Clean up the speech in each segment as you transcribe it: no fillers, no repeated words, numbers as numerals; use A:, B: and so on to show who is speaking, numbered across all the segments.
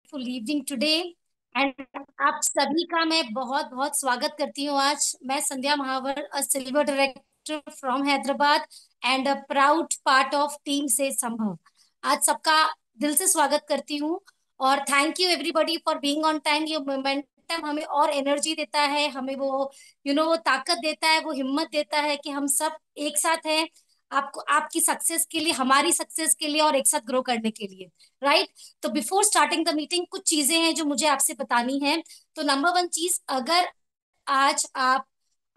A: Wonderful evening today and आप सभी का मैं बहुत बहुत स्वागत करती हूँ। आज मैं Sandhya Mahawar, a silver director from Hyderabad and a proud part of team से संभव। आज सबका दिल से स्वागत करती हूँ और thank you everybody for being on time. ये मोमेंटम हमें और एनर्जी देता है, हमें वो वो ताकत देता है, वो हिम्मत देता है कि हम सब एक साथ हैं, आपको आपकी सक्सेस के लिए, हमारी सक्सेस के लिए और एक साथ ग्रो करने के लिए। राइट। तो बिफोर स्टार्टिंग द मीटिंग कुछ चीजें हैं जो मुझे आपसे बतानी है। तो नंबर वन चीज, अगर आज आप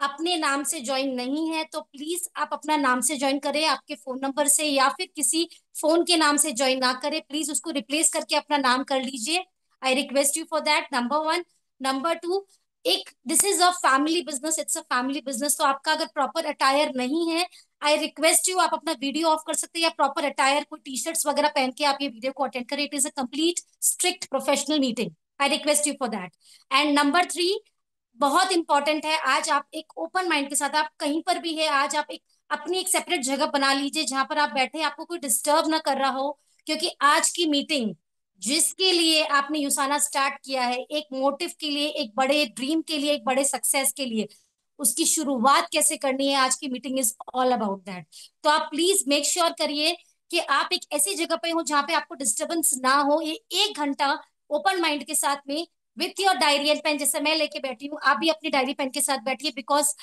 A: अपने नाम से ज्वाइन नहीं है तो प्लीज आप अपना नाम से ज्वाइन करें, आपके फोन नंबर से या फिर किसी फोन के नाम से ज्वाइन ना करें। प्लीज उसको रिप्लेस करके अपना नाम कर लीजिए। I request you for that, number one. Number two, एक this is a family business, it's a family business, तो आपका अगर प्रॉपर अटायर नहीं है, आई रिक्वेस्ट यू, आप अपना वीडियो ऑफ कर सकते हैं या प्रॉपर अटायर कोई टी शर्ट्स वगैरह पहन के आप ये वीडियो को अटेंड करें। It is a complete strict professional meeting. I request you for that. And number three, बहुत इंपॉर्टेंट है, आज आप एक ओपन माइंड के साथ, आप कहीं पर भी है, आज आप एक अपनी एक सेपरेट जगह बना लीजिए जहां पर आप बैठे, आपको कोई डिस्टर्ब ना कर रहा हो। क्योंकि आज की मीटिंग जिसके लिए आपने यूसाना स्टार्ट किया है, एक मोटिव के लिए, एक बड़े ड्रीम के लिए, एक बड़े सक्सेस के लिए, उसकी शुरुआत कैसे करनी है, आज की meeting is all about that. तो आप प्लीज मेक श्योर करिए कि आप एक ऐसी जगह पे हो जहां पे आपको डिस्टरबेंस ना हो। ये 1 घंटा ओपन माइंड के साथ में, with your diary and pen, जैसे मैं लेके बैठी हूँ, आप भी अपनी डायरी पेन के साथ बैठिए। Because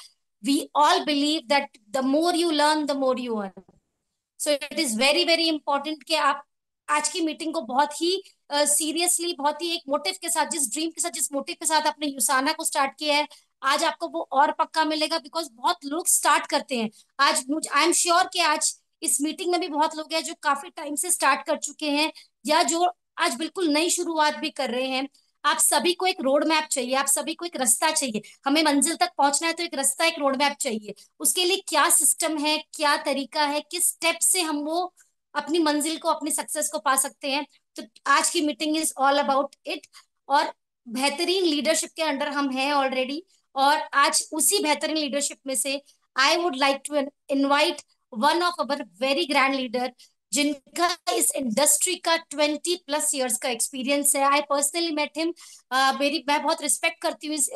A: we all believe that the more you learn the more you earn. So it is very very important कि आप आज की मीटिंग को बहुत ही सीरियसली, बहुत ही एक मोटिव के साथ, जिस ड्रीम के साथ, जिस मोटिव के साथ आपने यूसाना को स्टार्ट किया है, आज आपको वो और पक्का मिलेगा। बिकॉज बहुत लोग स्टार्ट करते हैं आज, मुझे आई एम श्योर कि आज इस मीटिंग में भी बहुत लोग हैं जो काफी टाइम से स्टार्ट कर चुके हैं या जो आज बिल्कुल नई शुरुआत भी कर रहे हैं। आप सभी को एक रोड मैप चाहिए, आप सभी को एक रास्ता चाहिए। हमें मंजिल तक पहुंचना है तो एक रास्ता, एक रोड मैप चाहिए। उसके लिए क्या सिस्टम है, क्या तरीका है, किस स्टेप से हम वो अपनी मंजिल को, अपनी सक्सेस को पा सकते हैं। तो आज की meeting is all about it. और बेहतरीन लीडरशिप के अंडर हम हैं ऑलरेडी, और आज उसी बेहतरीन लीडरशिप में से I would like to invite one of our very grand leader, जिनका इस इंडस्ट्री का 20+ ईयर्स का एक्सपीरियंस है। I personally met him. मेरी मैं बहुत रिस्पेक्ट करती हूँ इस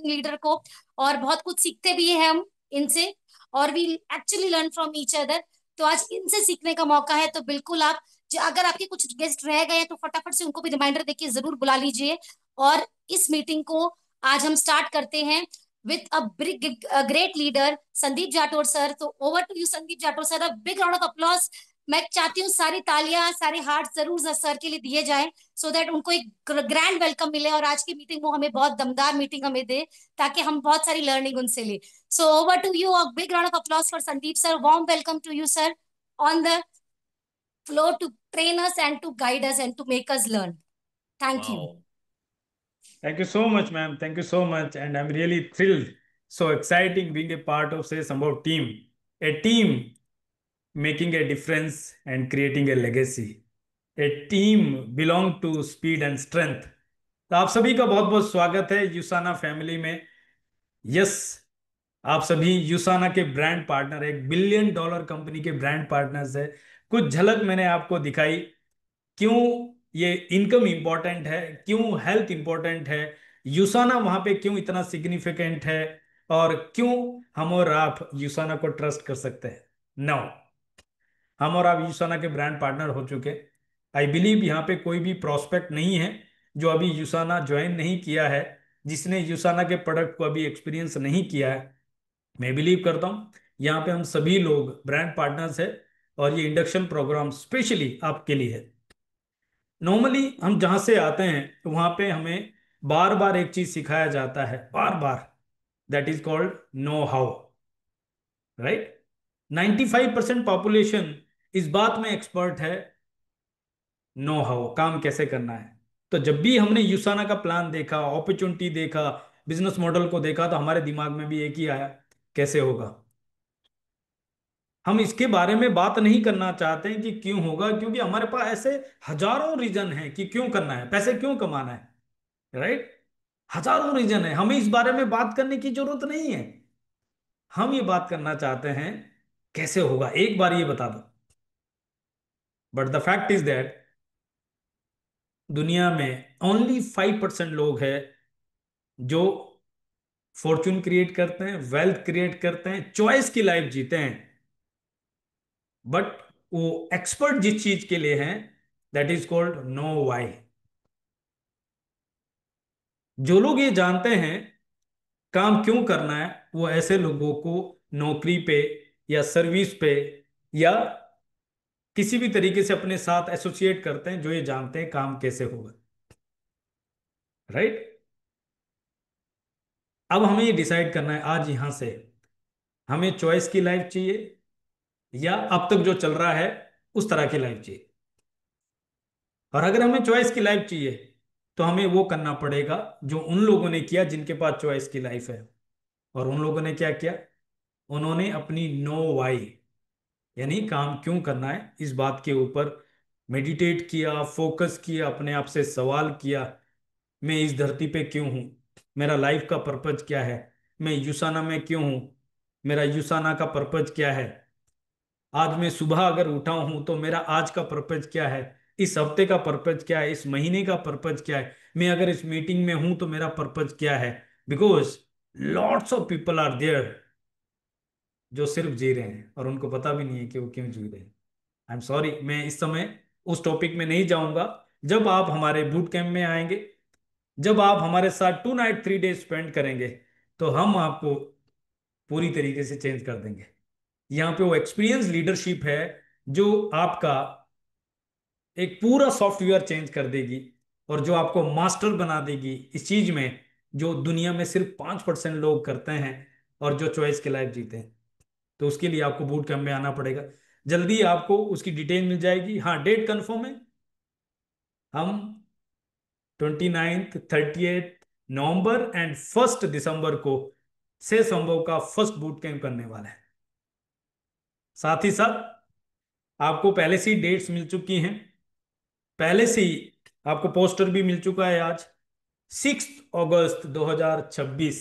A: लीडर को, और बहुत कुछ सीखते भी हैं हम इनसे, और we actually learn from each other. तो आज इनसे सीखने का मौका है। तो बिल्कुल आप, अगर आपके कुछ गेस्ट रह गए हैं तो फटाफट से उनको भी रिमाइंडर देके जरूर बुला लीजिए। और इस मीटिंग को आज हम स्टार्ट करते हैं with a big great leader, Sandeep Jator sir. तो over to you Sandeep Jator sir, a big round of applause. मैं चाहती हूँ सारी तालियां, सारे हार्ट जरूर सर के लिए दिए जाएं, सो दैट उनको एक ग्रैंड वेलकम मिले और आज की मीटिंग वो हमें बहुत दमदार मीटिंग हमें दे, ताकि हम बहुत सारी लर्निंग उनसे ले। So over to you. A big round of applause for Sandeep sir. Warm welcome to you, sir, on the floor to train us and to guide us and to make us learn. Thank you.
B: Wow. Thank you so much, ma'am. Thank you so much. And I'm really thrilled. So exciting being a part of Say Sambhav team. A team making a difference and creating a legacy. A team belong to speed and strength. तो आप सभी का बहुत बहुत स्वागत है यूसाना family में। Yes, आप सभी यूसाना के ब्रांड पार्टनर, $1 बिलियन कंपनी के ब्रांड पार्टनर्स है। कुछ झलक मैंने आपको दिखाई, क्यों ये इनकम इंपॉर्टेंट है, क्यों हेल्थ इंपॉर्टेंट है, यूसाना वहां पे क्यों इतना सिग्निफिकेंट है, और क्यों हम और आप यूसाना को ट्रस्ट कर सकते हैं। नाउ हम और आप यूसाना के ब्रांड पार्टनर हो चुके। आई बिलीव यहाँ पे कोई भी प्रोस्पेक्ट नहीं है जो अभी यूसाना ज्वाइन नहीं किया है, जिसने यूसाना के प्रोडक्ट को अभी एक्सपीरियंस नहीं किया है। मैं बिलीव करता हूँ यहाँ पे हम सभी लोग ब्रांड पार्टनर्स है, और ये इंडक्शन प्रोग्राम स्पेशली आपके लिए है। नॉर्मली हम जहां से आते हैं तो वहां पे हमें बार बार एक चीज सिखाया जाता है, बार बार, that is called know how. Right. 95% population इस बात में एक्सपर्ट है, नो हाउ, काम कैसे करना है। तो जब भी हमने यूसाना का प्लान देखा, अपॉर्चुनिटी देखा, बिजनेस मॉडल को देखा, तो हमारे दिमाग में भी एक ही आया, कैसे होगा। हम इसके बारे में बात नहीं करना चाहते हैं कि क्यों होगा, क्योंकि हमारे पास ऐसे हजारों रीजन है कि क्यों करना है, पैसे क्यों कमाना है। राइट। हजारों रीजन है, हमें इस बारे में बात करने की जरूरत नहीं है। हम ये बात करना चाहते हैं कैसे होगा, एक बार ये बता दो। But the fact is that दुनिया में ओनली 5% लोग हैं जो फॉर्चून क्रिएट करते हैं, वेल्थ क्रिएट करते हैं, चॉइस की लाइफ जीते हैं। बट वो एक्सपर्ट जिस चीज के लिए हैं, that is called know why. जो लोग ये जानते हैं काम क्यों करना है, वो ऐसे लोगों को नौकरी पे या सर्विस पे या किसी भी तरीके से अपने साथ एसोसिएट करते हैं, जो ये जानते हैं काम कैसे होगा। राइट। अब हमें ये डिसाइड करना है आज यहां से, हमें चॉइस की लाइफ चाहिए या अब तक जो चल रहा है उस तरह की लाइफ चाहिए। और अगर हमें चॉइस की लाइफ चाहिए तो हमें वो करना पड़ेगा जो उन लोगों ने किया जिनके पास चॉइस की लाइफ है। और उन लोगों ने क्या किया, उन्होंने अपनी नो वाई, यानी काम क्यों करना है, इस बात के ऊपर मेडिटेट किया, फोकस किया, अपने आप से सवाल किया। मैं इस धरती पे क्यों हूँ, मेरा लाइफ का पर्पज क्या है, मैं यूसाना में क्यों हूँ, मेरा यूसाना का पर्पज क्या है, आज मैं सुबह अगर उठा हूं तो मेरा आज का पर्पज क्या है, इस हफ्ते का पर्पज क्या है, इस महीने का पर्पज क्या है, मैं अगर इस मीटिंग में हूं तो मेरा पर्पज क्या है। Because lots of people are there जो सिर्फ जी रहे हैं और उनको पता भी नहीं है कि वो क्यों जी रहे हैं। आई एम सॉरी, मैं इस समय उस टॉपिक में नहीं जाऊंगा। जब आप हमारे बूट कैंप में आएंगे, जब आप हमारे साथ 2 नाइट 3 डे स्पेंड करेंगे, तो हम आपको पूरी तरीके से चेंज कर देंगे। यहाँ पे वो एक्सपीरियंस लीडरशिप है जो आपका एक पूरा सॉफ्टवेयर चेंज कर देगी और जो आपको मास्टर बना देगी इस चीज में, जो दुनिया में सिर्फ 5% लोग करते हैं और जो चॉइस की लाइफ जीते हैं। तो उसके लिए आपको बूट कैंप में आना पड़ेगा। जल्दी आपको उसकी डिटेल मिल जाएगी। हाँ, डेट कंफर्म है, हम 29th 30th नवंबर एंड 1 दिसंबर को से संभव का फर्स्ट बूट कैंप करने वाला है। साथ ही साथ आपको पहले से ही डेट्स मिल चुकी हैं, पहले से ही आपको पोस्टर भी मिल चुका है। आज 6 अगस्त 2026,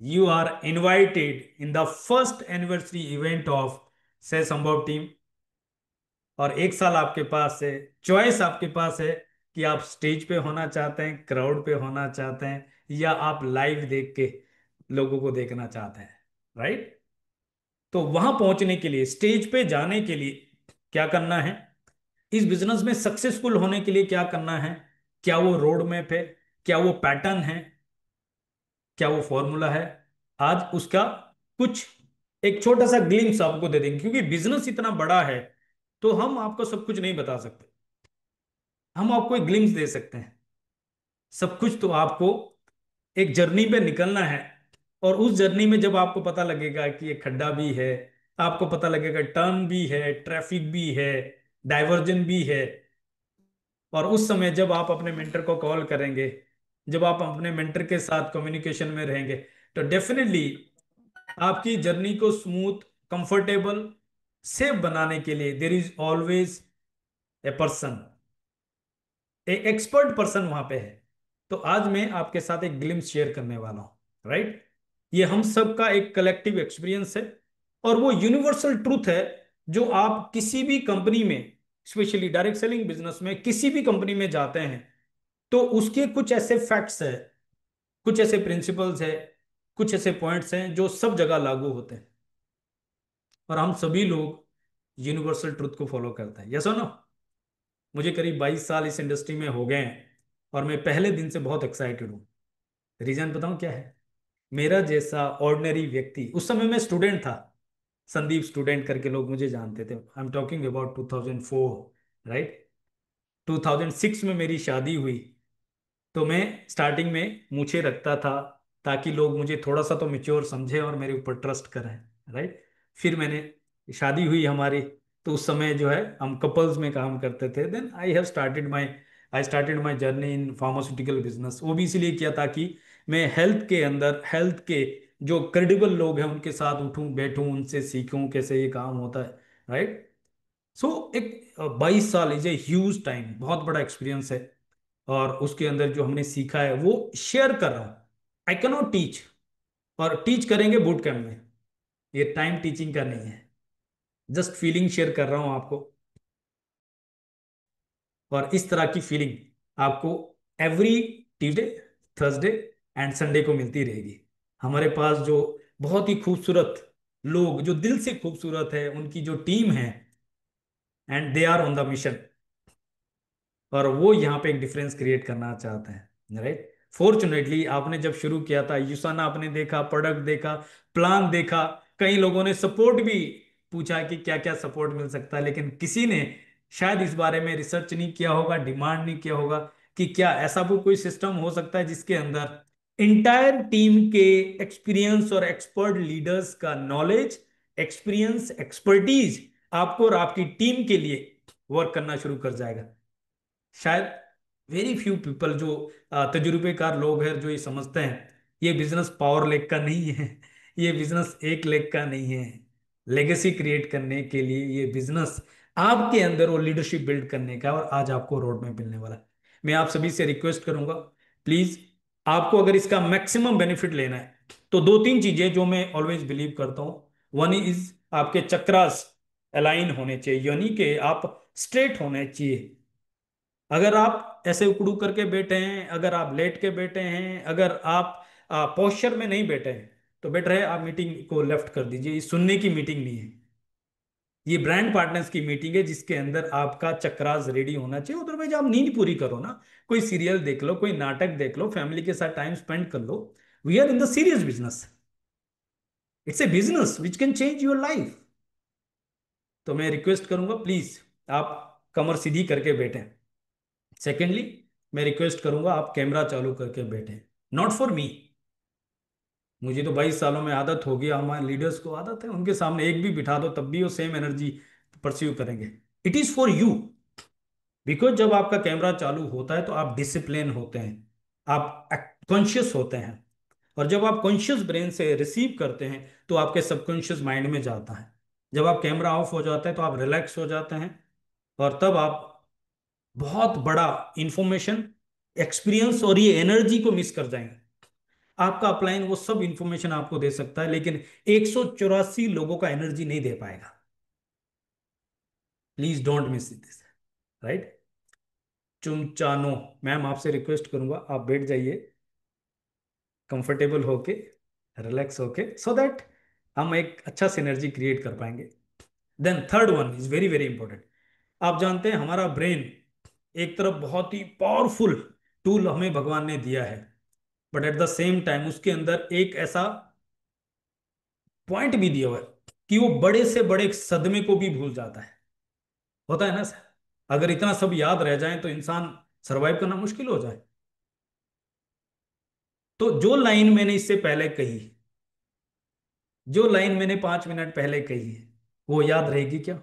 B: you are invited in the first anniversary event of Se Sambhav team. और 1 साल आपके पास है, चॉइस आपके पास है कि आप स्टेज पे होना चाहते हैं, क्राउड पे होना चाहते हैं, या आप लाइव देख के लोगों को देखना चाहते हैं। राइट। तो वहां पहुंचने के लिए, स्टेज पे जाने के लिए क्या करना है, इस बिजनेस में सक्सेसफुल होने के लिए क्या करना है, क्या वो रोड मैप है, क्या वो पैटर्न है, क्या वो फॉर्मूला है, आज उसका कुछ एक छोटा सा ग्लिम्स आपको दे देंगे। क्योंकि बिजनेस इतना बड़ा है तो हम आपको सब कुछ नहीं बता सकते, हम आपको एक ग्लिम्स दे सकते हैं। सब कुछ तो आपको एक जर्नी पे निकलना है। और उस जर्नी में जब आपको पता लगेगा कि ये खड्डा भी है, आपको पता लगेगा टर्न भी है, ट्रैफिक भी है, डाइवर्जन भी है, और उस समय जब आप अपने मेंटर को कॉल करेंगे, जब आप अपने मेंटर के साथ कम्युनिकेशन में रहेंगे, तो डेफिनेटली आपकी जर्नी को स्मूथ, कंफर्टेबल, सेफ बनाने के लिए there is always a person, एक एक्सपर्ट पर्सन वहां पे है। तो आज मैं आपके साथ एक ग्लिम्स शेयर करने वाला हूं। राइट। ये हम सब का एक कलेक्टिव एक्सपीरियंस है और वो यूनिवर्सल ट्रूथ है जो आप किसी भी कंपनी में, स्पेशली डायरेक्ट सेलिंग बिजनेस में किसी भी कंपनी में जाते हैं तो उसके कुछ ऐसे फैक्ट्स है, कुछ ऐसे प्रिंसिपल्स है, कुछ ऐसे पॉइंट्स हैं जो सब जगह लागू होते हैं। और हम सभी लोग यूनिवर्सल ट्रूथ को फॉलो करते हैं। यस और नो। मुझे करीब 22 साल इस इंडस्ट्री में हो गए हैं और मैं पहले दिन से बहुत एक्साइटेड हूँ। रीजन बताऊं क्या है, मेरा जैसा ऑर्डिनरी व्यक्ति, उस समय मैं स्टूडेंट था, संदीप स्टूडेंट करके लोग मुझे जानते थे। I am talking about 2004। Right. 2006 में मेरी शादी हुई। तो मैं स्टार्टिंग में मूछें रखता था ताकि लोग मुझे थोड़ा सा तो मेच्योर समझे और मेरे ऊपर ट्रस्ट करें। राइट। फिर मैंने शादी हुई हमारी, तो उस समय जो है हम कपल्स में काम करते थे। Then I started my journey in pharmaceutical business. वो भी इसलिए किया ताकि मैं हेल्थ के अंदर, हेल्थ के जो क्रेडिबल लोग हैं उनके साथ उठूं बैठूं, उनसे सीखूं कैसे ये काम होता है। राइट। सो एक 22 साल इज ए ह्यूज टाइम, बहुत बड़ा एक्सपीरियंस है। और उसके अंदर जो हमने सीखा है वो शेयर कर रहा हूं। आई कैनॉट टीच, और टीच करेंगे बूट कैंप में। ये टाइम टीचिंग का नहीं है, जस्ट फीलिंग शेयर कर रहा हूं आपको। और इस तरह की फीलिंग आपको every Tuesday, Thursday and Sunday को मिलती रहेगी। हमारे पास जो बहुत ही खूबसूरत लोग, जो दिल से खूबसूरत है, उनकी जो टीम है, and they are on the mission, और वो यहाँ पे एक डिफरेंस क्रिएट करना चाहते हैं, राइट। फॉर्चुनेटली आपने जब शुरू किया था यूसाना, आपने देखा, प्रोडक्ट देखा, प्लान देखा, कई लोगों ने सपोर्ट भी पूछा कि क्या क्या सपोर्ट मिल सकता है, लेकिन किसी ने शायद इस बारे में रिसर्च नहीं किया होगा, डिमांड नहीं किया होगा कि क्या ऐसा भी कोई सिस्टम हो सकता है जिसके अंदर इंटायर टीम के एक्सपीरियंस और एक्सपर्ट लीडर्स का नॉलेज, एक्सपीरियंस, एक्सपर्टीज आपको और आपकी टीम के लिए वर्क करना शुरू कर जाएगा। शायद वेरी फ्यू पीपल जो तजुर्बेकार लोग हैं जो ये समझते हैं ये बिजनेस पावर लेग का नहीं है, ये बिजनेस एक लेग का नहीं है। लेगेसी क्रिएट करने के लिए ये बिजनेस आपके अंदर वो लीडरशिप बिल्ड करने का, और आज आपको रोड में मिलने वाला है। मैं आप सभी से रिक्वेस्ट करूंगा, प्लीज, आपको अगर इसका मैक्सिमम बेनिफिट लेना है तो दो तीन चीजें जो मैं ऑलवेज बिलीव करता हूं। वन इज, आपके चक्रास अलाइन होने चाहिए, यानी कि आप स्ट्रेट होने चाहिए। अगर आप ऐसे उकड़ू करके बैठे हैं, अगर आप लेट के बैठे हैं, अगर आप पोस्चर में नहीं बैठे हैं, तो बेटर है आप मीटिंग को लेफ्ट कर दीजिए। ये सुनने की मीटिंग नहीं है, ये ब्रांड पार्टनर्स की मीटिंग है जिसके अंदर आपका चक्रास रेडी होना चाहिए। अदरवाइज आप नींद पूरी करो ना, कोई सीरियल देख लो, कोई नाटक देख लो, फैमिली के साथ टाइम स्पेंड कर लो। We are in the serious business, it's a business which can change your life. तो मैं रिक्वेस्ट करूंगा, प्लीज आप कमर सीधी करके बैठें। सेकेंडली, मैं रिक्वेस्ट करूंगा आप कैमरा चालू करके बैठें। नॉट फॉर मी, मुझे तो 22 सालों में आदत हो गई, हमारे लीडर्स को आदत है, उनके सामने एक भी बिठा दो तब भी वो सेम एनर्जी परस्यू करेंगे। It is for you, because जब आपका कैमरा चालू होता है तो आप डिसिप्लिन होते हैं, आप कॉन्शियस होते हैं, और जब आप कॉन्शियस ब्रेन से रिसीव करते हैं तो आपके सबकॉन्शियस माइंड में जाता है। जब आप कैमरा ऑफ हो जाता है तो आप रिलैक्स हो जाते हैं, और तब आप बहुत बड़ा इंफॉर्मेशन, एक्सपीरियंस और ये एनर्जी को मिस कर जाएंगे। आपका अपलाइन वो सब इंफॉर्मेशन आपको दे सकता है, लेकिन 184 लोगों का एनर्जी नहीं दे पाएगा। Please don't miss this, right. चुमचानो, मैम आपसे रिक्वेस्ट करूंगा आप बैठ जाइए कंफर्टेबल होके, रिलैक्स होके, सो दैट हम एक अच्छा सिनर्जी क्रिएट कर पाएंगे। Then third one is very very important. आप जानते हैं हमारा ब्रेन एक तरफ बहुत ही पावरफुल टूल हमें भगवान ने दिया है, but at the same time उसके अंदर एक ऐसा पॉइंट भी दिया हुआ है कि वो बड़े से बड़े सदमे को भी भूल जाता है। होता है ना सर, अगर इतना सब याद रह जाए तो इंसान सरवाइव करना मुश्किल हो जाए। तो जो लाइन मैंने इससे पहले कही, जो लाइन मैंने 5 मिनट पहले कही है, वो याद रहेगी क्या?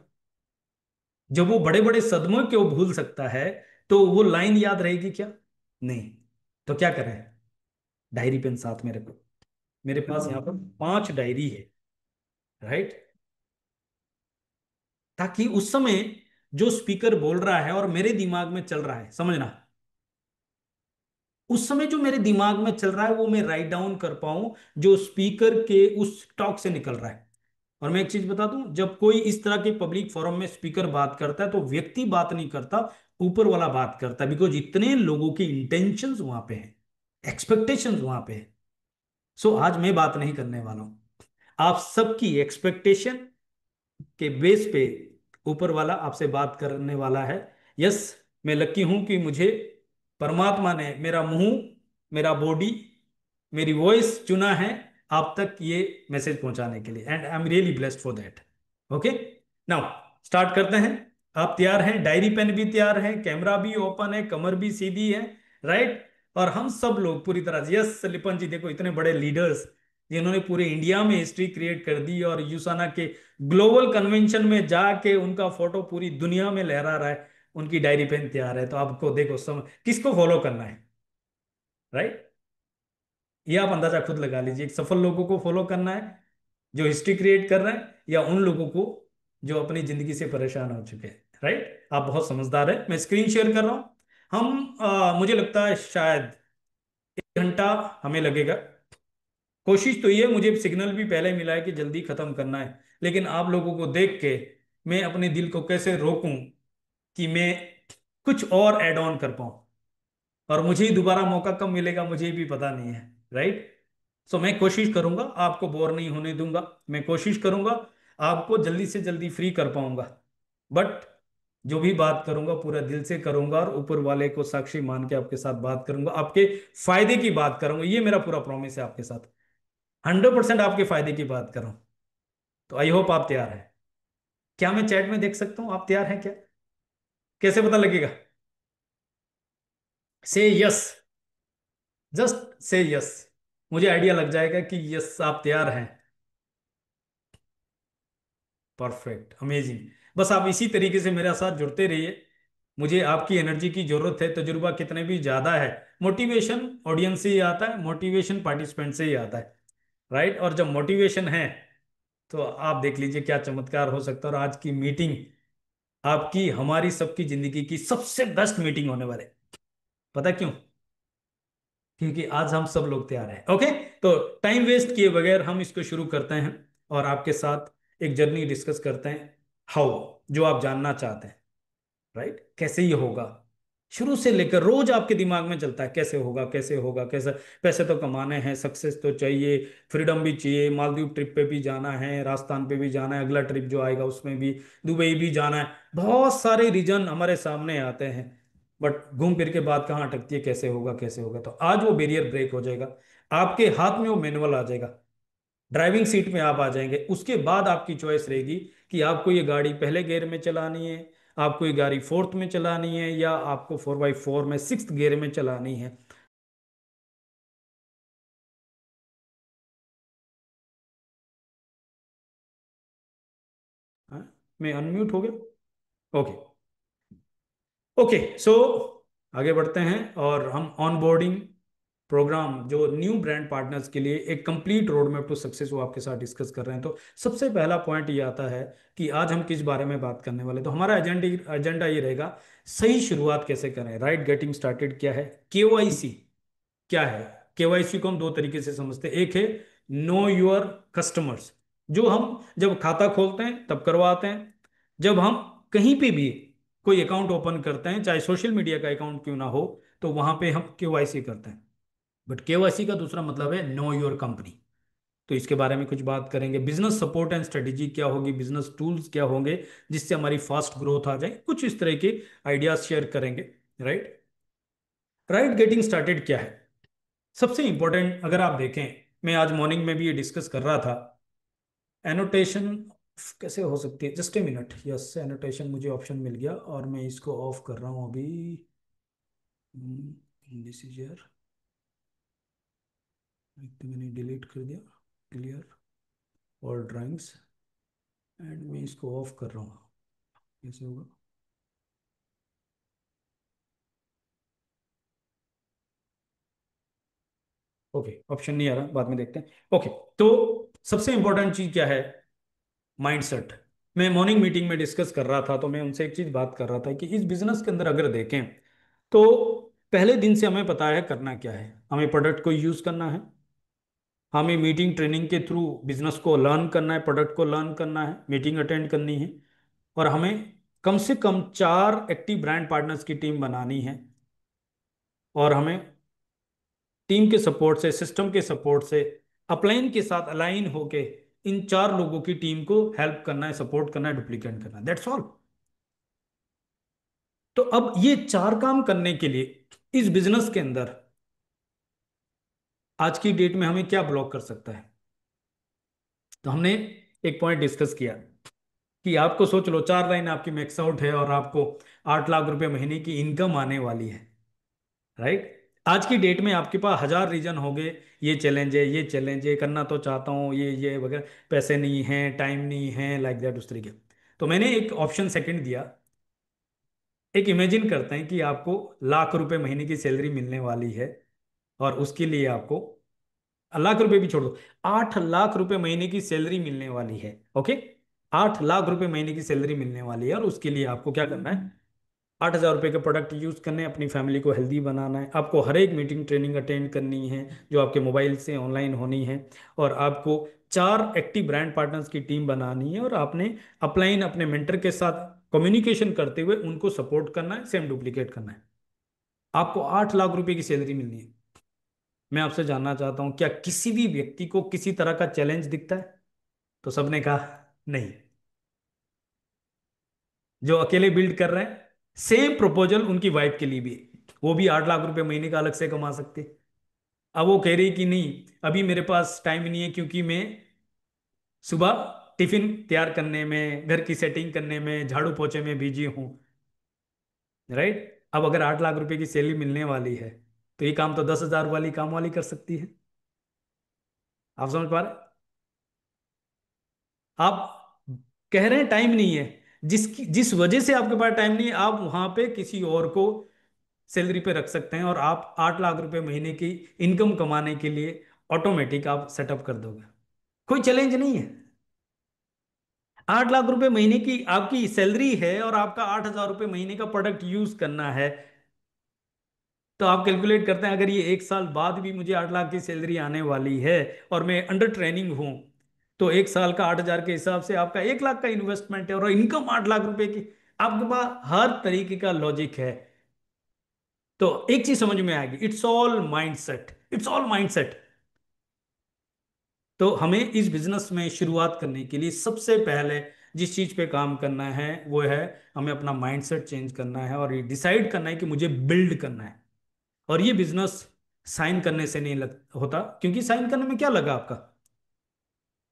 B: जब वो बड़े बड़े सदमों को भूल सकता है तो वो लाइन याद रहेगी क्या? नहीं। तो क्या करें? डायरी पेन साथ में रखो। मेरे पास यहाँ पर 5 डायरी है, राइट, ताकि उस समय जो स्पीकर बोल रहा है और मेरे दिमाग में चल रहा है, समझना, उस समय जो मेरे दिमाग में चल रहा है वो मैं राइट डाउन कर पाऊं, जो स्पीकर के उस टॉक से निकल रहा है। और मैं एक चीज बता दूं, जब कोई इस तरह के पब्लिक फोरम में स्पीकर बात करता है तो व्यक्ति बात नहीं करता, ऊपर वाला बात करता है, बिकॉज इतने लोगों की इंटेंशंस वहां पे हैं, एक्सपेक्टेशंस वहां पे है। सो आज मैं बात नहीं करने वाला हूं, आप सबकी एक्सपेक्टेशन के बेस पे ऊपर वाला आपसे बात करने वाला है। यस, मैं लकी हूं कि मुझे परमात्मा ने मेरा मुंह, मेरा बॉडी, मेरी वॉइस चुना है आप तक ये मैसेज पहुंचाने के लिए, and I am really blessed for that. Okay, now start करते हैं। आप तैयार हैं? डायरी पेन भी तैयार है, कैमरा भी ओपन है, कमर भी सीधी है, राइट। और हम सब लोग पूरी तरह से, यस लिपन जी देखो, इतने बड़े लीडर्स जिन्होंने पूरे इंडिया में हिस्ट्री क्रिएट कर दी, और यूसाना के ग्लोबल कन्वेंशन में जाके उनका फोटो पूरी दुनिया में लहरा रहा है, उनकी डायरी पेन तैयार है। तो आपको देखो किसको फॉलो करना है, राइट। ये आप अंदाजा खुद लगा लीजिए, एक सफल लोगों को फॉलो करना है जो हिस्ट्री क्रिएट कर रहे हैं, या उन लोगों को जो अपनी जिंदगी से परेशान हो चुके हैं, राइट। आप बहुत समझदार है। मैं स्क्रीन शेयर कर रहा हूं। हम मुझे लगता है शायद 1 घंटा हमें लगेगा। कोशिश तो ये, मुझे सिग्नल भी पहले मिला है कि जल्दी खत्म करना है, लेकिन आप लोगों को देख के मैं अपने दिल को कैसे रोकूं कि मैं कुछ और ऐड ऑन कर पाऊं। और मुझे ही दोबारा मौका कब मिलेगा मुझे भी पता नहीं है, राइट। सो मैं कोशिश करूंगा आपको बोर नहीं होने दूंगा, मैं कोशिश करूंगा आपको जल्दी से जल्दी फ्री कर पाऊंगा। बट जो भी बात करूंगा पूरा दिल से करूंगा और ऊपर वाले को साक्षी मान के आपके साथ बात करूंगा, आपके फायदे की बात करूंगा, ये मेरा पूरा प्रॉमिस है आपके साथ। 100% आपके फायदे की बात करूं। तो आई होप आप तैयार हैं। क्या मैं चैट में देख सकता हूं आप तैयार हैं क्या? कैसे पता लगेगा? से यस, जस्ट से यस, मुझे आइडिया लग जाएगा कि यस आप तैयार हैं। Perfect, amazing. बस आप इसी तरीके से मेरे साथ जुड़ते रहिए। मुझे आपकी एनर्जी की जरूरत है, तजुर्बा कितने भी ज्यादा है, मोटिवेशन ऑडियंस से ही आता है, मोटिवेशन पार्टिसिपेंट से ही आता है, राइट। और जब मोटिवेशन है तो आप देख लीजिए क्या चमत्कार हो सकता है। और आज की मीटिंग आपकी हमारी सबकी जिंदगी की सबसे बेस्ट मीटिंग होने वाले। पता क्यों? क्योंकि आज हम सब लोग तैयार हैं। ओके, तो टाइम वेस्ट किए बगैर हम इसको शुरू करते हैं और आपके साथ एक जर्नी डिस्कस करते हैं। हाउ, जो आप जानना चाहते हैं, राइट, कैसे ये होगा। शुरू से लेकर रोज आपके दिमाग में चलता है कैसे होगा, कैसे होगा, कैसे। पैसे तो कमाने हैं, सक्सेस तो चाहिए, फ्रीडम भी चाहिए, मालदीव ट्रिप पे भी जाना है, राजस्थान पे भी जाना है, अगला ट्रिप जो आएगा उसमें भी, दुबई भी जाना है। बहुत सारे रीजन हमारे सामने आते हैं, बट घूम फिर के बात कहाँ अटकती है, कैसे होगा, कैसे होगा। तो आज वो बैरियर ब्रेक हो जाएगा, आपके हाथ में वो मैनुअल आ जाएगा, ड्राइविंग सीट में आप आ जाएंगे। उसके बाद आपकी चॉइस रहेगी कि आपको ये गाड़ी पहले गियर में चलानी है, आपको ये गाड़ी फोर्थ में चलानी है, या आपको 4x4 में सिक्स्थ गियर में चलानी है। हाँ? मैं अनम्यूट हो गया? ओके। ओके, सो आगे बढ़ते हैं और हम ऑन बोर्डिंग प्रोग्राम जो न्यू ब्रांड पार्टनर्स के लिए एक complete road map to success वो आपके साथ डिस्कस कर रहे हैं। तो सबसे पहला पॉइंट ये आता है कि आज हम किस बारे में बात करने वाले। तो हमारा एजेंडा एजेंडा ये रहेगा, सही शुरुआत कैसे करें, राइट गेटिंग स्टार्टेड क्या है, केवाईसी क्या है। केवाईसी को हम दो तरीके से समझते हैं। एक है नो योर कस्टमर्स, जो हम जब खाता खोलते हैं तब करवाते हैं, जब हम कहीं पे भी कोई अकाउंट ओपन करते हैं, चाहे सोशल मीडिया का अकाउंट क्यों ना हो, तो वहां पे हम केवाईसी करते हैं। बट केवाईसी का दूसरा मतलब है नो योर कंपनी। तो इसके बारे में कुछ बात करेंगे, बिजनेस सपोर्ट एंड स्ट्रेटेजी क्या होगी, बिजनेस टूल्स क्या होंगे जिससे हमारी फास्ट ग्रोथ आ जाए, कुछ इस तरह के आइडियाज शेयर करेंगे, राइट। राइट गेटिंग स्टार्टेड क्या है, सबसे इंपॉर्टेंट अगर आप देखें, मैं आज मॉर्निंग में भी ये डिस्कस कर रहा था, एनोटेशन कैसे हो सकती है। Just a minute, yes annotation मुझे ऑप्शन मिल गया और मैं इसको ऑफ कर रहा हूँ अभी। दिस इज योर, एक तो मैंने डिलीट कर दिया, क्लियर ऑल ड्राइंग्स, एंड मैं इसको ऑफ कर रहा हूँ। कैसे होगा? ओके, ऑप्शन नहीं आ रहा, बाद में देखते हैं। ओके, तो सबसे इंपॉर्टेंट चीज क्या है, माइंडसेट। मैं मॉर्निंग मीटिंग में डिस्कस कर रहा था तो मैं उनसे एक चीज बात कर रहा था कि इस बिजनेस के अंदर अगर देखें तो पहले दिन से हमें पता है करना क्या है, हमें प्रोडक्ट को यूज करना है, हमें मीटिंग ट्रेनिंग के थ्रू बिजनेस को लर्न करना है, प्रोडक्ट को लर्न करना है, मीटिंग अटेंड करनी है, और हमें कम से कम 4 एक्टिव ब्रांड पार्टनर्स की टीम बनानी है, और हमें टीम के सपोर्ट से, सिस्टम के सपोर्ट से, अपलाइन के साथ अलाइन होके इन 4 लोगों की टीम को हेल्प करना है, सपोर्ट करना है, डुप्लीकेट करना है, दैट्स ऑल। तो अब ये 4 काम करने के लिए इस बिजनेस के अंदर आज की डेट में हमें क्या ब्लॉक कर सकता है। तो हमने एक पॉइंट डिस्कस किया कि आपको सोच लो 4 लाइन आपकी मैक्स आउट है और आपको 8 लाख रुपए महीने की इनकम आने वाली है, राइट। आज की डेट में आपके पास 1000 रीजन हो गए, ये चैलेंज है, ये चैलेंज है, करना तो चाहता हूँ ये वगैरह, पैसे नहीं है, टाइम नहीं है, लाइक दैट उस तरीके। तो मैंने एक ऑप्शन सेकंड दिया, एक इमेजिन करते हैं कि आपको लाख रुपए महीने की सैलरी मिलने वाली है, और उसके लिए आपको, लाख रुपए भी छोड़ दो, 8 लाख रुपए महीने की सैलरी मिलने वाली है, ओके। 8 लाख रुपए महीने की सैलरी मिलने वाली है, और उसके लिए आपको क्या करना है, 8,000 रुपए के प्रोडक्ट यूज करने हैं, अपनी फैमिली को हेल्दी बनाना है, आपको हर एक मीटिंग ट्रेनिंग अटेंड करनी है जो आपके मोबाइल से ऑनलाइन होनी है, और आपको 4 एक्टिव ब्रांड पार्टनर्स की टीम बनानी है, और आपने अपलाइन अपने मेंटर के साथ कम्युनिकेशन करते हुए उनको सपोर्ट करना है, सेम डुप्लीकेट करना है। आपको 8 लाख रुपए की सैलरी मिलनी है। मैं आपसे जानना चाहता हूं, क्या किसी भी व्यक्ति को किसी तरह का चैलेंज दिखता है? तो सबने कहा नहीं। जो अकेले बिल्ड कर रहे हैं, सेम प्रपोजल उनकी वाइफ के लिए भी है। वो भी 8 लाख रुपए महीने का अलग से कमा सकते। अब वो कह रही कि नहीं, अभी मेरे पास टाइम नहीं है, क्योंकि मैं सुबह टिफिन तैयार करने में, घर की सेटिंग करने में, झाड़ू पोछे में बिजी हूँ। राइट? अब अगर 8 लाख रुपए की सैलरी मिलने वाली है, तो ये काम तो 10,000 वाली काम वाली कर सकती है। आप समझ पा रहे? आप कह रहे हैं टाइम नहीं है, जिस वजह से आपके पास टाइम नहीं है, आप वहां पे किसी और को सैलरी पे रख सकते हैं, और आप 8 लाख रुपए महीने की इनकम कमाने के लिए ऑटोमेटिक आप सेटअप कर दोगे। कोई चैलेंज नहीं है। 8 लाख रुपए महीने की आपकी सैलरी है, और आपका 8,000 रुपए महीने का प्रोडक्ट यूज करना है। तो आप कैलकुलेट करते हैं, अगर ये 1 साल बाद भी मुझे 8 लाख की सैलरी आने वाली है, और मैं अंडर ट्रेनिंग हूं, तो 1 साल का 8,000 के हिसाब से आपका 1 लाख का इन्वेस्टमेंट है, और इनकम 8 लाख रुपए की। आपके पास हर तरीके का लॉजिक है। तो एक चीज समझ में आएगी, it's all mindset, it's all mindset. तो हमें इस बिजनेस में शुरुआत करने के लिए सबसे पहले जिस चीज पे काम करना है वो है, हमें अपना माइंडसेट चेंज करना है, और ये डिसाइड करना है कि मुझे बिल्ड करना है। और ये बिजनेस साइन करने से नहीं होता, क्योंकि साइन करने में क्या लगा आपका?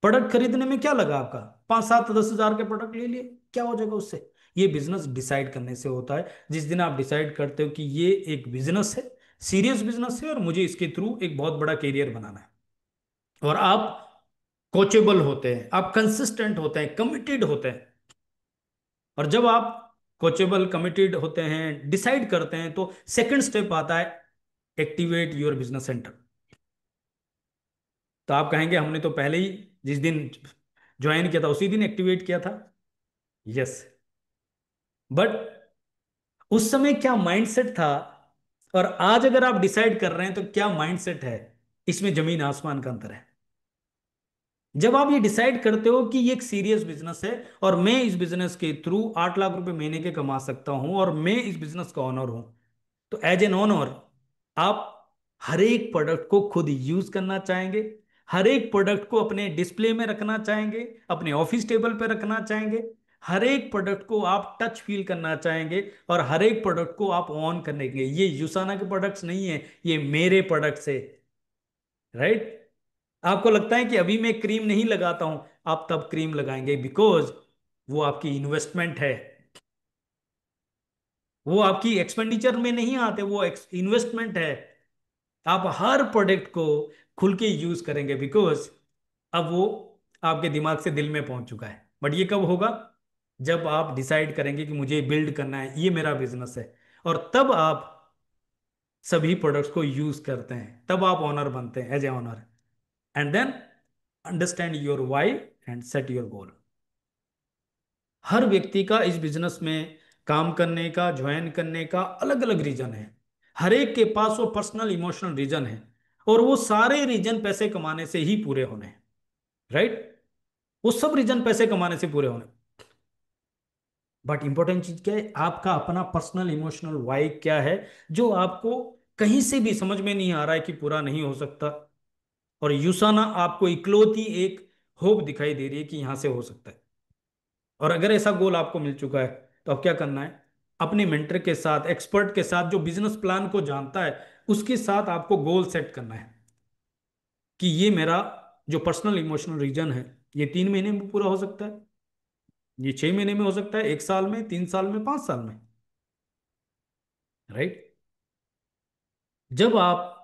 B: प्रोडक्ट खरीदने में क्या लगा आपका? 5, 7, 10 हजार के प्रोडक्ट ले लिए, क्या हो जाएगा उससे? ये बिजनेस डिसाइड करने से होता है। जिस दिन आप डिसाइड करते हो कि ये एक बिजनेस है, सीरियस बिजनेस है, और मुझे इसके थ्रू एक बहुत बड़ा करियर बनाना है, और आप कोचेबल होते हैं, आप कंसिस्टेंट होते हैं, कमिटेड होते हैं। और जब आप कोचेबल, कमिटेड होते हैं, डिसाइड करते हैं, तो सेकंड स्टेप आता है, एक्टिवेट योर बिजनेस सेंटर। तो आप कहेंगे हमने तो पहले ही जिस दिन ज्वाइन किया था उसी दिन एक्टिवेट किया था। यस, बट उस समय क्या माइंडसेट था, और आज अगर आप डिसाइड कर रहे हैं तो क्या माइंडसेट है, इसमें जमीन आसमान का अंतर है। जब आप ये डिसाइड करते हो कि ये एक सीरियस बिजनेस है, और मैं इस बिजनेस के थ्रू 8 लाख रुपए महीने के कमा सकता हूं, और मैं इस बिजनेस का ऑनर हूं, तो एज एन ओनर आप हर एक प्रोडक्ट को खुद यूज करना चाहेंगे, हर एक प्रोडक्ट को अपने डिस्प्ले में रखना चाहेंगे, अपने ऑफिस टेबल पे रखना चाहेंगे, हर एक प्रोडक्ट को आप टच फील करना चाहेंगे, और हर एक प्रोडक्ट को आप ऑन करेंगे। ये यूसाना के प्रोडक्ट्स नहीं है, ये मेरे प्रोडक्ट्स है। राइट? आपको लगता है कि अभी मैं क्रीम नहीं लगाता हूं, आप तब क्रीम लगाएंगे, बिकॉज वो आपकी इन्वेस्टमेंट है। वो आपकी एक्सपेंडिचर में नहीं आते, वो इन्वेस्टमेंट है। आप हर प्रोडक्ट को खुल के यूज करेंगे, बिकॉज अब वो आपके दिमाग से दिल में पहुंच चुका है। बट ये कब होगा? जब आप डिसाइड करेंगे कि मुझे बिल्ड करना है, ये मेरा बिजनेस है, और तब आप सभी प्रोडक्ट्स को यूज करते हैं, तब आप ऑनर बनते हैं, as a owner. And then understand your why and set your goal. हर व्यक्ति का इस बिजनेस में काम करने का, ज्वाइन करने का अलग अलग रीजन है। हर एक के पास वो पर्सनल इमोशनल रीजन है, और वो सारे रीजन पैसे कमाने से ही पूरे होने हैं। राइट? वो सब रीजन पैसे कमाने से पूरे होने। बट इंपॉर्टेंट चीज क्या है? आपका अपना पर्सनल इमोशनल वाई क्या है, जो आपको कहीं से भी समझ में नहीं आ रहा है कि पूरा नहीं हो सकता, और यूसाना आपको इकलौती एक होप दिखाई दे रही है कि यहां से हो सकता है। और अगर ऐसा गोल आपको मिल चुका है, तो अब क्या करना है? अपने मेंटर के साथ, एक्सपर्ट के साथ, जो बिजनेस प्लान को जानता है, उसके साथ आपको गोल सेट करना है कि ये मेरा जो पर्सनल इमोशनल रीजन है, ये 3 महीने में पूरा हो सकता है, ये 6 महीने में हो सकता है, 1 साल में, 3 साल में, 5 साल में। राइट? जब आप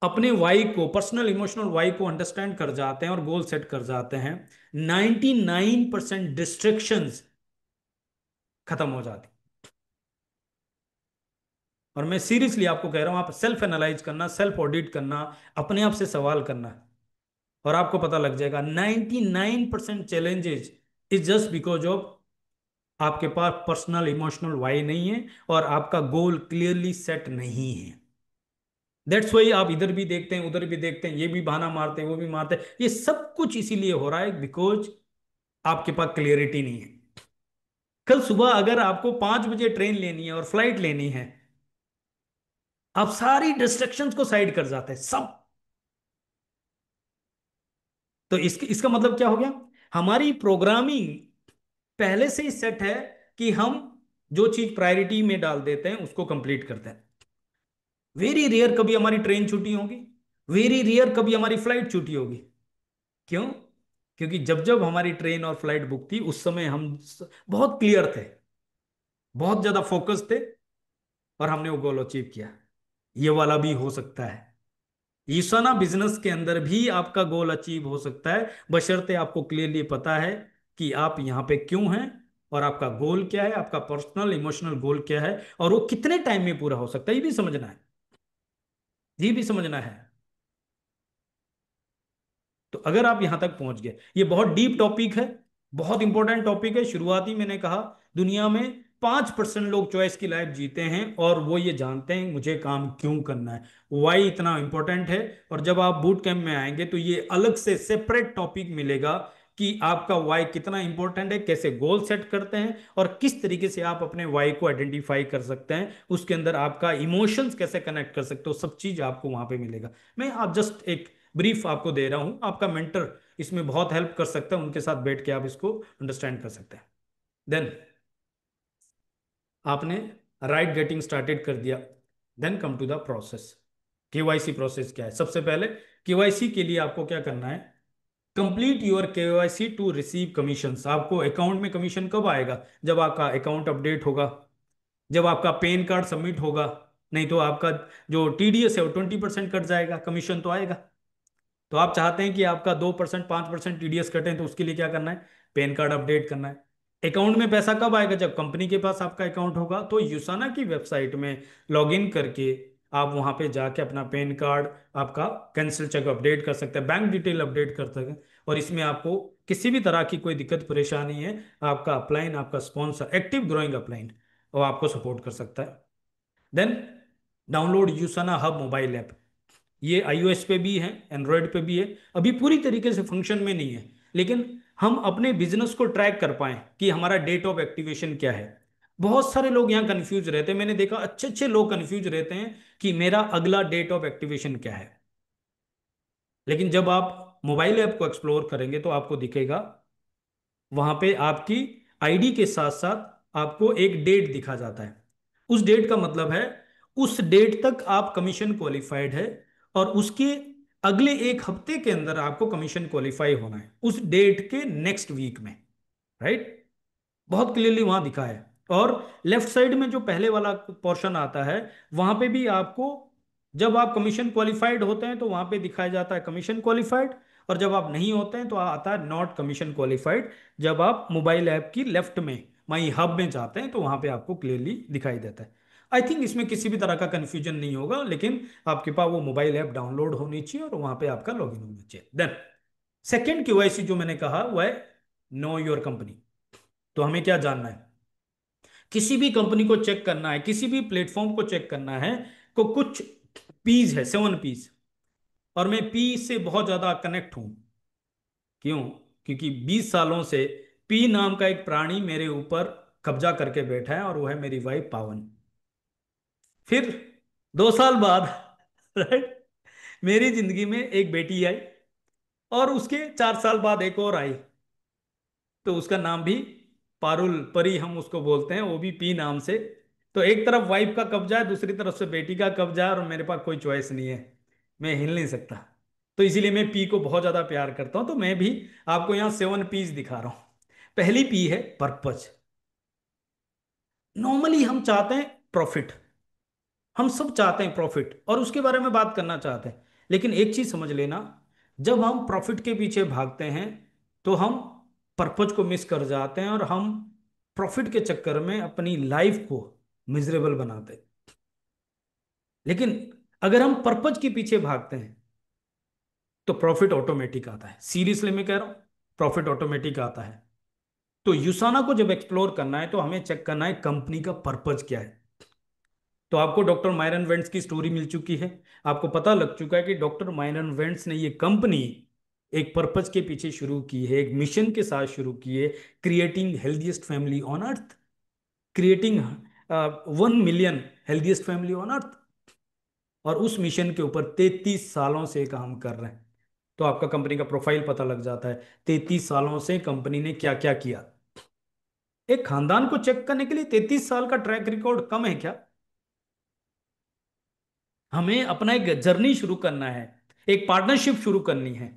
B: अपने वाई को, पर्सनल इमोशनल वाई को अंडरस्टैंड कर जाते हैं और गोल सेट कर जाते हैं, 99% डिस्ट्रैक्शंस खत्म हो जाती। और मैं सीरियसली आपको कह रहा हूं, आप सेल्फ एनालाइज करना, सेल्फ ऑडिट करना, अपने आप से सवाल करना, और आपको पता लग जाएगा 99% challenges is just because of आपके पास पर्सनल इमोशनल वाई नहीं है, और आपका गोल क्लियरली सेट नहीं है। दैट्स वाई आप इधर भी देखते हैं, उधर भी देखते हैं, ये भी बहाना मारते हैं, वो भी मारते हैं। ये सब कुछ इसीलिए हो रहा है बिकॉज आपके पास क्लियरिटी नहीं है। कल सुबह अगर आपको 5 बजे ट्रेन लेनी है और फ्लाइट लेनी है, आप सारी डिस्ट्रैक्शंस को साइड कर जाते हैं सब। तो इसका मतलब क्या हो गया, हमारी प्रोग्रामिंग पहले से ही सेट है कि हम जो चीज प्रायोरिटी में डाल देते हैं उसको कंप्लीट करते हैं। वेरी रेयर कभी हमारी ट्रेन छूटी होगी, वेरी रेयर कभी हमारी फ्लाइट छूटी होगी। क्यों? क्योंकि जब जब हमारी ट्रेन और फ्लाइट बुक थी उस समय हम बहुत क्लियर थे, बहुत ज्यादा फोकस थे, और हमने वो गोल अचीव किया। ये वाला भी हो सकता है। ईशाना बिजनेस के अंदर भी आपका गोल अचीव हो सकता है, बशर्ते आपको क्लियरली पता है कि आप यहाँ पे क्यों हैं, और आपका गोल क्या है, आपका पर्सनल इमोशनल गोल क्या है, और वो कितने टाइम में पूरा हो सकता है, ये भी समझना है। ये भी समझना है। तो अगर आप यहां तक पहुंच गए, ये बहुत डीप टॉपिक है, बहुत इंपॉर्टेंट टॉपिक है। शुरुआती मैंने कहा, दुनिया में 5% लोग चॉइस की लाइफ जीते हैं, और वो ये जानते हैं मुझे काम क्यों करना है। वाई इतना इंपॉर्टेंट है। और जब आप बूट कैंप में आएंगे तो ये अलग से सेपरेट टॉपिक मिलेगा कि आपका वाई कितना इंपॉर्टेंट है, कैसे गोल सेट करते हैं, और किस तरीके से आप अपने वाई को आइडेंटिफाई कर सकते हैं, उसके अंदर आपका इमोशंस कैसे कनेक्ट कर सकते हो, सब चीज आपको वहां पे मिलेगा। मैं आप जस्ट एक ब्रीफ आपको दे रहा हूं, आपका मेंटर इसमें बहुत हेल्प कर सकता है, उनके साथ बैठ के आप इसको अंडरस्टैंड कर सकते हैं। देन आपने राइट गेटिंग स्टार्टेड कर दिया। Then come to the process. KYC process क्या है? सबसे पहले केवाईसी के लिए आपको क्या करना है, complete your KYC to receive commission. आपको अकाउंट में कमीशन कब आएगा? जब आपका अकाउंट अपडेट होगा, जब आपका पैन कार्ड सबमिट होगा। नहीं तो आपका जो टीडीएस है वो 20% कट जाएगा, कमीशन तो आएगा। तो आप चाहते हैं कि आपका 2% 5% टीडीएस कटे, तो उसके लिए क्या करना है, पैन कार्ड अपडेट करना है। अकाउंट में पैसा कब आएगा? जब कंपनी के पास आपका अकाउंट होगा। तो यूसाना की वेबसाइट में लॉग इन करके आप वहां पे जाके अपना पैन कार्ड, आपका कैंसिल चेक अपडेट कर सकते हैं, बैंक डिटेल अपडेट कर सकते हैं। और इसमें आपको किसी भी तरह की कोई दिक्कत परेशानी है, आपका अपलाइन, आपका स्पॉन्सर एक्टिव ग्रोइंग अपलाइन, वो आपको सपोर्ट कर सकता है। Then download यूसाना hub mobile app. ये आईओएस पे भी है, एंड्रॉयड पे भी है। अभी पूरी तरीके से फंक्शन में नहीं है, लेकिन हम अपने बिजनेस को ट्रैक कर पाए कि हमारा डेट ऑफ एक्टिवेशन क्या है। बहुत सारे लोग यहाँ कंफ्यूज रहते हैं, मैंने देखा अच्छे अच्छे लोग कंफ्यूज रहते हैं कि मेरा अगला डेट ऑफ एक्टिवेशन क्या है। लेकिन जब आप मोबाइल ऐप को एक्सप्लोर करेंगे तो आपको दिखेगा, वहां पे आपकी आईडी के साथ साथ आपको एक डेट दिखा जाता है। उस डेट का मतलब है उस डेट तक आप कमीशन क्वालिफाइड है, और उसके अगले एक हफ्ते के अंदर आपको कमीशन क्वालिफाई होना है उस डेट के नेक्स्ट वीक में। राइट? बहुत क्लियरली वहां दिखा है। और लेफ्ट साइड में जो पहले वाला पोर्शन आता है, वहां पे भी आपको, जब आप कमीशन क्वालिफाइड होते हैं तो वहां पे दिखाया जाता है कमीशन क्वालिफाइड, और जब आप नहीं होते हैं तो आता है नॉट कमीशन क्वालिफाइड। जब आप मोबाइल ऐप की लेफ्ट में माई हब में जाते हैं तो वहां पे आपको क्लियरली दिखाई देता है। आई थिंक इसमें किसी भी तरह का कंफ्यूजन नहीं होगा, लेकिन आपके पास वो मोबाइल ऐप डाउनलोड होनी चाहिए और वहां पे आपका लॉगिन होना चाहिए। देन सेकेंड केवाईसी जो मैंने कहा वह है नो योर कंपनी। तो हमें क्या जानना है, किसी भी कंपनी को चेक करना है, किसी भी प्लेटफॉर्म को चेक करना है, को कुछ पीस है, 7 पीस। और मैं पी से बहुत ज्यादा कनेक्ट हूं। क्यों? क्योंकि 20 सालों से पी नाम का एक प्राणी मेरे ऊपर कब्जा करके बैठा है, और वो है मेरी वाइफ पावन। फिर 2 साल बाद राइट, मेरी जिंदगी में एक बेटी आई, और उसके 4 साल बाद एक और आई। तो उसका नाम भी पारुल, परी हम उसको बोलते हैं, वो भी पी नाम से। तो एक तरफ वाइफ का कब्जा है, दूसरी तरफ से बेटी का कब्जा है, और मेरे पास कोई चॉइस नहीं है, मैं हिल नहीं सकता। तो इसीलिए मैं पी को बहुत ज्यादा प्यार करता हूं। तो मैं भी आपको यहाँ 7 पीस दिखा रहा हूं। पहली पी है पर्पज। नॉर्मली हम चाहते हैं प्रॉफिट, हम सब चाहते हैं प्रॉफिट, और उसके बारे में बात करना चाहते हैं। लेकिन एक चीज समझ लेना, जब हम प्रॉफिट के पीछे भागते हैं तो हम पर्पज को मिस कर जाते हैं, और हम प्रॉफिट के चक्कर में अपनी लाइफ को मिजरेबल बनाते हैं। लेकिन अगर हम पर्पज के पीछे भागते हैं तो प्रॉफिट ऑटोमेटिक आता है। सीरियसली मैं कह रहा हूं, प्रॉफिट ऑटोमेटिक आता है। तो यूसाना को जब एक्सप्लोर करना है तो हमें चेक करना है कंपनी का पर्पज क्या है। तो आपको डॉक्टर मायरन वेंट्स की स्टोरी मिल चुकी है, आपको पता लग चुका है कि डॉक्टर मायरन वेंट्स ने ये कंपनी एक पर्पज के पीछे शुरू की है, एक मिशन के साथ शुरू की है, creating healthiest family on earth, creating 1 million healthiest family on earth. और उस मिशन के ऊपर 33 सालों से काम कर रहे हैं। तो आपका कंपनी का प्रोफाइल पता लग जाता है, 33 सालों से कंपनी ने क्या क्या किया। एक खानदान को चेक करने के लिए 33 साल का ट्रैक रिकॉर्ड कम है क्या? हमें अपना एक जर्नी शुरू करना है, एक पार्टनरशिप शुरू करनी है।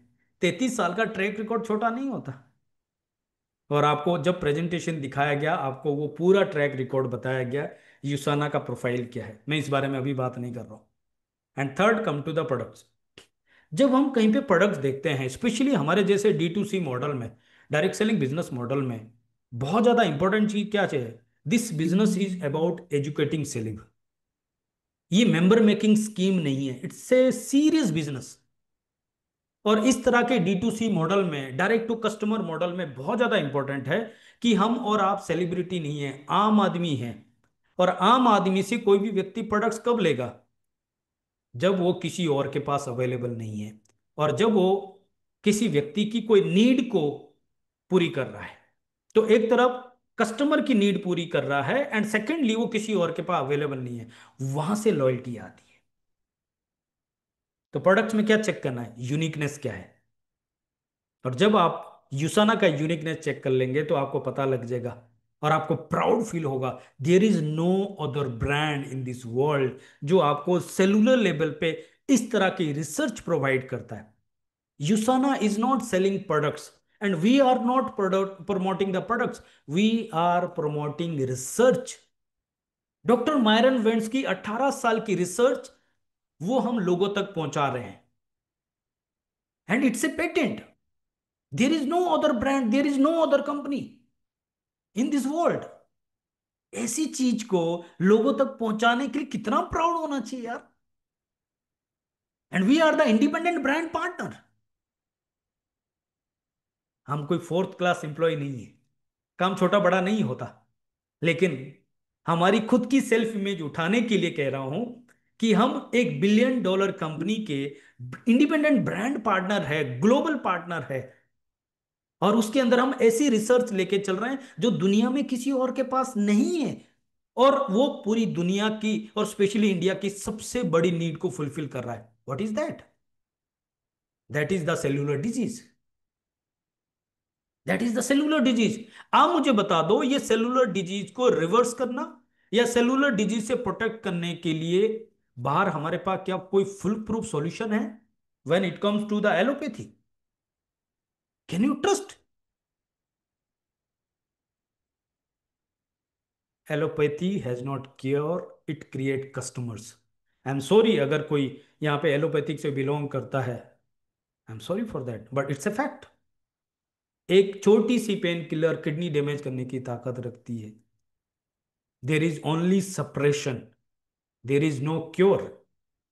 B: 33 साल का ट्रैक रिकॉर्ड छोटा नहीं होता। और आपको जब प्रेजेंटेशन दिखाया गया, आपको वो पूरा ट्रैक रिकॉर्ड बताया गया, यूसाना का प्रोफाइल क्या है। मैं इस बारे में अभी बात नहीं कर रहा हूँ। And third, come to the products. जब हम कहीं पे प्रोडक्ट्स देखते हैं, स्पेशली हमारे जैसे D2C मॉडल में, डायरेक्ट सेलिंग बिजनेस मॉडल में, बहुत ज्यादा इंपॉर्टेंट चीज क्या चाहिए? This business is about educating selling. ये मेंबर मेकिंग स्कीम नहीं है, इट्स ए सीरियस बिजनेस। और इस तरह के D2C मॉडल में, डायरेक्ट टू कस्टमर मॉडल में, बहुत ज्यादा इंपॉर्टेंट है कि हम और आप सेलिब्रिटी नहीं है, आम आदमी है। और आम आदमी से कोई भी व्यक्ति प्रोडक्ट्स कब लेगा? जब वो किसी और के पास अवेलेबल नहीं है, और जब वो किसी व्यक्ति की कोई नीड को पूरी कर रहा है। तो एक तरफ कस्टमर की नीड पूरी कर रहा है, एंड सेकेंडली वो किसी और के पास अवेलेबल नहीं है, वहां से लॉयल्टी आती है। तो प्रोडक्ट्स में क्या चेक करना है? यूनिकनेस क्या है। और जब आप यूसाना का यूनिकनेस चेक कर लेंगे तो आपको पता लग जाएगा, और आपको प्राउड फील होगा, there is no other brand in this world जो आपको सेलुलर लेवल पे इस तरह की रिसर्च प्रोवाइड करता है। USANA is not selling products, and we are not promoting the products, we are promoting research. Doctor Myron Wentz की 18 साल की रिसर्च वो हम लोगों तक पहुंचा रहे हैं, and it's a patent. There is no other brand, there is no other company in this world. ऐसी चीज को लोगों तक पहुंचाने के लिए कितना प्राउड होना चाहिए यार। And we are the independent brand partner. हम कोई फोर्थ क्लास एम्प्लॉय नहीं है, काम छोटा बड़ा नहीं होता। लेकिन हमारी खुद की सेल्फ इमेज उठाने के लिए कह रहा हूं कि हम $1 बिलियन कंपनी के इंडिपेंडेंट ब्रांड पार्टनर है, ग्लोबल पार्टनर है। और उसके अंदर हम ऐसी रिसर्च लेके चल रहे हैं जो दुनिया में किसी और के पास नहीं है, और वो पूरी दुनिया की और स्पेशली इंडिया की सबसे बड़ी नीड को फुलफिल कर रहा है। What is that? That is the cellular disease. That is the cellular disease. आप मुझे बता दो, ये सेलुलर डिजीज को रिवर्स करना या सेलुलर डिजीज से प्रोटेक्ट करने के लिए बाहर हमारे पास क्या कोई फुल प्रूफ सॉल्यूशन है? When it comes to the allopathy, can you trust? Allopathy has not cure, it create customers. I am sorry अगर कोई यहाँ पे एलोपैथिक से बिलोंग करता है, I am sorry for that, but it's a fact. एक छोटी सी पेन किलर किडनी डैमेज करने की ताकत रखती है। There is only suppression, there is no cure.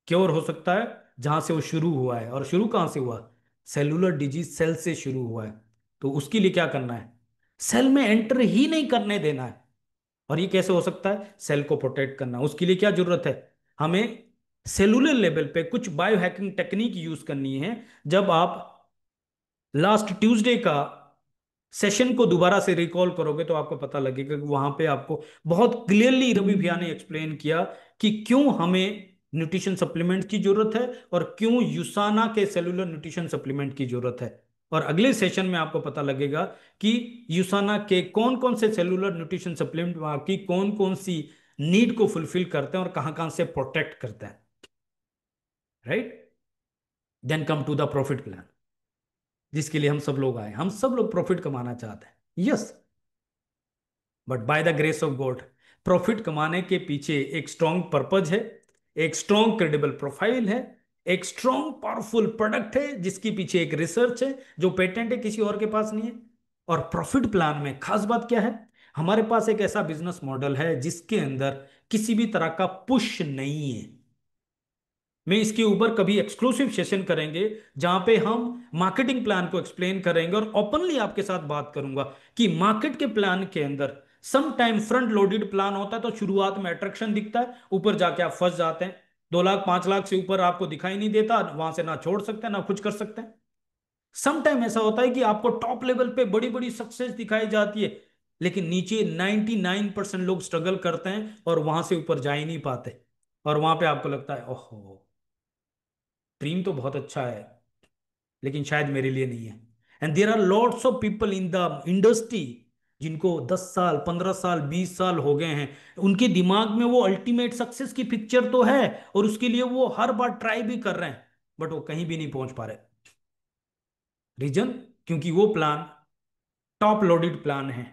B: Cure हो सकता है जहां से वो शुरू हुआ है, और शुरू कहां से हुआ? सेलुलर डिजीज सेल से शुरू हुआ है। तो उसके लिए क्या करना है? सेल में एंटर ही नहीं करने देना है। और ये कैसे हो सकता है? सेल को प्रोटेक्ट करना। उसके लिए क्या जरूरत है? हमें सेलुलर लेवल पे कुछ बायो हैकिंग टेक्निक यूज करनी है। जब आप लास्ट ट्यूसडे का सेशन को दोबारा से रिकॉल करोगे तो आपको पता लगेगा कि वहां पे आपको बहुत क्लियरली रवि भैया ने एक्सप्लेन किया कि क्यों हमें न्यूट्रिशन सप्लीमेंट की जरूरत है, और क्यों यूसाना के सेलुलर न्यूट्रिशन सप्लीमेंट की जरूरत है। और अगले सेशन में आपको पता लगेगा कि यूसाना के कौन कौन से सेलुलर न्यूट्रिशन सप्लीमेंट की कौन कौन सी नीड को फुलफिल करते हैं और कहां कहां से प्रोटेक्ट करते हैं। Right? Then come to the profit plan, जिसके लिए हम सब लोग आए। हम सब लोग प्रॉफिट कमाना चाहते हैं, yes, but by the grace of God, profit कमाने के पीछे एक स्ट्रॉन्ग पर्पज है, एक स्ट्रॉन्ग क्रेडिबल प्रोफाइल है, एक स्ट्रॉन्ग पावरफुल प्रोडक्ट है जिसके पीछे एक रिसर्च है जो पेटेंट है, किसी और के पास नहीं है। और प्रॉफिट प्लान में खास बात क्या है? हमारे पास एक ऐसा बिजनेस मॉडल है जिसके अंदर किसी भी तरह का पुश नहीं है। मैं इसके ऊपर कभी एक्सक्लूसिव सेशन करेंगे जहां पे हम मार्केटिंग प्लान को एक्सप्लेन करेंगे, और ओपनली आपके साथ बात करूंगा कि मार्केट के प्लान के अंदर some time front loaded plan होता है, तो शुरुआत में अट्रैक्शन दिखता है, ऊपर जाके आप फंस जाते हैं। 2 लाख 5 लाख से ऊपर आपको दिखाई नहीं देता, वहां से ना छोड़ सकते ना कुछ कर सकते हैं। सम टाइम ऐसा होता है कि आपको टॉप लेवल पे बड़ी बड़ी सक्सेस दिखाई जाती है, लेकिन नीचे 99% लोग स्ट्रगल करते हैं और वहां से ऊपर जा ही नहीं पाते। और वहां पे आपको लगता है ओहो, ड्रीम तो बहुत अच्छा है लेकिन शायद मेरे लिए नहीं है। And there are lots of people in the industry जिनको 10 साल, 15 साल, 20 साल हो गए हैं, उनके दिमाग में वो अल्टीमेट सक्सेस की पिक्चर तो है, और उसके लिए वो हर बार ट्राई भी कर रहे हैं, बट वो कहीं भी नहीं पहुंच पा रहे। रीजन, क्योंकि वो प्लान टॉप लोडेड प्लान है।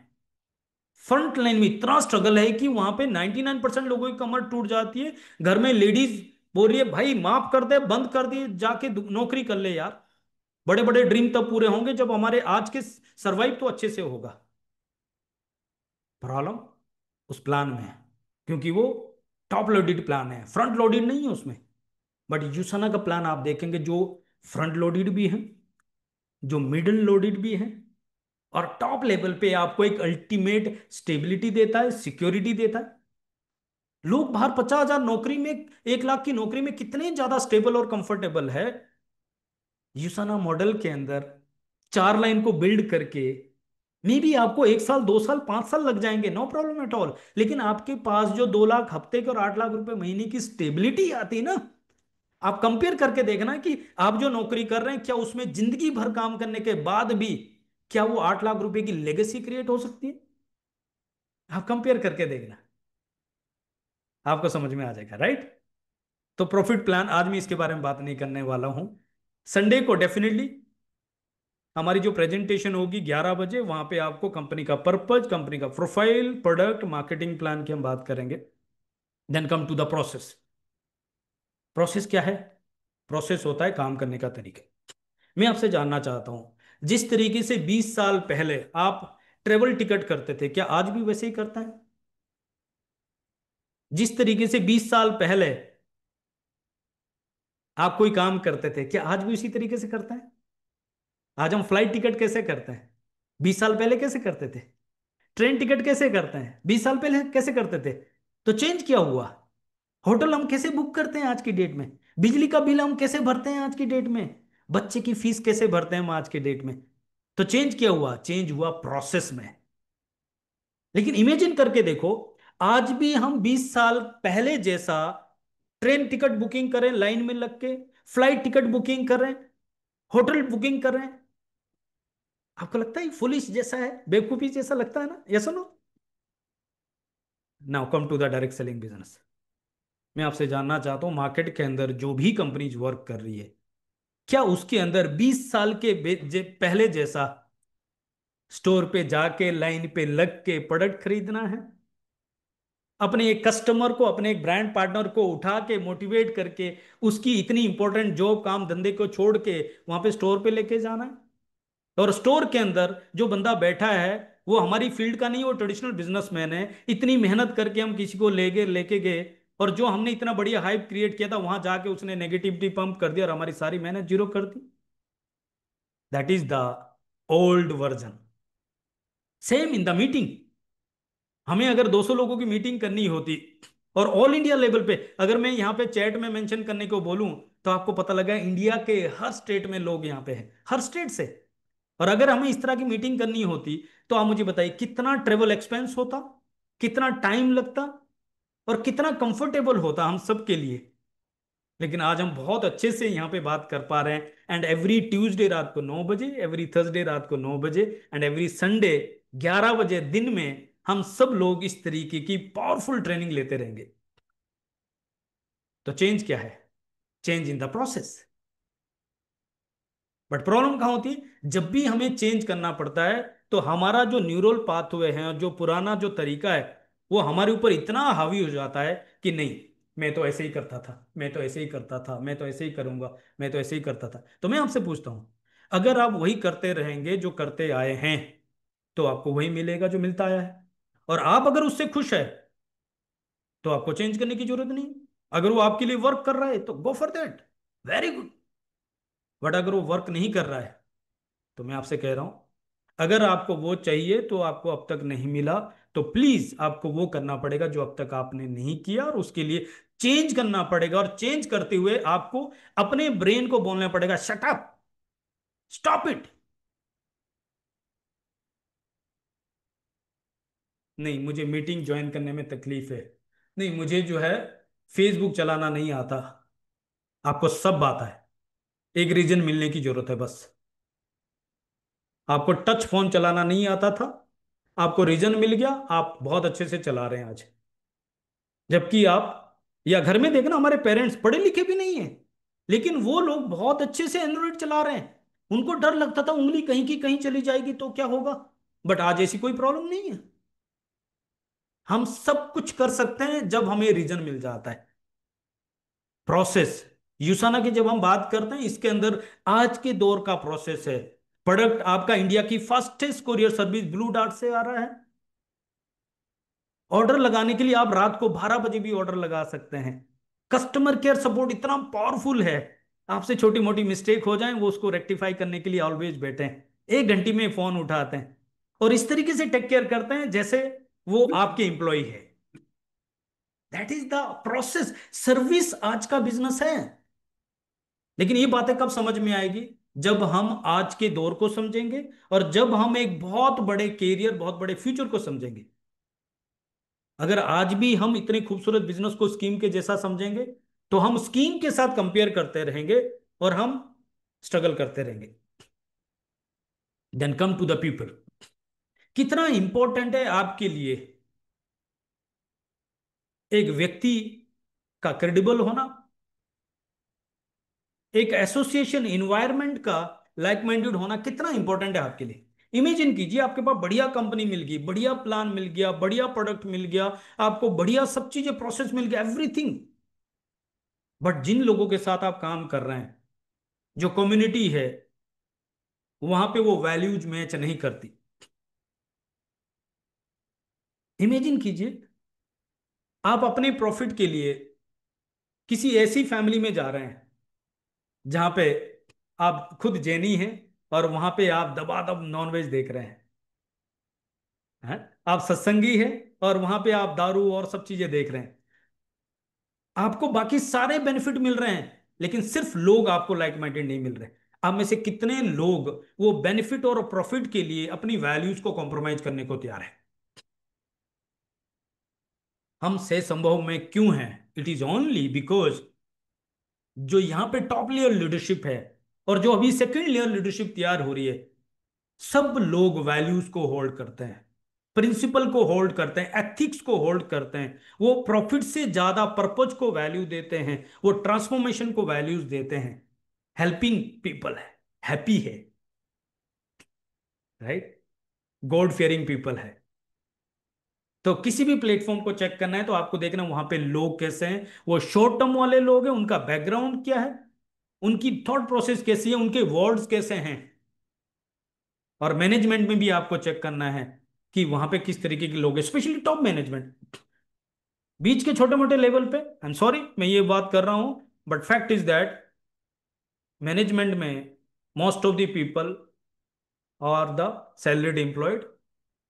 B: फ्रंट लाइन में इतना स्ट्रगल है कि वहां पे 99% लोगों की कमर टूट जाती है। घर में लेडीज बोल रही है भाई माफ कर दे, बंद कर दिए, जाके नौकरी कर ले यार। बड़े बड़े ड्रीम तब पूरे होंगे जब हमारे आज के सरवाइव तो अच्छे से होगा। प्रॉब्लम उस प्लान में है, क्योंकि वो टॉप लोडेड प्लान है, फ्रंट लोडेड नहीं है उसमें। बट यूसना का प्लान आप देखेंगे जो फ्रंट लोडेड भी है, जो मिडिल लोडेड भी है, और टॉप लेवल पे आपको एक अल्टीमेट स्टेबिलिटी देता है, सिक्योरिटी देता है। लोग बाहर 50,000 नौकरी में, 1 लाख की नौकरी में कितने ज्यादा स्टेबल और कंफर्टेबल है। यूसाना मॉडल के अंदर 4 लाइन को बिल्ड करके मे बी आपको 1 साल, 2 साल, 5 साल लग जाएंगे, नो प्रॉब्लम एट ऑल, लेकिन आपके पास जो 2 लाख हफ्ते के और 8 लाख रुपए महीने की स्टेबिलिटी आती है ना, आप कंपेयर करके देखना कि आप जो नौकरी कर रहे हैं क्या उसमें जिंदगी भर काम करने के बाद भी क्या वो 8 लाख रुपए की लेगेसी क्रिएट हो सकती है। आप कंपेयर करके देखना, आपको समझ में आ जाएगा, राइट। तो प्रॉफिट प्लान आज मैं इसके बारे में बात नहीं करने वाला हूं। संडे को डेफिनेटली हमारी जो प्रेजेंटेशन होगी 11 बजे, वहां पे आपको कंपनी का पर्पज, कंपनी का प्रोफाइल, प्रोडक्ट, मार्केटिंग प्लान की हम बात करेंगे। Then come to the process. Process क्या है? प्रोसेस होता है काम करने का तरीका। मैं आपसे जानना चाहता हूं, जिस तरीके से 20 साल पहले आप ट्रेवल टिकट करते थे, क्या आज भी वैसे ही करता है? जिस तरीके से 20 साल पहले आप कोई काम करते थे, क्या आज भी उसी तरीके से करता है? आज हम फ्लाइट टिकट कैसे करते हैं, 20 साल पहले कैसे करते थे? ट्रेन टिकट कैसे करते हैं, 20 साल पहले कैसे करते थे? तो चेंज क्या हुआ? होटल हम कैसे बुक करते हैं आज की डेट में? बिजली का बिल हम कैसे भरते हैं आज की डेट में? बच्चे की फीस कैसे भरते हैं हम आज की डेट में? तो चेंज क्या हुआ? चेंज हुआ प्रोसेस में। लेकिन इमेजिन करके देखो, आज भी हम 20 साल पहले जैसा ट्रेन टिकट बुकिंग करें लाइन में लग के, फ्लाइट टिकट बुकिंग करें, होटल बुकिंग करें, आपको लगता है फुलिश जैसा है, बेवकूफी जैसा लगता है ना? Yes no? Now come to the direct selling business. मैं आपसे जानना चाहता हूं, मार्केट के अंदर जो भी कंपनीज वर्क कर रही है, क्या उसके अंदर 20 साल के पहले जैसा स्टोर पे जाके लाइन पे लग के प्रोडक्ट खरीदना है? अपने एक कस्टमर को, अपने एक ब्रांड पार्टनर को उठा के मोटिवेट करके उसकी इतनी इंपॉर्टेंट जॉब, काम धंधे को छोड़ के वहां पे स्टोर पे लेके जाना है? और स्टोर के अंदर जो बंदा बैठा है वो हमारी फील्ड का नहीं, वो ट्रेडिशनल बिजनेसमैन है। इतनी मेहनत करके हम किसी को लेके गए, और जो हमने इतना बढ़िया हाइप क्रिएट किया था, वहां जाके उसने नेगेटिविटी पंप कर दिया और हमारी सारी मेहनत जीरो कर दी। That is the old version. Same in the meeting. हमें अगर 200 लोगों की मीटिंग करनी होती, और ऑल इंडिया लेवल पे, अगर मैं यहाँ पे चैट में मेंशन करने को बोलूं, तो आपको पता लगा इंडिया के हर स्टेट में लोग यहाँ पे हैं, हर स्टेट से। और अगर हमें इस तरह की मीटिंग करनी होती, तो आप मुझे बताइए कितना ट्रेवल एक्सपेंस होता, कितना टाइम लगता, और कितना कंफर्टेबल होता हम सब के लिए। लेकिन आज हम बहुत अच्छे से यहाँ पे बात कर पा रहे हैं। एंड एवरी ट्यूसडे रात को 9 बजे, एवरी थर्सडे रात को 9 बजे, एंड एवरी संडे 11 बजे दिन में हम सब लोग इस तरीके की पावरफुल ट्रेनिंग लेते रहेंगे। तो चेंज क्या है? Change in the process. But problem कहाँ होती है? जब भी हमें चेंज करना पड़ता है, तो हमारा जो न्यूरल पाथवे है, जो पुराना जो तरीका है, वो हमारे ऊपर इतना हावी हो जाता है कि नहीं, मैं तो ऐसे ही करता था, मैं तो ऐसे ही करता था, मैं तो ऐसे ही करूंगा, मैं तो ऐसे ही करता था। तो मैं आपसे पूछता हूं, अगर आप वही करते रहेंगे जो करते आए हैं, तो आपको वही मिलेगा जो मिलता आया है। और आप अगर उससे खुश है, तो आपको चेंज करने की जरूरत नहीं। अगर वो आपके लिए वर्क कर रहा है तो go for that, very good. But अगर वो वर्क नहीं कर रहा है, तो मैं आपसे कह रहा हूं, अगर आपको वो चाहिए तो आपको अब तक नहीं मिला, तो प्लीज आपको वो करना पड़ेगा जो अब तक आपने नहीं किया, और उसके लिए चेंज करना पड़ेगा। और चेंज करते हुए आपको अपने ब्रेन को बोलना पड़ेगा, शट अप, स्टॉप इट। नहीं, मुझे मीटिंग ज्वाइन करने में तकलीफ है, नहीं मुझे जो है फेसबुक चलाना नहीं आता, आपको सब आता है, एक रीजन मिलने की जरूरत है बस। आपको टच फोन चलाना नहीं आता था, आपको रीजन मिल गया, आप बहुत अच्छे से चला रहे हैं आज। जबकि आप, या घर में देखना, हमारे पेरेंट्स पढ़े लिखे भी नहीं है, लेकिन वो लोग बहुत अच्छे से एंड्रॉइड चला रहे हैं। उनको डर लगता था उंगली कहीं की कहीं चली जाएगी तो क्या होगा, बट आज ऐसी कोई प्रॉब्लम नहीं है। हम सब कुछ कर सकते हैं जब हमें रीजन मिल जाता है। प्रोसेस, यूसाना की जब हम बात करते हैं, इसके अंदर आज के दौर का प्रोसेस है। प्रोडक्ट आपका इंडिया की fastest courier service blue dart से आ रहा है। ऑर्डर लगाने के लिए आप रात को 12 बजे भी ऑर्डर लगा सकते हैं। कस्टमर केयर सपोर्ट इतना पावरफुल है, आपसे छोटी मोटी मिस्टेक हो जाए वो उसको रेक्टिफाई करने के लिए ऑलवेज बैठे हैं, 1 घंटे में फोन उठाते हैं और इस तरीके से टेक केयर करते हैं जैसे वो आपके एम्प्लॉय है। That is the process. Service आज का बिजनेस है। लेकिन ये बातें कब समझ में आएगी, जब हम आज के दौर को समझेंगे और जब हम एक बहुत बड़े कैरियर, बहुत बड़े फ्यूचर को समझेंगे। अगर आज भी हम इतने खूबसूरत बिजनेस को स्कीम के जैसा समझेंगे तो हम स्कीम के साथ कंपेयर करते रहेंगे और हम स्ट्रगल करते रहेंगे। Then come to the people. कितना इंपॉर्टेंट है आपके लिए एक व्यक्ति का क्रेडिबल होना, एक एसोसिएशन इन्वायरमेंट का लाइक माइंडेड होना कितना इंपॉर्टेंट है आपके लिए। इमेजिन कीजिए आपके पास बढ़िया कंपनी मिल गई, बढ़िया प्लान मिल गया, बढ़िया प्रोडक्ट मिल गया, आपको बढ़िया सब चीजें प्रोसेस मिल गया, एवरीथिंग। बट जिन लोगों के साथ आप काम कर रहे हैं, जो कम्युनिटी है, वहां पे वो वैल्यूज मैच नहीं करती। इमेजिन कीजिए आप अपने प्रॉफिट के लिए किसी ऐसी फैमिली में जा रहे हैं जहां पे आप खुद जैनी हैं और वहां पे आप दबादब नॉनवेज देख रहे हैं, आप सत्संगी हैं और वहां पे आप दारू और सब चीजें देख रहे हैं। आपको बाकी सारे बेनिफिट मिल रहे हैं लेकिन सिर्फ लोग आपको लाइक माइंडेड नहीं मिल रहे। आप में से कितने लोग वो बेनिफिट और प्रॉफिट के लिए अपनी वैल्यूज को कॉम्प्रोमाइज करने को तैयार है। हम से संभव में क्यों हैं? इट इज ओनली बिकॉज जो यहां पे टॉप लेयर लीडरशिप है और जो अभी सेकंड लेयर लीडरशिप तैयार हो रही है, सब लोग वैल्यूज को होल्ड करते हैं, प्रिंसिपल को होल्ड करते हैं, एथिक्स को होल्ड करते हैं। वो प्रॉफिट से ज्यादा पर्पज को वैल्यू देते हैं, वो ट्रांसफॉर्मेशन को वैल्यूज देते हैं। हेल्पिंग पीपल है, हैप्पी है, राइट, गॉड फियरिंग पीपल है। तो किसी भी प्लेटफॉर्म को चेक करना है तो आपको देखना वहां पे लोग कैसे हैं, वो शॉर्ट टर्म वाले लोग हैं, उनका बैकग्राउंड क्या है, उनकी थॉट प्रोसेस कैसी है, उनके वर्ड्स कैसे हैं। और मैनेजमेंट में भी आपको चेक करना है कि वहां पे किस तरीके के लोग हैं, स्पेशली टॉप मैनेजमेंट। बीच के छोटे मोटे लेवल पे आई एम सॉरी मैं ये बात कर रहा हूं, but fact is that management में मोस्ट ऑफ द पीपल और द सैलरीड एम्प्लॉयड,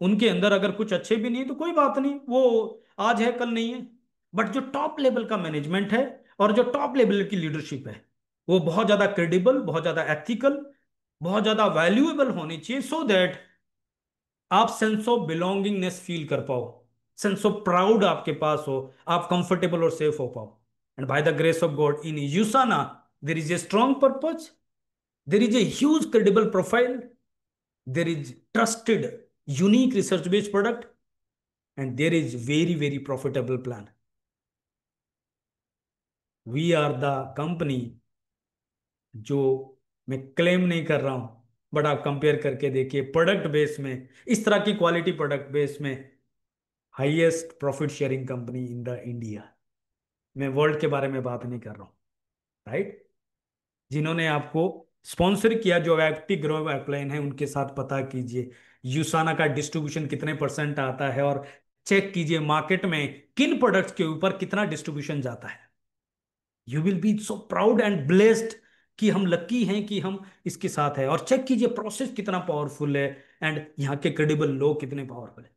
B: उनके अंदर अगर कुछ अच्छे भी नहीं है तो कोई बात नहीं, वो आज है कल नहीं है। बट जो टॉप लेवल का मैनेजमेंट है और जो टॉप लेवल की लीडरशिप है, वो बहुत ज्यादा क्रेडिबल, बहुत ज्यादा एथिकल, बहुत ज्यादा वैल्यूएबल होनी चाहिए, सो दैट आप सेंस ऑफ बिलोंगिंगनेस फील कर पाओ, सेंस ऑफ प्राउड आपके पास हो, आप कंफर्टेबल और सेफ हो पाओ। And by the grace of God in यूसाना there is a strong purpose, there is a huge credible profile, there is trusted unique research based product, and there is very profitable plan. We are the company, जो मैं claim नहीं कर रहा हूं, but आप compare करके देखिए product base में, इस तरह की क्वालिटी प्रोडक्ट बेस में highest profit sharing company in the India. मैं वर्ल्ड के बारे में बात नहीं कर रहा हूं, राइट। जिन्होंने आपको स्पॉन्सर किया, जो व्यक्ति ग्रो अपलाइन है, उनके साथ पता कीजिए यूसाना का डिस्ट्रीब्यूशन कितने परसेंट आता है और चेक कीजिए मार्केट में किन प्रोडक्ट्स के ऊपर कितना डिस्ट्रीब्यूशन जाता है। You will be so proud and blessed कि हम लकी हैं कि हम इसके साथ है। और चेक कीजिए प्रोसेस कितना पावरफुल है एंड यहाँ के क्रेडिबल लोग कितने पावरफुल है।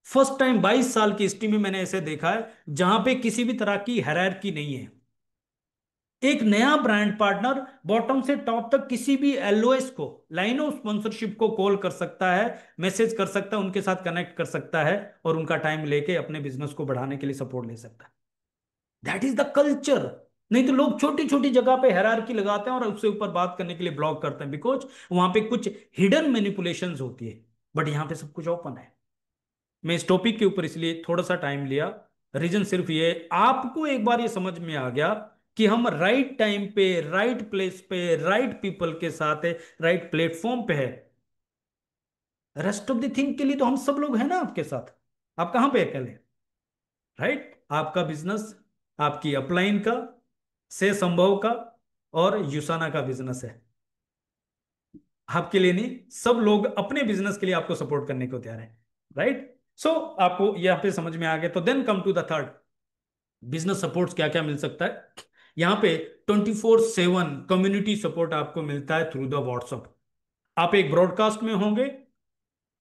B: फर्स्ट टाइम 22 साल की हिस्ट्री में मैंने ऐसे देखा है जहां पे किसी भी तरह की हायरार्की नहीं है। एक नया ब्रांड पार्टनर बॉटम से टॉप तक किसी भी एलओएस को, लाइन ऑफ स्पॉन्सरशिप को कॉल कर सकता है, मैसेज कर सकता है, उनके साथ कनेक्ट कर सकता है और उनका टाइम लेके अपने बिजनेस को बढ़ाने के लिए सपोर्ट ले सकता है। That is the culture. नहीं तो लोग छोटी छोटी जगह पे हायरार्की लगाते हैं और उससे ऊपर बात करने के लिए ब्लॉक करते हैं, बिकॉज वहां पे कुछ हिडन मैनिपुलेशंस होती है। बट यहां पे सब कुछ ओपन है। मैं इस टॉपिक के ऊपर इसलिए थोड़ा सा टाइम लिया, रीजन सिर्फ ये, आपको एक बार ये समझ में आ गया कि हम राइट टाइम पे, राइट प्लेस पे, राइट पीपल के साथ है, राइट प्लेटफॉर्म पे है। रेस्ट ऑफ द थिंग के लिए तो हम सब लोग हैं ना आपके साथ। आप कहां पे अकेले? राइट, आपका बिजनेस, आपकी अपलाइन का, से संभव का, और युसाना का बिजनेस है। आपके लिए नहीं, सब लोग अपने बिजनेस के लिए आपको सपोर्ट करने को तैयार है। राइट। सो आपको यहाँ पे समझ में आ गया, तो then come to the third, business supports क्या क्या मिल सकता है। यहाँ पे 24/7 कम्युनिटी सपोर्ट आपको मिलता है थ्रू द व्हाट्सअप। आप एक ब्रॉडकास्ट में होंगे,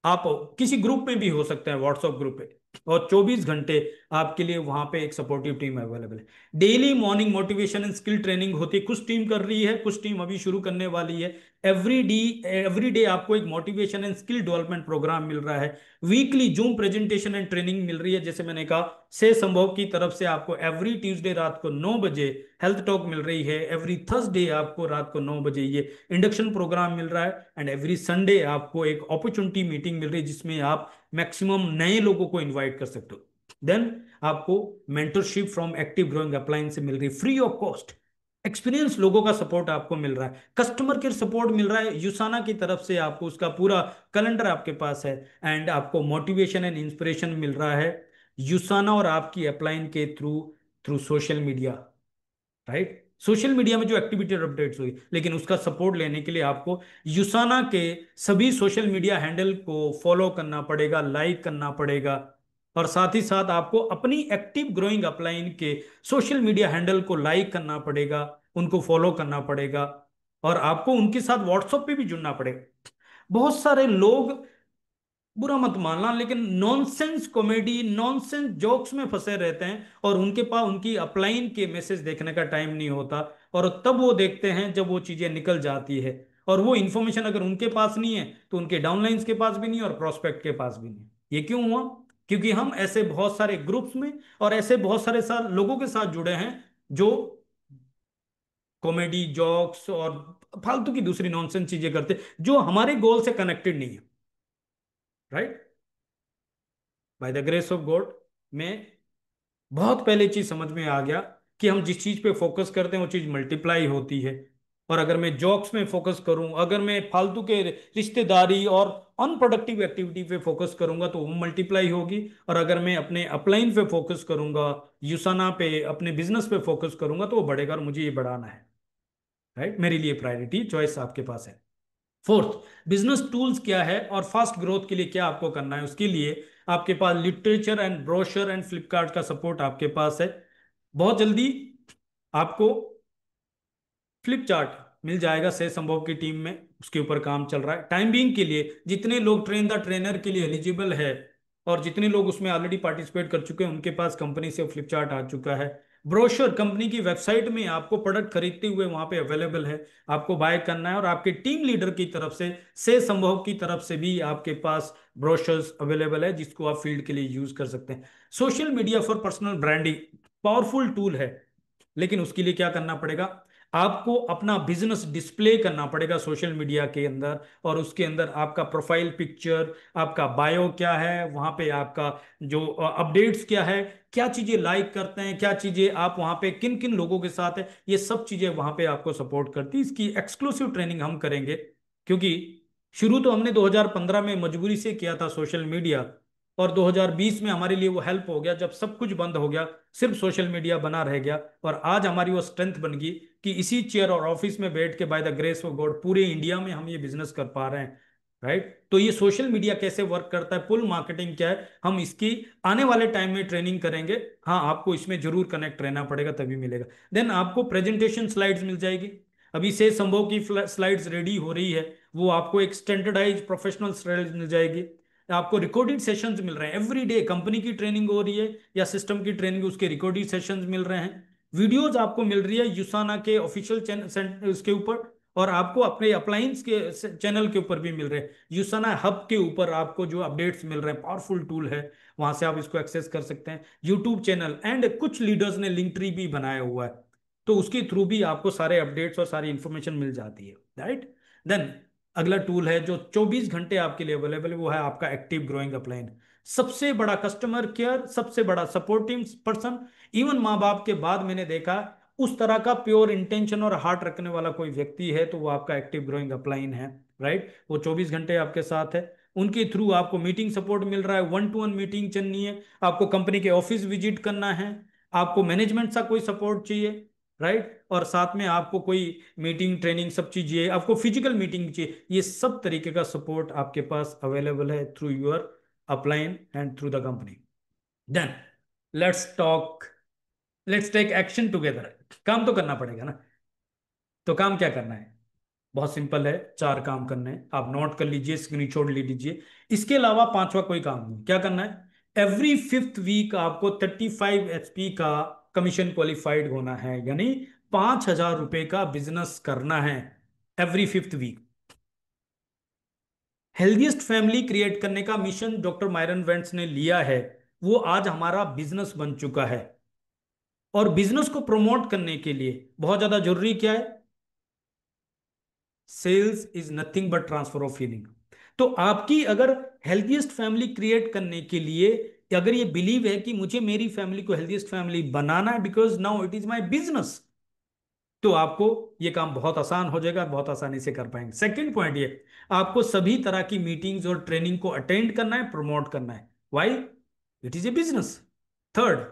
B: आप किसी ग्रुप में भी हो सकते हैं, व्हाट्सएप ग्रुप पे, और 24 घंटे आपके लिए वहां पे एक सपोर्टिव टीम अवेलेबल है। Daily morning motivation and skill training होती है, कुछ टीम कर रही है, कुछ टीम अभी शुरू करने वाली है। एवरी डे आपको एक motivation and skill development program मिल रहा है। Weekly Zoom presentation and training मिल रही है, जैसे मैंने कहा से संभव की तरफ से आपको एवरी ट्यूसडे रात को 9 बजे हेल्थ टॉक मिल रही है। एवरी थर्सडे आपको रात को 9 बजे ये इंडक्शन प्रोग्राम मिल रहा है। एंड एवरी संडे आपको एक अपॉर्चुनिटी मीटिंग मिल रही है, जिसमें आप मैक्सिमम नए लोगों को इन्वाइट कर सकते हो। देन आपको मेंटरशिप फ्रॉम एक्टिव ग्रोइंग अपलायंस से मिल रही है फ्री ऑफ कॉस्ट। एक्सपीरियंस लोगों का सपोर्ट आपको मिल रहा है, कस्टमर केयर सपोर्ट मिल रहा है यूसाना की तरफ से, आपको उसका पूरा कैलेंडर आपके पास है। एंड आपको मोटिवेशन एंड इंस्पिरेशन मिल रहा है यूसाना और आपकी अपलाइन के through, through social media. Right, social media में जो एक्टिविटी अपडेट्स हुई, लेकिन उसका सपोर्ट लेने के लिए आपको यूसाना के सभी सोशल मीडिया हैंडल को फॉलो करना पड़ेगा, लाइक करना पड़ेगा। और साथ ही साथ आपको अपनी एक्टिव ग्रोइंग अपलाइन के सोशल मीडिया हैंडल को लाइक करना पड़ेगा, उनको फॉलो करना पड़ेगा, और आपको उनके साथ व्हाट्सएप पे भी जुड़ना पड़ेगा। बहुत सारे लोग, बुरा मत मानना, लेकिन नॉनसेंस कॉमेडी, नॉनसेंस जोक्स में फंसे रहते हैं, और उनके पास उनकी अपलाइन के मैसेज देखने का टाइम नहीं होता, और तब वो देखते हैं जब वो चीजें निकल जाती है। और वो इंफॉर्मेशन अगर उनके पास नहीं है तो उनके डाउनलाइंस के पास भी नहीं है और प्रोस्पेक्ट के पास भी नहीं है। ये क्यों हुआ? क्योंकि हम ऐसे बहुत सारे ग्रुप्स में और ऐसे बहुत सारे लोगों के साथ जुड़े हैं जो कॉमेडी जोक्स और फालतू की दूसरी नॉनसेंस चीजें करते, जो हमारे गोल से कनेक्टेड नहीं है। Right. By the grace of God, मैं बहुत पहले चीज समझ में आ गया कि हम जिस चीज पे फोकस करते हैं वो चीज मल्टीप्लाई होती है। और अगर मैं जॉब्स में फोकस करूं, अगर मैं फालतू के रिश्तेदारी और अनप्रोडक्टिव एक्टिविटी पे फोकस करूंगा तो वो मल्टीप्लाई होगी। और अगर मैं अपने अपलाइन पे फोकस करूंगा, यूसाना पे, अपने बिजनेस पे फोकस करूंगा तो वो बढ़ेगा, और मुझे ये बढ़ाना है। राइट, मेरे लिए प्रायोरिटी चॉइस आपके पास है। फोर्थ, बिजनेस टूल्स क्या है और फास्ट ग्रोथ के लिए क्या आपको करना है, उसके लिए आपके पास literature and brochure and Flipkart का सपोर्ट आपके पास है। बहुत जल्दी आपको फ्लिप चार्ट मिल जाएगा से संभव की टीम में, उसके ऊपर काम चल रहा है। टाइम बीइंग के लिए जितने लोग ट्रेन द ट्रेनर के लिए एलिजिबल है और जितने लोग उसमें ऑलरेडी पार्टिसिपेट कर चुके हैं, उनके पास कंपनी से फ्लिप चार्ट आ चुका है। ब्रोशर कंपनी की वेबसाइट में आपको प्रोडक्ट खरीदते हुए वहां पे अवेलेबल है, आपको बाय करना है। और आपके टीम लीडर की तरफ से संभव की तरफ से भी आपके पास ब्रोशर्स अवेलेबल है, जिसको आप फील्ड के लिए यूज कर सकते हैं। Social media for personal branding powerful tool है, लेकिन उसके लिए क्या करना पड़ेगा? आपको अपना बिजनेस डिस्प्ले करना पड़ेगा सोशल मीडिया के अंदर, और उसके अंदर आपका प्रोफाइल पिक्चर, आपका बायो क्या है, वहां पे आपका जो अपडेट्स क्या है, क्या चीजें लाइक करते हैं, क्या चीजें आप वहां पे किन किन लोगों के साथ है, ये सब चीजें वहां पे आपको सपोर्ट करती है। इसकी एक्सक्लूसिव ट्रेनिंग हम करेंगे, क्योंकि शुरू तो हमने 2015 में मजबूरी से किया था सोशल मीडिया, और 2020 में हमारे लिए वो हेल्प हो गया जब सब कुछ बंद हो गया, सिर्फ सोशल मीडिया बना रह गया। और आज हमारी वो स्ट्रेंथ बन गई कि इसी चेयर और ऑफिस में बैठ के by the grace of God पूरे इंडिया में हम ये बिजनेस कर पा रहे हैं। राइट, तो ये सोशल मीडिया कैसे वर्क करता है, पुल मार्केटिंग क्या है, हम इसकी आने वाले टाइम में ट्रेनिंग करेंगे। हाँ, आपको इसमें जरूर कनेक्ट रहना पड़ेगा, तभी मिलेगा। देन आपको प्रेजेंटेशन स्लाइड्स मिल जाएगी। अभी से संभव की स्लाइड्स रेडी हो रही है, वो आपको एक स्टैंडर्डाइज प्रोफेशनल स्लाइड्स मिल जाएगी। आपको रिकॉर्डेड सेशंस मिल रहे हैं, एवरी डे कंपनी की ट्रेनिंग हो रही है या सिस्टम की ट्रेनिंग, उसके रिकॉर्डेड सेशंस मिल रहे हैं। वीडियोज आपको मिल रही है यूसाना के ऑफिशियल चैनल उसके ऊपर, और आपको अपने अप्लायंस के चैनल के ऊपर भी मिल रहे हैं। यूसना हब के ऊपर आपको जो अपडेट्स मिल रहे हैं, पावरफुल टूल है, वहां से आप इसको एक्सेस कर सकते हैं। यूट्यूब चैनल, एंड कुछ लीडर्स ने लिंक ट्री भी बनाया हुआ है, तो उसके थ्रू भी आपको सारे अपडेट्स और सारी इंफॉर्मेशन मिल जाती है, राइट। देन अगला टूल है जो 24 घंटे आपके लिए अवेलेबल है, वो है आपका एक्टिव ग्रोइंग अपलाइन। सबसे बड़ा कस्टमर केयर, सबसे बड़ा सपोर्टिव पर्सन, इवन माँ बाप के बाद मैंने देखा उस तरह का प्योर इंटेंशन और हार्ट रखने वाला कोई व्यक्ति है तो वो आपका एक्टिव ग्रोइंग अपलाइन है, राइट। वो 24 घंटे आपके साथ है। उनके थ्रू आपको मीटिंग सपोर्ट मिल रहा है, 1-to-1 मीटिंग चलनी है, आपको कंपनी के ऑफिस विजिट करना है, आपको मैनेजमेंट सा कोई सपोर्ट चाहिए, राइट, और साथ में आपको कोई मीटिंग ट्रेनिंग सब चीज चाहिए, आपको फिजिकल मीटिंग चाहिए, ये सब तरीके का सपोर्ट आपके पास अवेलेबल है through your upline and through the company. Then let's talk, let's take action together. काम तो करना पड़ेगा ना, तो काम क्या करना है? बहुत सिंपल है, 4 काम करने हैं, आप नोट कर लीजिए, स्क्रीनशॉट ले लीजिए। इसके अलावा पांचवा कोई काम नहीं। क्या करना है? एवरी 5th वीक आपको 35 HP का कमीशन क्वालिफाइड होना है, यानी 5,000 रुपए का बिजनेस करना है every 5th week. Healthiest family create करने का मिशन डॉक्टर मायरन वेंट्स ने लिया है, वो आज हमारा बिजनेस बन चुका है। और बिजनेस को प्रमोट करने के लिए बहुत ज्यादा जरूरी क्या है? Sales is nothing but transfer of feeling. तो आपकी अगर हेल्दीएस्ट फैमिली क्रिएट करने के लिए अगर ये बिलीव है कि मुझे मेरी फैमिली को हेल्दीएस्ट फैमिली बनाना है because now it is my business, तो आपको ये काम बहुत आसान हो जाएगा, बहुत आसानी से कर पाएंगे। सेकंड पॉइंट ये, आपको सभी तरह की मीटिंग्स और ट्रेनिंग को अटेंड करना है, प्रमोट करना है। Why? It is a business. Third,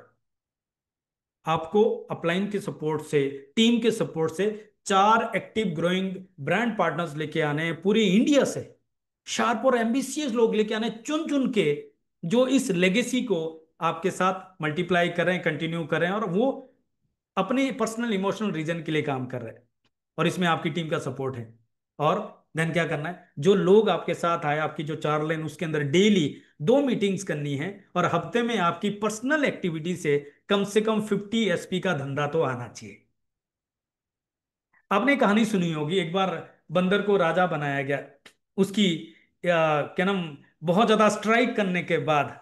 B: आपको अपलाइन के सपोर्ट से, टीम के सपोर्ट से 4 एक्टिव ग्रोइंग ब्रांड पार्टनर्स लेके आने हैं पूरे इंडिया से। शार्प और एम्बिशियस लोग लेके आने चुन चुन के, जो इस लेगेसी को आपके साथ मल्टीप्लाई करें, कंटिन्यू करें, और वो अपने पर्सनल इमोशनल रीजन के लिए काम कर रहे हैं, और इसमें आपकी टीम का सपोर्ट है। और देन क्या करना है? जो लोग आपके साथ आए, आपकी जो 4 लाइन, उसके अंदर डेली 2 मीटिंग्स करनी है, और हफ्ते में आपकी पर्सनल एक्टिविटी से कम 50 SP का धंधा तो आना चाहिए। आपने कहानी सुनी होगी, एक बार बंदर को राजा बनाया गया। उसकी क्या नाम, बहुत ज्यादा स्ट्राइक करने के बाद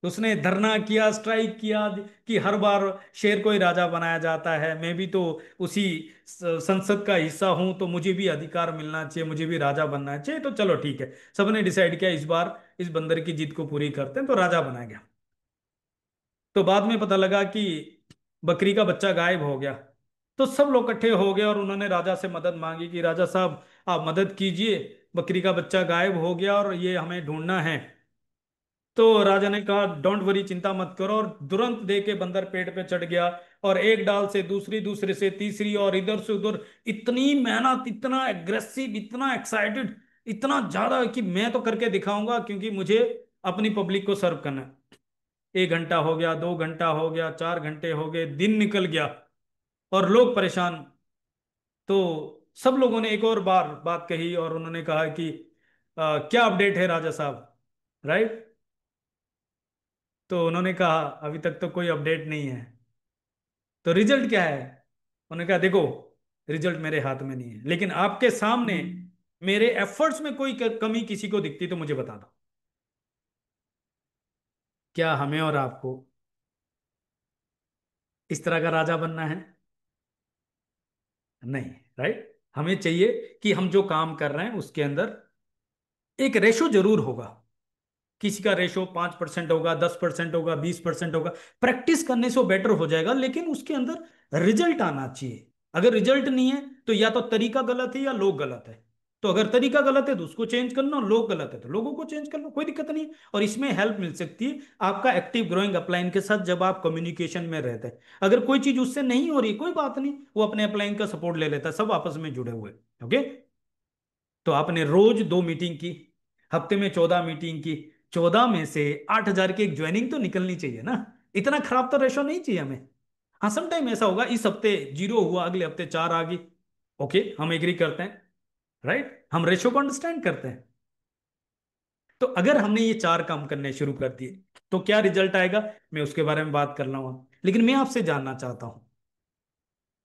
B: उसने धरना किया, स्ट्राइक किया कि हर बार शेर को ही राजा बनाया जाता है, मैं भी तो उसी संसद का हिस्सा हूं, तो मुझे भी अधिकार मिलना चाहिए, मुझे भी राजा बनना चाहिए। तो चलो ठीक है, सबने डिसाइड किया इस बार इस बंदर की जिद को पूरी करते हैं, तो राजा बनाया गया। तो बाद में पता लगा कि बकरी का बच्चा गायब हो गया। तो सब लोग इकट्ठे हो गए और उन्होंने राजा से मदद मांगी कि राजा साहब आप मदद कीजिए, बकरी का बच्चा गायब हो गया और ये हमें ढूंढना है। तो राजा ने कहा डोंट वरी, चिंता मत करो, और तुरंत दे के बंदर पेड़ पे चढ़ गया, और एक डाल से दूसरी, दूसरे से तीसरी, और इधर से उधर, इतनी मेहनत, इतना एग्रेसिव, इतना एक्साइटेड, इतना ज्यादा कि मैं तो करके दिखाऊंगा क्योंकि मुझे अपनी पब्लिक को सर्व करना है। 1 घंटा हो गया, 2 घंटा हो गया, 4 घंटे हो गए, दिन निकल गया, और लोग परेशान। तो सब लोगों ने एक और बार बात कही और उन्होंने कहा कि क्या अपडेट है राजा साहब, राइट?" तो उन्होंने कहा अभी तक तो कोई अपडेट नहीं है। तो रिजल्ट क्या है? उन्होंने कहा देखो, रिजल्ट मेरे हाथ में नहीं है, लेकिन आपके सामने मेरे एफर्ट्स में कोई कमी किसी को दिखती तो मुझे बता दो। क्या हमें और आपको इस तरह का राजा बनना है? नहीं, राइट। हमें चाहिए कि हम जो काम कर रहे हैं उसके अंदर एक रेशो जरूर होगा। किसी का रेशो 5% होगा, 10% होगा, 20% होगा, प्रैक्टिस करने से वो बेटर हो जाएगा, लेकिन उसके अंदर रिजल्ट आना चाहिए। अगर रिजल्ट नहीं है तो या तो तरीका गलत है या लोग गलत है। तो अगर तरीका गलत है तो उसको चेंज करना, लोग गलत है तो लोगों को चेंज करना, कोई दिक्कत नहीं है। और इसमें हेल्प मिल सकती है आपका एक्टिव ग्रोइंग अपलाइन के साथ, जब आप कम्युनिकेशन में रहते हैं। अगर कोई चीज उससे नहीं हो रही, कोई बात नहीं, वो अपने अपलाइन का सपोर्ट ले लेता है, सब आपस में जुड़े हुए। ओके। तो आपने रोज 2 मीटिंग की, हफ्ते में 14 मीटिंग की, 14 में से 8,000 की एक ज्वाइनिंग तो निकलनी चाहिए ना। इतना खराब तो रेशो नहीं चाहिए हमें। हाँ, समटाइम ऐसा होगा, इस हफ्ते 0 हुआ, अगले हफ्ते 4 आ गई। ओके, हम एग्री करते हैं, राइट, हम रेशो को अंडरस्टैंड करते हैं। तो अगर हमने ये 4 काम करने शुरू कर दिए तो क्या रिजल्ट आएगा, मैं उसके बारे में बात कर रहा हूं, लेकिन मैं आपसे जानना चाहता हूं,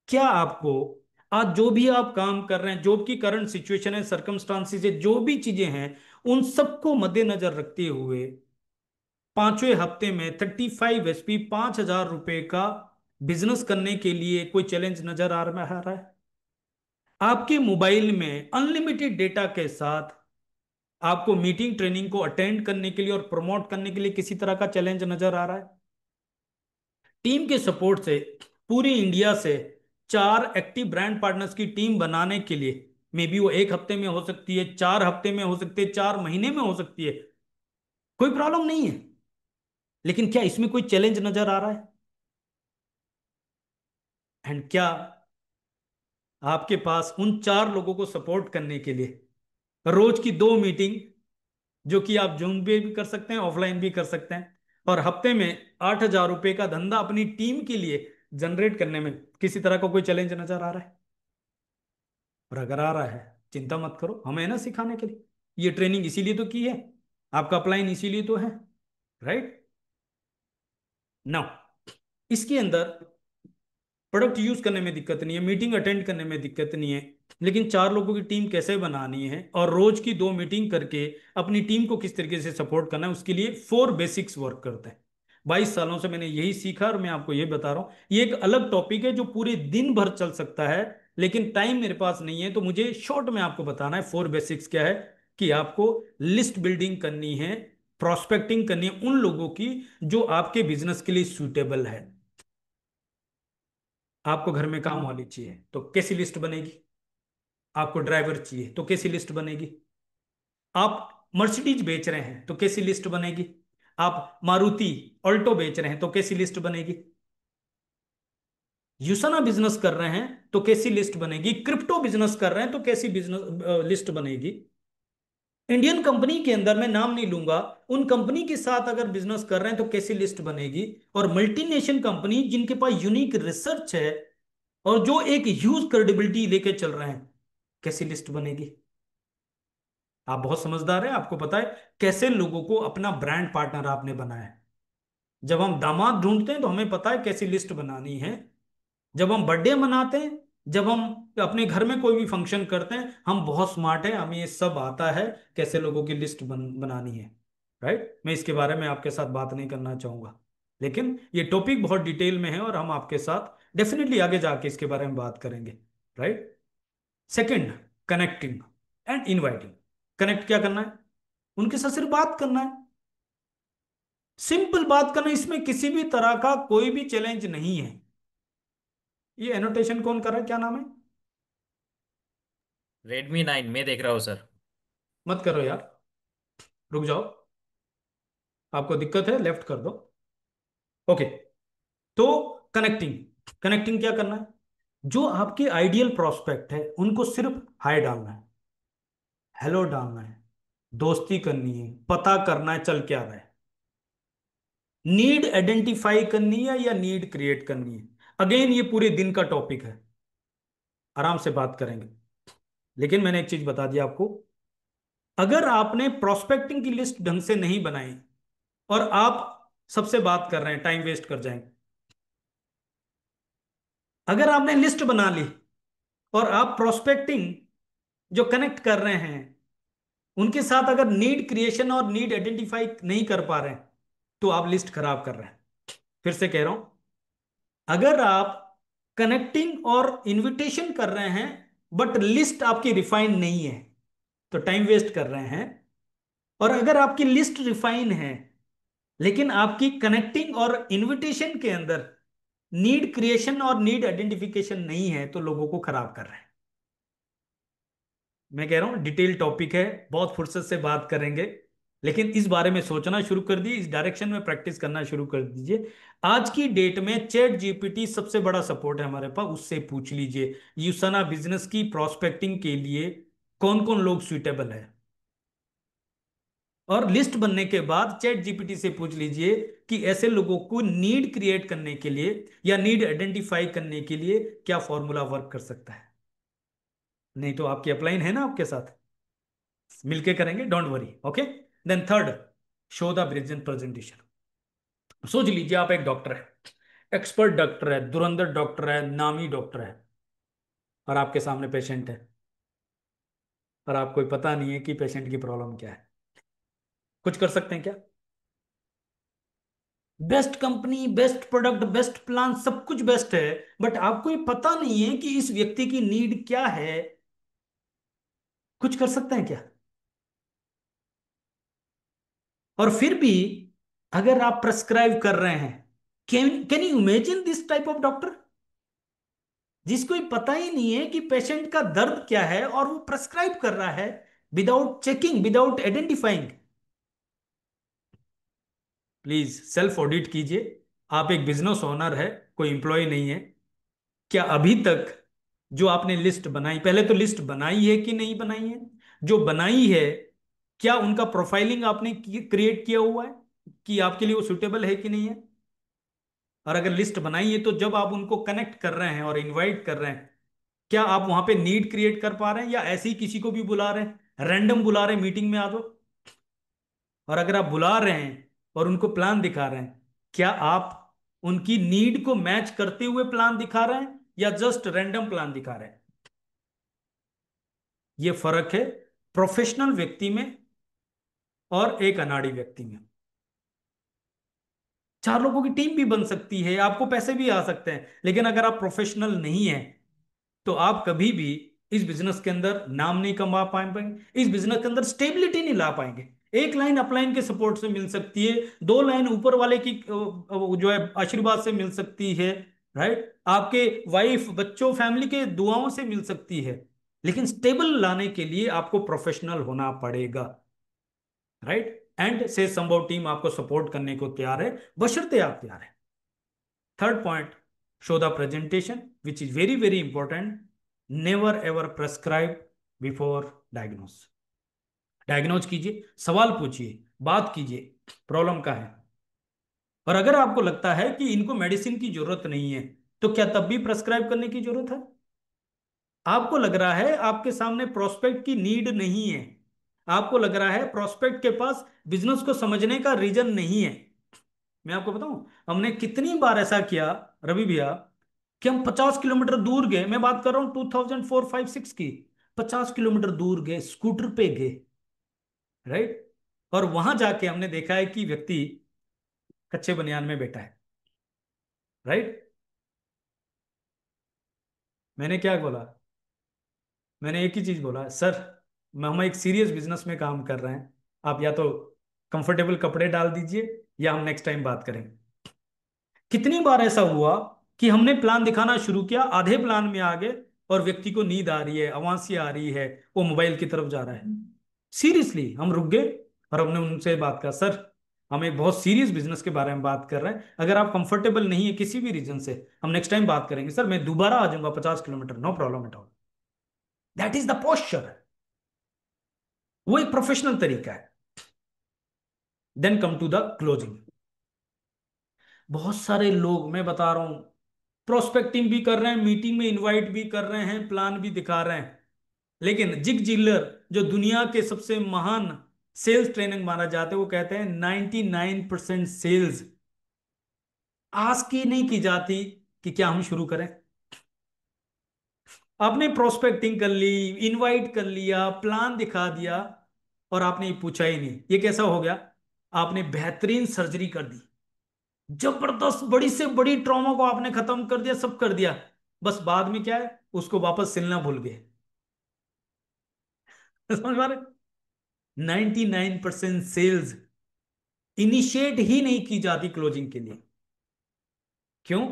B: क्या आपको आज जो भी आप काम कर रहे हैं, जॉब की करंट सिचुएशन है, सर्कमस्टांसिस है, जो भी चीजें हैं, उन सबको मद्देनजर रखते हुए पांचवें हफ्ते में 35 एसपी 5,000 रुपए का बिजनेस करने के लिए कोई चैलेंज नजर आ रहा है? आपके मोबाइल में अनलिमिटेड डेटा के साथ आपको मीटिंग ट्रेनिंग को अटेंड करने के लिए और प्रमोट करने के लिए किसी तरह का चैलेंज नजर आ रहा है? टीम के सपोर्ट से पूरी इंडिया से 4 एक्टिव ब्रांड पार्टनर्स की टीम बनाने के लिए, मे बी वो 1 हफ्ते में हो सकती है, 4 हफ्ते में हो सकती है, 4 महीने में हो सकती है, कोई प्रॉब्लम नहीं है। लेकिन क्या इसमें कोई चैलेंज नजर आ रहा है? एंड क्या आपके पास उन 4 लोगों को सपोर्ट करने के लिए रोज की 2 मीटिंग, जो कि आप जूम पे भी कर सकते हैं, ऑफलाइन भी कर सकते हैं, और हफ्ते में 8,000 रुपए का धंधा अपनी टीम के लिए जनरेट करने में किसी तरह का कोई चैलेंज नजर आ रहा है? और अगर आ रहा है, चिंता मत करो, हमें है ना सिखाने के लिए। ये ट्रेनिंग इसीलिए तो की है, आपका अपलाइन इसीलिए तो है, राइट? नाउ इसके अंदर प्रोडक्ट यूज करने में दिक्कत नहीं है, मीटिंग अटेंड करने में दिक्कत नहीं है, लेकिन 4 लोगों की टीम कैसे बनानी है और रोज की 2 मीटिंग करके अपनी टीम को किस तरीके से सपोर्ट करना है, उसके लिए 4 बेसिक्स वर्क करते हैं। 22 सालों से मैंने यही सीखा और मैं आपको ये बता रहा हूँ। ये एक अलग टॉपिक है जो पूरे दिन भर चल सकता है, लेकिन टाइम मेरे पास नहीं है, तो मुझे शॉर्ट में आपको बताना है 4 बेसिक्स क्या है। कि आपको लिस्ट बिल्डिंग करनी है, प्रोस्पेक्टिंग करनी है उन लोगों की जो आपके बिजनेस के लिए सूटेबल है। आपको घर में काम वाली चाहिए तो कैसी लिस्ट बनेगी? आपको ड्राइवर चाहिए तो कैसी लिस्ट बनेगी? आप मर्सिडीज बेच रहे हैं तो कैसी लिस्ट बनेगी? आप मारुति ऑल्टो बेच रहे हैं तो कैसी लिस्ट बनेगी? यूसना बिजनेस कर रहे हैं तो कैसी लिस्ट बनेगी? क्रिप्टो बिजनेस कर रहे हैं तो कैसी बिजनेस लिस्ट बनेगी? इंडियन कंपनी के अंदर, मैं नाम नहीं लूंगा, उन कंपनी के साथ अगर बिजनेस कर रहे हैं तो कैसी लिस्ट बनेगी? और मल्टीनेशनल कंपनी जिनके पास यूनिक रिसर्च है और जो एक ह्यूज क्रेडिबिलिटी लेके चल रहे हैं, कैसी लिस्ट बनेगी? आप बहुत समझदार हैं, आपको पता है कैसे लोगों को अपना ब्रांड पार्टनर आपने बनाया है। जब हम दामाद ढूंढते हैं तो हमें पता है कैसी लिस्ट बनानी है। जब हम बर्थडे मनाते हैं, जब हम अपने घर में कोई भी फंक्शन करते हैं, हम बहुत स्मार्ट हैं, हमें ये सब आता है कैसे लोगों की लिस्ट बनानी है, राइट? मैं इसके बारे में आपके साथ बात नहीं करना चाहूंगा, लेकिन ये टॉपिक बहुत डिटेल में है और हम आपके साथ डेफिनेटली आगे जाके इसके बारे में बात करेंगे, right? Second, connecting and inviting. Connect क्या करना है? उनके साथ सिर्फ बात करना है, सिंपल बात करना, इसमें किसी भी तरह का कोई भी चैलेंज नहीं है। ये एनोटेशन कौन कर रहा है, क्या नाम है?
C: Redmi 9 में देख रहा हूँ सर।
B: मत करो यार, रुक जाओ, आपको दिक्कत है, लेफ्ट कर दो। ओके, तो कनेक्टिंग, कनेक्टिंग क्या करना है? जो आपके आइडियल प्रोस्पेक्ट है उनको सिर्फ हाय डालना है, हेलो डालना है, दोस्ती करनी है, पता करना है चल क्या रहा है, नीड आइडेंटिफाई करनी है या नीड क्रिएट करनी है। अगेन ये पूरे दिन का टॉपिक है, आराम से बात करेंगे, लेकिन मैंने एक चीज बता दी आपको। अगर आपने प्रोस्पेक्टिंग की लिस्ट ढंग से नहीं बनाई और आप सबसे बात कर रहे हैं, टाइम वेस्ट कर जाएंगे। अगर आपने लिस्ट बना ली और आप प्रोस्पेक्टिंग जो कनेक्ट कर रहे हैं उनके साथ अगर नीड क्रिएशन और नीड आइडेंटिफाई नहीं कर पा रहे हैं, तो आप लिस्ट खराब कर रहे हैं। फिर से कह रहा हूं, अगर आप कनेक्टिंग और इनविटेशन कर रहे हैं बट लिस्ट आपकी रिफाइन नहीं है, तो टाइम वेस्ट कर रहे हैं। और अगर आपकी लिस्ट रिफाइन है लेकिन आपकी कनेक्टिंग और इनविटेशन के अंदर नीड क्रिएशन और नीड आइडेंटिफिकेशन नहीं है, तो लोगों को खराब कर रहे हैं। मैं कह रहा हूं डिटेल टॉपिक है, बहुत फुर्सत से बात करेंगे, लेकिन इस बारे में सोचना शुरू कर दिए, इस डायरेक्शन में प्रैक्टिस करना शुरू कर दीजिए। आज की डेट में चैट जीपीटी सबसे बड़ा सपोर्ट है हमारे पास, उससे पूछ लीजिए यूसना बिजनेस की प्रोस्पेक्टिंग के लिए कौन कौन लोग सुइटेबल है। और लिस्ट बनने के बाद चैट जीपीटी से पूछ लीजिए कि ऐसे लोगों को नीड क्रिएट करने के लिए या नीड आइडेंटिफाई करने के लिए क्या फॉर्मूला वर्क कर सकता है। नहीं तो आपकी अपलाइन है ना आपके साथ, मिलके करेंगे, don't worry, okay? Then third, show the brilliant presentation. सोच लीजिए आप एक डॉक्टर है, एक्सपर्ट डॉक्टर है, धुरंधर डॉक्टर है, नामी डॉक्टर है, और आपके सामने पेशेंट है और आपको पता नहीं है कि पेशेंट की प्रॉब्लम क्या है, कुछ कर सकते हैं क्या? Best company, best product, best plan, सब कुछ बेस्ट है, बट आपको ये पता नहीं है कि इस व्यक्ति की नीड क्या है, कुछ कर सकते हैं क्या? और फिर भी अगर आप प्रेस्क्राइब कर रहे हैं, can can you imagine this type of doctor जिसको ये पता ही नहीं है कि पेशेंट का दर्द क्या है और वो प्रेस्क्राइब कर रहा है without checking, without identifying. Please self audit कीजिए। आप एक बिजनेस ओनर है, कोई इंप्लॉय नहीं है। क्या अभी तक जो आपने लिस्ट बनाई, पहले तो लिस्ट बनाई है कि नहीं बनाई है? जो बनाई है, क्या उनका प्रोफाइलिंग आपने क्रिएट किया हुआ है कि आपके लिए वो सुटेबल है कि नहीं है? और अगर लिस्ट बनाई है तो जब आप उनको कनेक्ट कर रहे हैं और इनवाइट कर रहे हैं, क्या आप वहां पे नीड क्रिएट कर पा रहे हैं या ऐसे ही किसी को भी बुला रहे हैं, रैंडम बुला रहे हैं मीटिंग में आ जाओ? और अगर आप बुला रहे हैं और उनको प्लान दिखा रहे हैं, क्या आप उनकी नीड को मैच करते हुए प्लान दिखा रहे हैं या जस्ट रैंडम प्लान दिखा रहे हैं? ये फर्क है प्रोफेशनल व्यक्ति में और एक अनाड़ी व्यक्ति में। चार लोगों की टीम भी बन सकती है, आपको पैसे भी आ सकते हैं, लेकिन अगर आप प्रोफेशनल नहीं है तो आप कभी भी इस बिजनेस के अंदर नाम नहीं कमा पाएंगे, इस बिजनेस के अंदर स्टेबिलिटी नहीं ला पाएंगे। एक लाइन अपलाइन के सपोर्ट से मिल सकती है, दो लाइन ऊपर वाले की जो है आशीर्वाद से मिल सकती है, राइट, आपके वाइफ बच्चों फैमिली के दुआओं से मिल सकती है, लेकिन स्टेबल लाने के लिए आपको प्रोफेशनल होना पड़ेगा, राइट। एंड से संभव टीम आपको सपोर्ट करने को तैयार है, बशर्ते आप तैयार है। Third point, show the presentation, which is very very important. Never ever prescribe before diagnose. Diagnose कीजिए, सवाल पूछिए, बात कीजिए, प्रॉब्लम का है। और अगर आपको लगता है कि इनको मेडिसिन की जरूरत नहीं है, तो क्या तब भी प्रेस्क्राइब करने की जरूरत है? आपको लग रहा है आपके सामने प्रोस्पेक्ट की नीड नहीं है, आपको लग रहा है प्रोस्पेक्ट के पास बिजनेस को समझने का रीजन नहीं है। मैं आपको बताऊं, हमने कितनी बार ऐसा किया रवि भैया कि हम 50 किलोमीटर दूर गए, मैं बात कर रहा हूं 2004-5-6 की, 50 किलोमीटर दूर गए, स्कूटर पे गए, राइट, और वहां जाके हमने देखा है कि व्यक्ति कच्चे बनियान में बैठा है, राइट। मैंने क्या बोला? मैंने एक ही चीज बोला, सर हम एक सीरियस बिजनेस में काम कर रहे हैं, आप या तो कंफर्टेबल कपड़े डाल दीजिए या हम नेक्स्ट टाइम बात करेंगे। कितनी बार ऐसा हुआ कि हमने प्लान दिखाना शुरू किया, आधे प्लान में आ गए और व्यक्ति को नींद आ रही है, आवाज़ आ रही है, वो मोबाइल की तरफ जा रहा है। सीरियसली हम रुक गए और हमने उनसे बात कहा, सर हम एक बहुत सीरियस बिजनेस के बारे में बात कर रहे हैं, अगर आप कंफर्टेबल नहीं है किसी भी रीजन से, हम नेक्स्ट टाइम बात करेंगे, सर मैं दोबारा आ जाऊंगा 50 kilometre, no problem at all. That is the posture, वो एक प्रोफेशनल तरीका है। Then come to the closing. बहुत सारे लोग, मैं बता रहा हूं, प्रोस्पेक्टिंग भी कर रहे हैं, मीटिंग में इनवाइट भी कर रहे हैं, प्लान भी दिखा रहे हैं, लेकिन जिग जिलर जो दुनिया के सबसे महान सेल्स ट्रेनिंग माना जाता है, वो कहते हैं 99% सेल्स आस्क ही नहीं की जाती कि क्या हम शुरू करें। आपने प्रोस्पेक्टिंग कर ली, इनवाइट कर लिया, प्लान दिखा दिया, और आपने ये पूछा ही नहीं ये कैसा हो गया। आपने बेहतरीन सर्जरी कर दी, जबरदस्त बड़ी से बड़ी ट्रॉमा को आपने खत्म कर दिया, सब कर दिया, बस बाद में क्या है, उसको वापस सिलना भूल गए। समझ पा रहे? 99% सेल्स इनिशिएट ही नहीं की जाती क्लोजिंग के लिए। क्यों?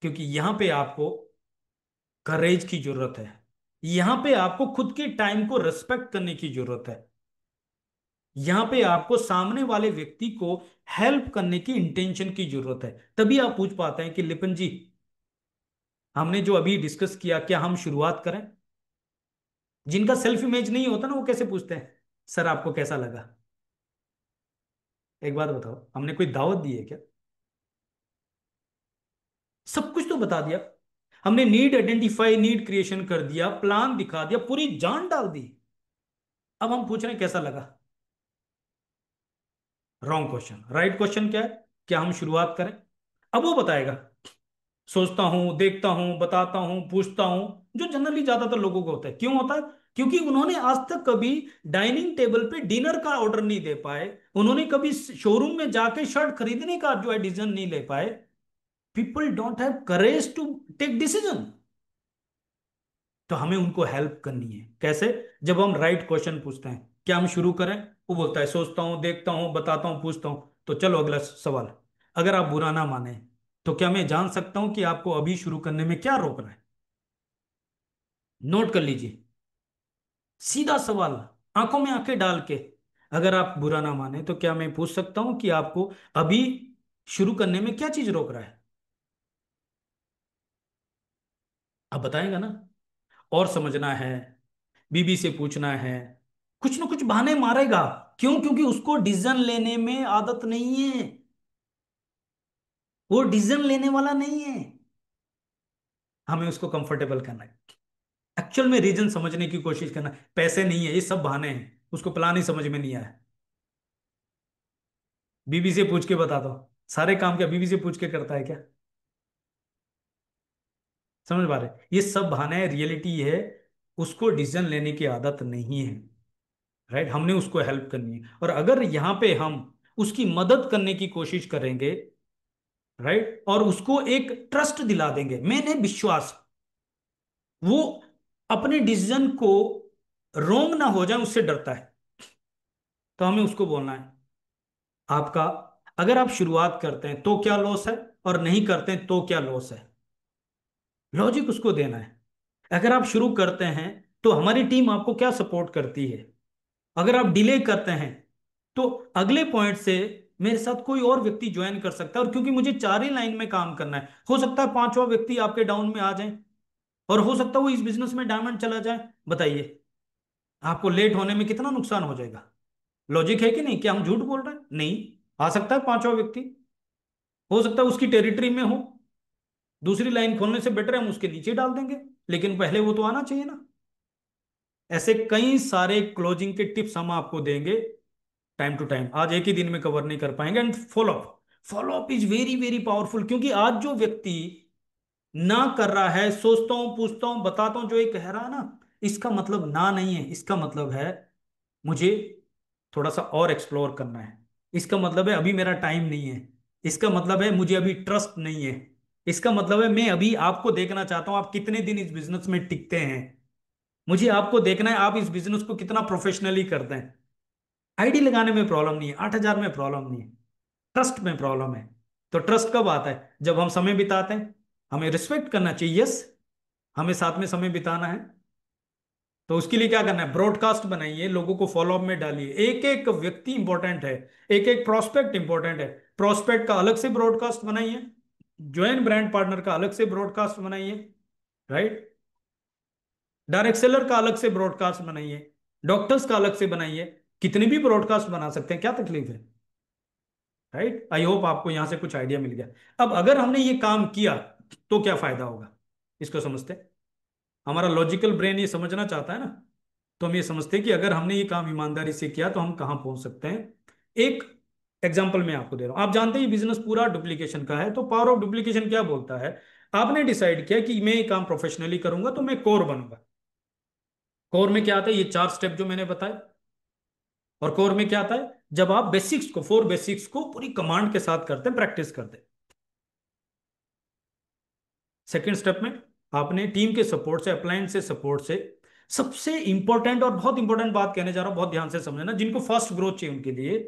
B: क्योंकि यहां पे आपको करेज की जरूरत है, यहां पे आपको खुद के टाइम को रिस्पेक्ट करने की जरूरत है, यहां पे आपको सामने वाले व्यक्ति को हेल्प करने की इंटेंशन की जरूरत है। तभी आप पूछ पाते हैं कि लिपन जी, हमने जो अभी डिस्कस किया, क्या हम शुरुआत करें? जिनका सेल्फ इमेज नहीं होता ना, वो कैसे पूछते हैं, सर आपको कैसा लगा? एक बात बताओ, हमने कोई दावत दी है क्या? सब कुछ तो बता दिया, हमने नीड आइडेंटिफाई, नीड क्रिएशन कर दिया, प्लान दिखा दिया, पूरी जान डाल दी। अब हम पूछ रहे हैं कैसा लगा? Wrong question. राइट क्वेश्चन क्या है, क्या हम शुरुआत करें? अब वो बताएगा। सोचता हूं, देखता हूं, बताता हूं, पूछता हूं, जो जनरली ज्यादातर लोगों को होता है। क्यों होता है? क्योंकि उन्होंने आज तक कभी डाइनिंग टेबल पे डिनर का ऑर्डर नहीं दे पाए, उन्होंने कभी शोरूम में जाके शर्ट खरीदने का जो है डिसीजन नहीं ले पाए। People don't have courage to take decision. तो हमें उनको हेल्प करनी है। कैसे? जब हम राइट क्वेश्चन पूछते हैं, क्या हम शुरू करें? वो बोलता है सोचता हूं, देखता हूं, बताता हूं, पूछता हूं। तो चलो अगला सवाल। अगर आप बुरा ना माने तो क्या मैं जान सकता हूं कि आपको अभी शुरू करने में क्या रोक रहा है? नोट कर लीजिए, सीधा सवाल, आंखों में आंखें डाल के। अगर आप बुरा ना माने तो क्या मैं पूछ सकता हूं कि आपको अभी शुरू करने में क्या चीज रोक रहा है? आप बताएंगा ना? और समझना है, बीबी से पूछना है, कुछ ना कुछ बहाने मारेगा। क्यों? क्योंकि उसको डिसीजन लेने में आदत नहीं है, वो डिसीजन लेने वाला नहीं है। हमें उसको कंफर्टेबल करना है, एक्चुअल में रीजन समझने की कोशिश करना है। पैसे नहीं है, ये सब बहाने हैं, उसको प्लान ही समझ में नहीं आया। बीबी से पूछ के बता दो, सारे काम क्या बीबी से पूछ के करता है क्या? समझ पा रहे? ये सब बहाने हैं, रियलिटी है उसको डिसीजन लेने की आदत नहीं है। राइट? हमने उसको हेल्प करनी है, और अगर यहाँ पे हम उसकी मदद करने की कोशिश करेंगे, राइट, और उसको एक ट्रस्ट दिला देंगे, मैंने विश्वास, वो अपने डिसीजन को रोंग ना हो जाए उससे डरता है। तो हमें उसको बोलना है, आपका अगर आप शुरुआत करते हैं तो क्या लॉस है, और नहीं करते हैं तो क्या लॉस है। लॉजिक उसको देना है। अगर आप शुरू करते हैं तो हमारी टीम आपको क्या सपोर्ट करती है। अगर आप डिले करते हैं तो अगले पॉइंट से मेरे साथ कोई और व्यक्ति ज्वाइन कर सकता है, और क्योंकि मुझे चार ही लाइन में काम करना है, हो सकता है पांचवा व्यक्ति आपके डाउन में आ जाए, और हो सकता है वो इस बिजनेस में डायमंड चला जाए। बताइए, आपको लेट होने में कितना नुकसान हो जाएगा? लॉजिक है कि नहीं? क्या हम झूठ बोल रहे हैं? नहीं। आ सकता है पांचवा व्यक्ति, हो सकता है उसकी टेरिटरी में हो, दूसरी लाइन खोलने से बेटर है हम उसके नीचे डाल देंगे, लेकिन पहले वो तो आना चाहिए ना। ऐसे कई सारे क्लोजिंग के टिप्स हम आपको देंगे टाइम टू टाइम, आज एक ही दिन में कवर नहीं कर पाएंगे। And follow up, follow up is very very powerful, क्योंकि आज जो व्यक्ति ना कर रहा है, सोचता हूं, पूछता हूं, बताता हूं, जो ये कह रहा है ना, इसका मतलब ना नहीं है, इसका मतलब है मुझे थोड़ा सा और एक्सप्लोर करना है, इसका मतलब है अभी मेरा टाइम नहीं है, इसका मतलब है मुझे अभी ट्रस्ट नहीं है, इसका मतलब है मैं अभी आपको देखना चाहता हूं आप कितने दिन इस बिजनेस में टिकते हैं, मुझे आपको देखना है आप इस बिजनेस को कितना प्रोफेशनली करते हैं। आईडी लगाने में प्रॉब्लम नहीं है, 8,000 में प्रॉब्लम नहीं है, ट्रस्ट में प्रॉब्लम है। तो ट्रस्ट कब आता है? जब हम समय बिताते हैं, हमें रिस्पेक्ट करना चाहिए, यस, हमें साथ में समय बिताना है। तो उसके लिए क्या करना है? ब्रॉडकास्ट बनाइए, लोगों को फॉलोअप में डालिए, एक एक व्यक्ति इंपॉर्टेंट है, एक एक प्रोस्पेक्ट इंपॉर्टेंट है। प्रोस्पेक्ट का अलग से ब्रॉडकास्ट बनाइए, ज्वाइन ब्रांड पार्टनर का अलग से ब्रॉडकास्ट बनाइए, राइट, डायरेक्ट सेलर का अलग से ब्रॉडकास्ट बनाइए, डॉक्टर्स का अलग से बनाइए, कितने भी ब्रॉडकास्ट बना सकते हैं, क्या तकलीफ है? राइट? आई होप आपको यहां से कुछ आइडिया मिल गया। अब अगर हमने ये काम किया तो क्या फायदा होगा, इसको समझते हैं। हमारा लॉजिकल ब्रेन ये समझना चाहता है ना, तो हम ये समझते हैं कि अगर हमने ये काम ईमानदारी से किया तो हम कहाँ पहुंच सकते हैं। एक एग्जाम्पल मैं आपको दे रहा हूं, आप जानते हैं बिजनेस पूरा डुप्लीकेशन का है, तो पावर ऑफ डुप्लीकेशन क्या बोलता है? आपने डिसाइड किया कि मैं ये काम प्रोफेशनली करूंगा तो मैं कोर बनूंगा। कोर में क्या आता है? ये चार स्टेप जो मैंने बताए। और कोर में क्या आता है? जब आप बेसिक्स को, फोर बेसिक्स को पूरी कमांड के साथ करते हैं, प्रैक्टिस करते हैं। सेकेंड स्टेप में आपने टीम के सपोर्ट से, अप्लायंस से सपोर्ट से, सबसे इंपॉर्टेंट और बहुत इंपॉर्टेंट बात कहने जा रहा हूं, बहुत ध्यान से समझना, जिनको फास्ट ग्रोथ चाहिए उनके लिए,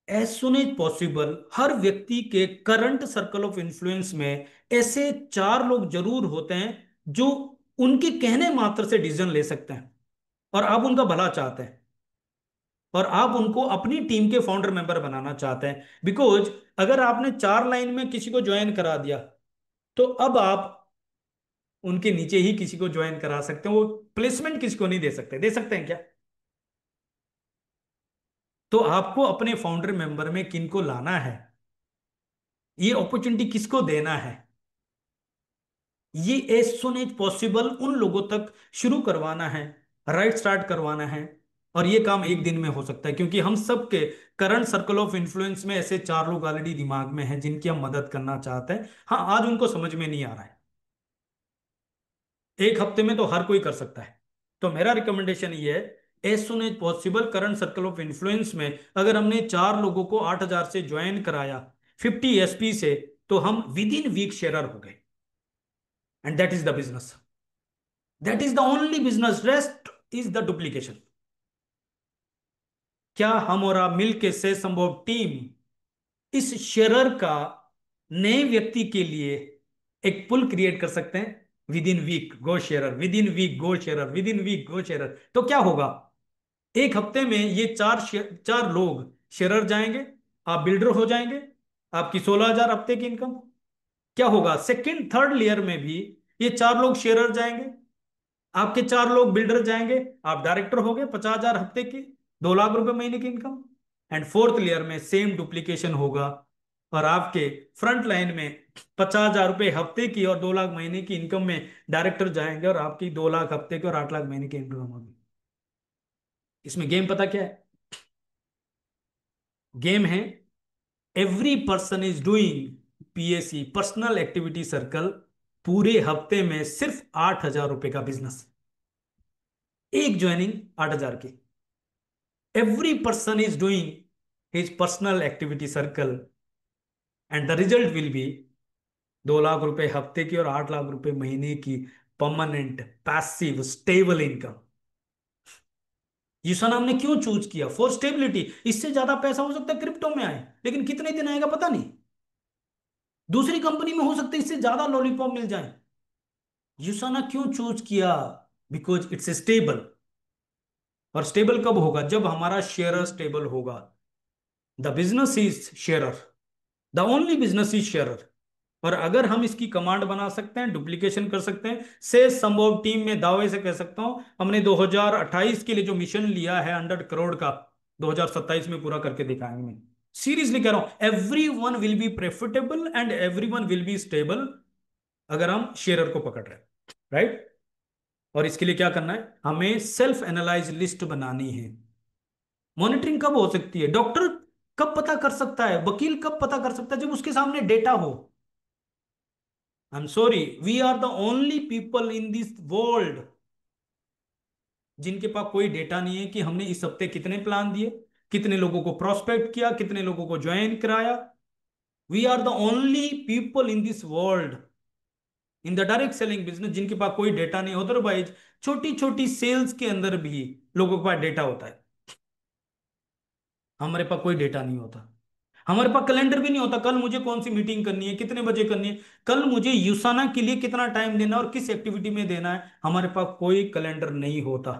B: एज सुन एज पॉसिबल हर व्यक्ति के करंट सर्कल ऑफ इन्फ्लुएंस में ऐसे चार लोग जरूर होते हैं जो उनके कहने मात्र से डिसीजन ले सकते हैं, और आप उनका भला चाहते हैं, और आप उनको अपनी टीम के फाउंडर मेंबर बनाना चाहते हैं। बिकॉज अगर आपने चार लाइन में किसी को ज्वाइन करा दिया, तो अब आप उनके नीचे ही किसी को ज्वाइन करा सकते हैं, वो प्लेसमेंट किसी को नहीं दे सकते। दे सकते हैं क्या? तो आपको अपने फाउंडर मेंबर में किनको लाना है, ये अपॉर्चुनिटी किसको देना है, ये एज सुन एज पॉसिबल उन लोगों तक शुरू करवाना है, राइट स्टार्ट करवाना है और ये काम एक दिन में हो सकता है, क्योंकि हम सबके करंट सर्कल ऑफ इन्फ्लुएंस में ऐसे चार लोग ऑलरेडी दिमाग में हैं जिनकी हम मदद करना चाहते हैं। हाँ, आज उनको समझ में नहीं आ रहा है, एक हफ्ते में तो हर कोई कर सकता है। तो मेरा रिकमेंडेशन ये है, as soon as possible current circle of influence में अगर हमने चार लोगों को 8,000 से ज्वाइन कराया 50 SP से, तो हम विद इन वीक शेयरर हो गए। And that is the business, that is the only business, rest is the duplication. क्या हम और आप मिलके से संभव टीम इस शेयरर का नए व्यक्ति के लिए एक पुल क्रिएट कर सकते हैं? Within week go sharer, within week go sharer, within week go sharer. तो क्या होगा, एक हफ्ते में ये चार लोग शेयरर जाएंगे, आप बिल्डर हो जाएंगे, आपकी 16,000 हफ्ते की इनकम। क्या होगा, सेकंड थर्ड लेयर में भी ये चार लोग शेयरर जाएंगे, आपके चार लोग बिल्डर जाएंगे, आप डायरेक्टर हो गए, 50,000 हफ्ते की, 2 लाख रुपए महीने की इनकम। एंड फोर्थ लेयर में सेम डुप्लीकेशन होगा, और आपके फ्रंट लाइन में 50,000 रुपए हफ्ते की और 2 लाख महीने की इनकम में डायरेक्टर जाएंगे, और आपकी 2 लाख हफ्ते की और 8 लाख महीने की इनकम होगी। इसमें गेम पता क्या है? गेम है, every person is doing PAC, personal activity circle, पूरे हफ्ते में सिर्फ 8,000 रुपए का बिजनेस, एक ज्वाइनिंग 8,000 की। Every person is doing his personal activity circle, and the result will be 2 lakh रुपए हफ्ते की और 8 लाख रुपए महीने की परमानेंट पैसिव स्टेबल इनकम। यूसन हमने क्यों चूज किया? For stability. इससे ज्यादा पैसा हो सकता है क्रिप्टो में आए, लेकिन कितने दिन आएगा पता नहीं। दूसरी कंपनी में हो सकता है इससे ज्यादा लॉलीपॉप मिल जाए। यूसाना क्यों चूज किया? Because it's stable. और स्टेबल कब होगा? जब हमारा शेयर स्टेबल होगा। The business is sharer, the only business is sharer. और अगर हम इसकी कमांड बना सकते हैं, डुप्लीकेशन कर सकते हैं, से संभव टीम में दावे से कह सकता हूं, हमने 2028 के लिए जो मिशन लिया है 100 करोड़ का, 2027 में पूरा करके दिखाएंगे। मैं सीरियसली कह रहा हूं, every one will be profitable and every one will be stable, अगर हम शेयरर को पकड़ रहे हैं, राइट। और इसके लिए क्या करना है? हमें सेल्फ एनालाइज लिस्ट बनानी है। मॉनिटरिंग कब हो सकती है? डॉक्टर कब पता कर सकता है, वकील कब पता कर सकता है? जब उसके सामने डेटा हो। I am sorry, we are the only people in this world जिनके पास कोई डेटा नहीं है कि हमने इस हफ्ते कितने प्लान दिए, कितने लोगों को प्रोस्पेक्ट किया, कितने लोगों को ज्वाइन कराया। We are the only people in this world in the direct selling business जिनके पास कोई डेटा नहीं। अदरवाइज छोटी छोटी सेल्स के अंदर भी लोगों के पास डेटा होता है, हमारे पास कोई डेटा नहीं होता। हमारे पास कैलेंडर भी नहीं होता, कल मुझे कौन सी मीटिंग करनी है, कितने बजे करनी है, कल मुझे यूसाना के लिए कितना टाइम देना है और किस एक्टिविटी में देना है, हमारे पास कोई कैलेंडर नहीं होता।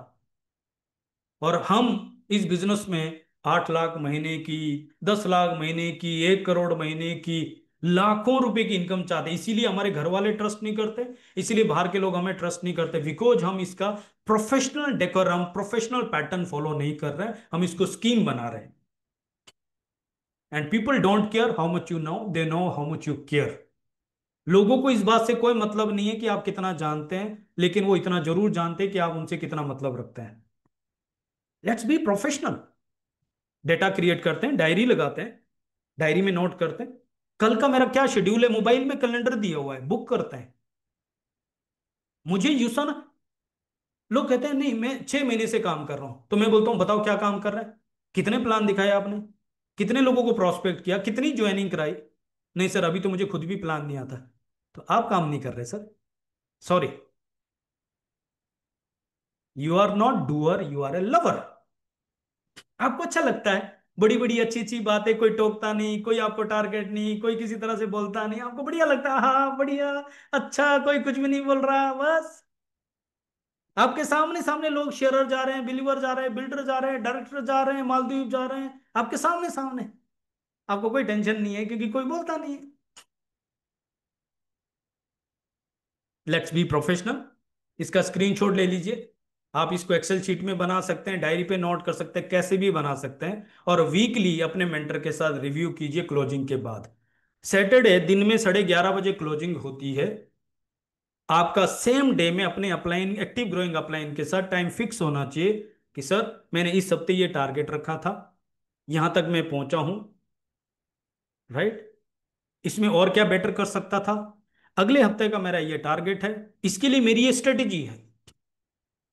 B: और हम इस बिजनेस में 8 लाख महीने की, 10 लाख महीने की, 1 करोड़ महीने की, लाखों रुपए की इनकम चाहते हैं। इसीलिए हमारे घर वाले ट्रस्ट नहीं करते, इसीलिए बाहर के लोग हमें ट्रस्ट नहीं करते, बिकॉज हम इसका professional decorum, professional pattern follow नहीं कर रहे हैं, हम इसको स्कीम बना रहे हैं। And people don't care how much you know, they know how much you care. लोगों को इस बात से कोई मतलब नहीं है कि आप कितना जानते हैं, लेकिन वो इतना जरूर जानते हैं कि आप उनसे कितना मतलब रखते हैं। Let's be professional. Data create करते हैं, डायरी लगाते हैं, डायरी में नोट करते हैं, कल का मेरा क्या शेड्यूल है, मोबाइल में कैलेंडर दिया हुआ है, बुक करते हैं। मुझे यूसन, लोग कहते हैं नहीं मैं 6 महीने से काम कर रहा हूं, तो मैं बोलता हूं बताओ क्या काम कर रहे हैं, कितने प्लान दिखाए आपने, कितने लोगों को प्रोस्पेक्ट किया, कितनी ज्वाइनिंग कराई? नहीं सर, अभी तो मुझे खुद भी प्लान नहीं आता। तो आप काम नहीं कर रहे sir, sorry. You are not doer, you are a lover. आपको अच्छा लगता है बड़ी बड़ी अच्छी अच्छी बातें, कोई टोकता नहीं, कोई आपको टारगेट नहीं, कोई किसी तरह से बोलता नहीं, आपको बढ़िया लगता है, हाँ बढ़िया, अच्छा कोई कुछ भी नहीं बोल रहा, बस आपके सामने सामने लोग शेयरर जा रहे हैं, बिलीवर जा रहे हैं, बिल्डर जा रहे हैं, डायरेक्टर जा रहे हैं, मालदीव जा रहे हैं, आपके सामने सामने। आपको कोई टेंशन नहीं है क्योंकि कोई बोलता नहीं है। Let's be professional. इसका स्क्रीनशॉट ले लीजिए, आप इसको एक्सेल शीट में बना सकते हैं, डायरी पे नोट कर सकते हैं, कैसे भी बना सकते हैं। और वीकली अपने मेंटर के साथ रिव्यू कीजिए क्लोजिंग के बाद। सैटरडे दिन में 11:30 बजे क्लोजिंग होती है। आपका सेम डे में अपने अपलाइन, एक्टिव ग्रोइंग अपलाइन के साथ टाइम फिक्स होना चाहिए। कि सर मैंने इस हफ्ते ये टारगेट रखा था, यहां तक मैं पहुंचा हूं, राइट, इसमें और क्या बेटर कर सकता था, अगले हफ्ते का मेरा ये टारगेट है, इसके लिए मेरी ये स्ट्रेटेजी है,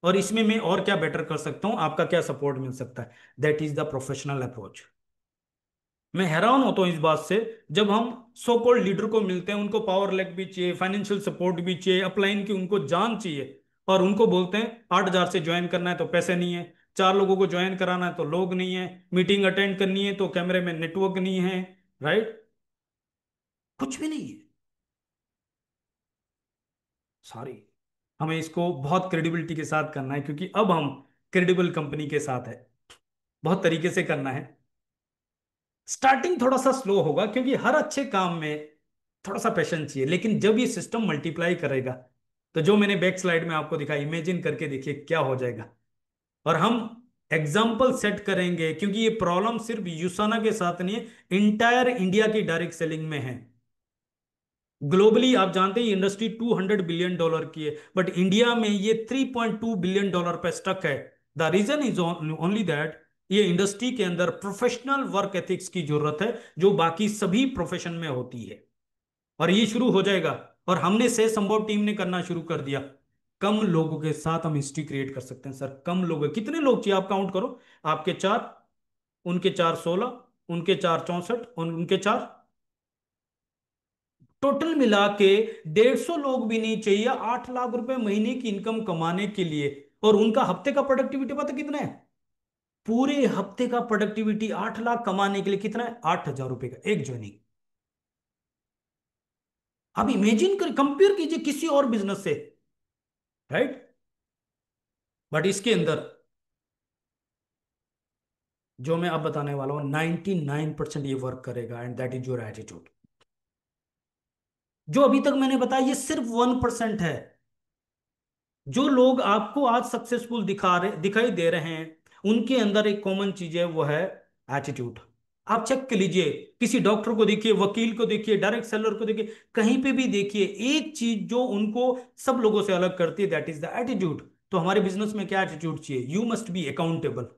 B: और इसमें मैं और क्या बेटर कर सकता हूं, आपका क्या सपोर्ट मिल सकता है। That is the professional approach. मैं हैरान होता हूं इस बात से, जब हम सो कॉल्ड लीडर को मिलते हैं, उनको पावर लेग भी चाहिए, फाइनेंशियल सपोर्ट भी चाहिए, अपलाइन की उनको जान चाहिए, और उनको बोलते हैं 8,000 से ज्वाइन करना है तो पैसे नहीं है, 4 लोगों को ज्वाइन कराना है तो लोग नहीं है, मीटिंग अटेंड करनी है तो कैमरे में नेटवर्क नहीं है, राइट, कुछ भी नहीं है। सॉरी, हमें इसको बहुत क्रेडिबिलिटी के साथ करना है, क्योंकि अब हम क्रेडिबल कंपनी के साथ है, बहुत तरीके से करना है। स्टार्टिंग थोड़ा सा स्लो होगा, क्योंकि हर अच्छे काम में थोड़ा सा पेशेंस चाहिए, लेकिन जब ये सिस्टम मल्टीप्लाई करेगा, तो जो मैंने बैक स्लाइड में आपको दिखा, इमेजिन करके देखिए क्या हो जाएगा। और हम एग्जाम्पल सेट करेंगे, क्योंकि ये प्रॉब्लम सिर्फ यूसाना के साथ नहीं है, इंटायर इंडिया की डायरेक्ट सेलिंग में है। ग्लोबली आप जानते हैं इंडस्ट्री $200 बिलियन की है, बट इंडिया में ये $3.2 बिलियन पे स्टक है। The reason is only that ये इंडस्ट्री के अंदर प्रोफेशनल वर्क एथिक्स की जरूरत है, जो बाकी सभी प्रोफेशन में होती है, और ये शुरू हो जाएगा। और हमने से संभव टीम ने करना शुरू कर दिया। कम लोगों के साथ हम हिस्ट्री क्रिएट कर सकते हैं सर। कम लोग, कितने लोग चाहिए आप काउंट करो, आपके 4, उनके 4 16, उनके 4 64, उनके 4, टोटल मिला के 150 लोग भी नहीं चाहिए 8 लाख रुपए महीने की इनकम कमाने के लिए। और उनका हफ्ते का प्रोडक्टिविटी पता कितना है? पूरे हफ्ते का प्रोडक्टिविटी 8 लाख कमाने के लिए कितना है? $8,000 का एक ज्वाइनिंग। अब इमेजिन कर, कंपेयर कीजिए किसी और बिजनेस से, राइट। बट इसके अंदर जो मैं अब बताने वाला हूं, 99% ये वर्क करेगा, and that is your attitude. जो अभी तक मैंने बताया ये सिर्फ 1% है। जो लोग आपको आज सक्सेसफुल दिखाई दे रहे हैं, उनके अंदर एक कॉमन चीज है, वो है एटीट्यूड। आप चेक कर लीजिए, किसी डॉक्टर को देखिए, वकील को देखिए, डायरेक्ट सेलर को देखिए, कहीं पे भी देखिए, एक चीज जो उनको सब लोगों से अलग करती है, दैट इज द एटीट्यूड। तो हमारे बिजनेस में क्या एटीट्यूड चाहिए? You must be accountable.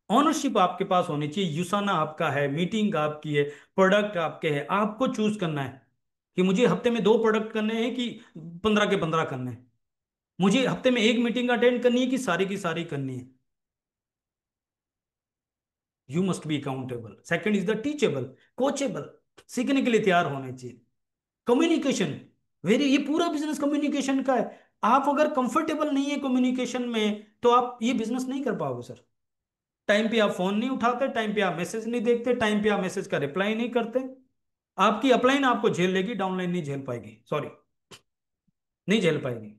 B: Ownership आपके पास होनी चाहिए, यूसाना आपका है, मीटिंग आपकी है, प्रोडक्ट आपके हैं, आपको चूज करना है कि मुझे हफ्ते में 2 प्रोडक्ट करने हैं कि 15 के 15 करने हैं, मुझे हफ्ते में एक मीटिंग अटेंड करनी है कि सारी की सारी करनी है। You must be accountable. Second is the teachable, coachable, सीखने के लिए तैयार होने चाहिए। कम्युनिकेशन, वेरी, ये पूरा बिजनेस कम्युनिकेशन का है। आप अगर कंफर्टेबल नहीं है कम्युनिकेशन में, तो आप ये बिजनेस नहीं कर पाओगे सर। टाइम पे आप फोन नहीं उठाते, टाइम पे आप मैसेज नहीं देखते, टाइम पे आप मैसेज का रिप्लाई नहीं करते, आपकी अपलाइन आपको झेल लेगी, डाउनलाइन नहीं झेल पाएगी, सॉरी, नहीं झेल पाएगी।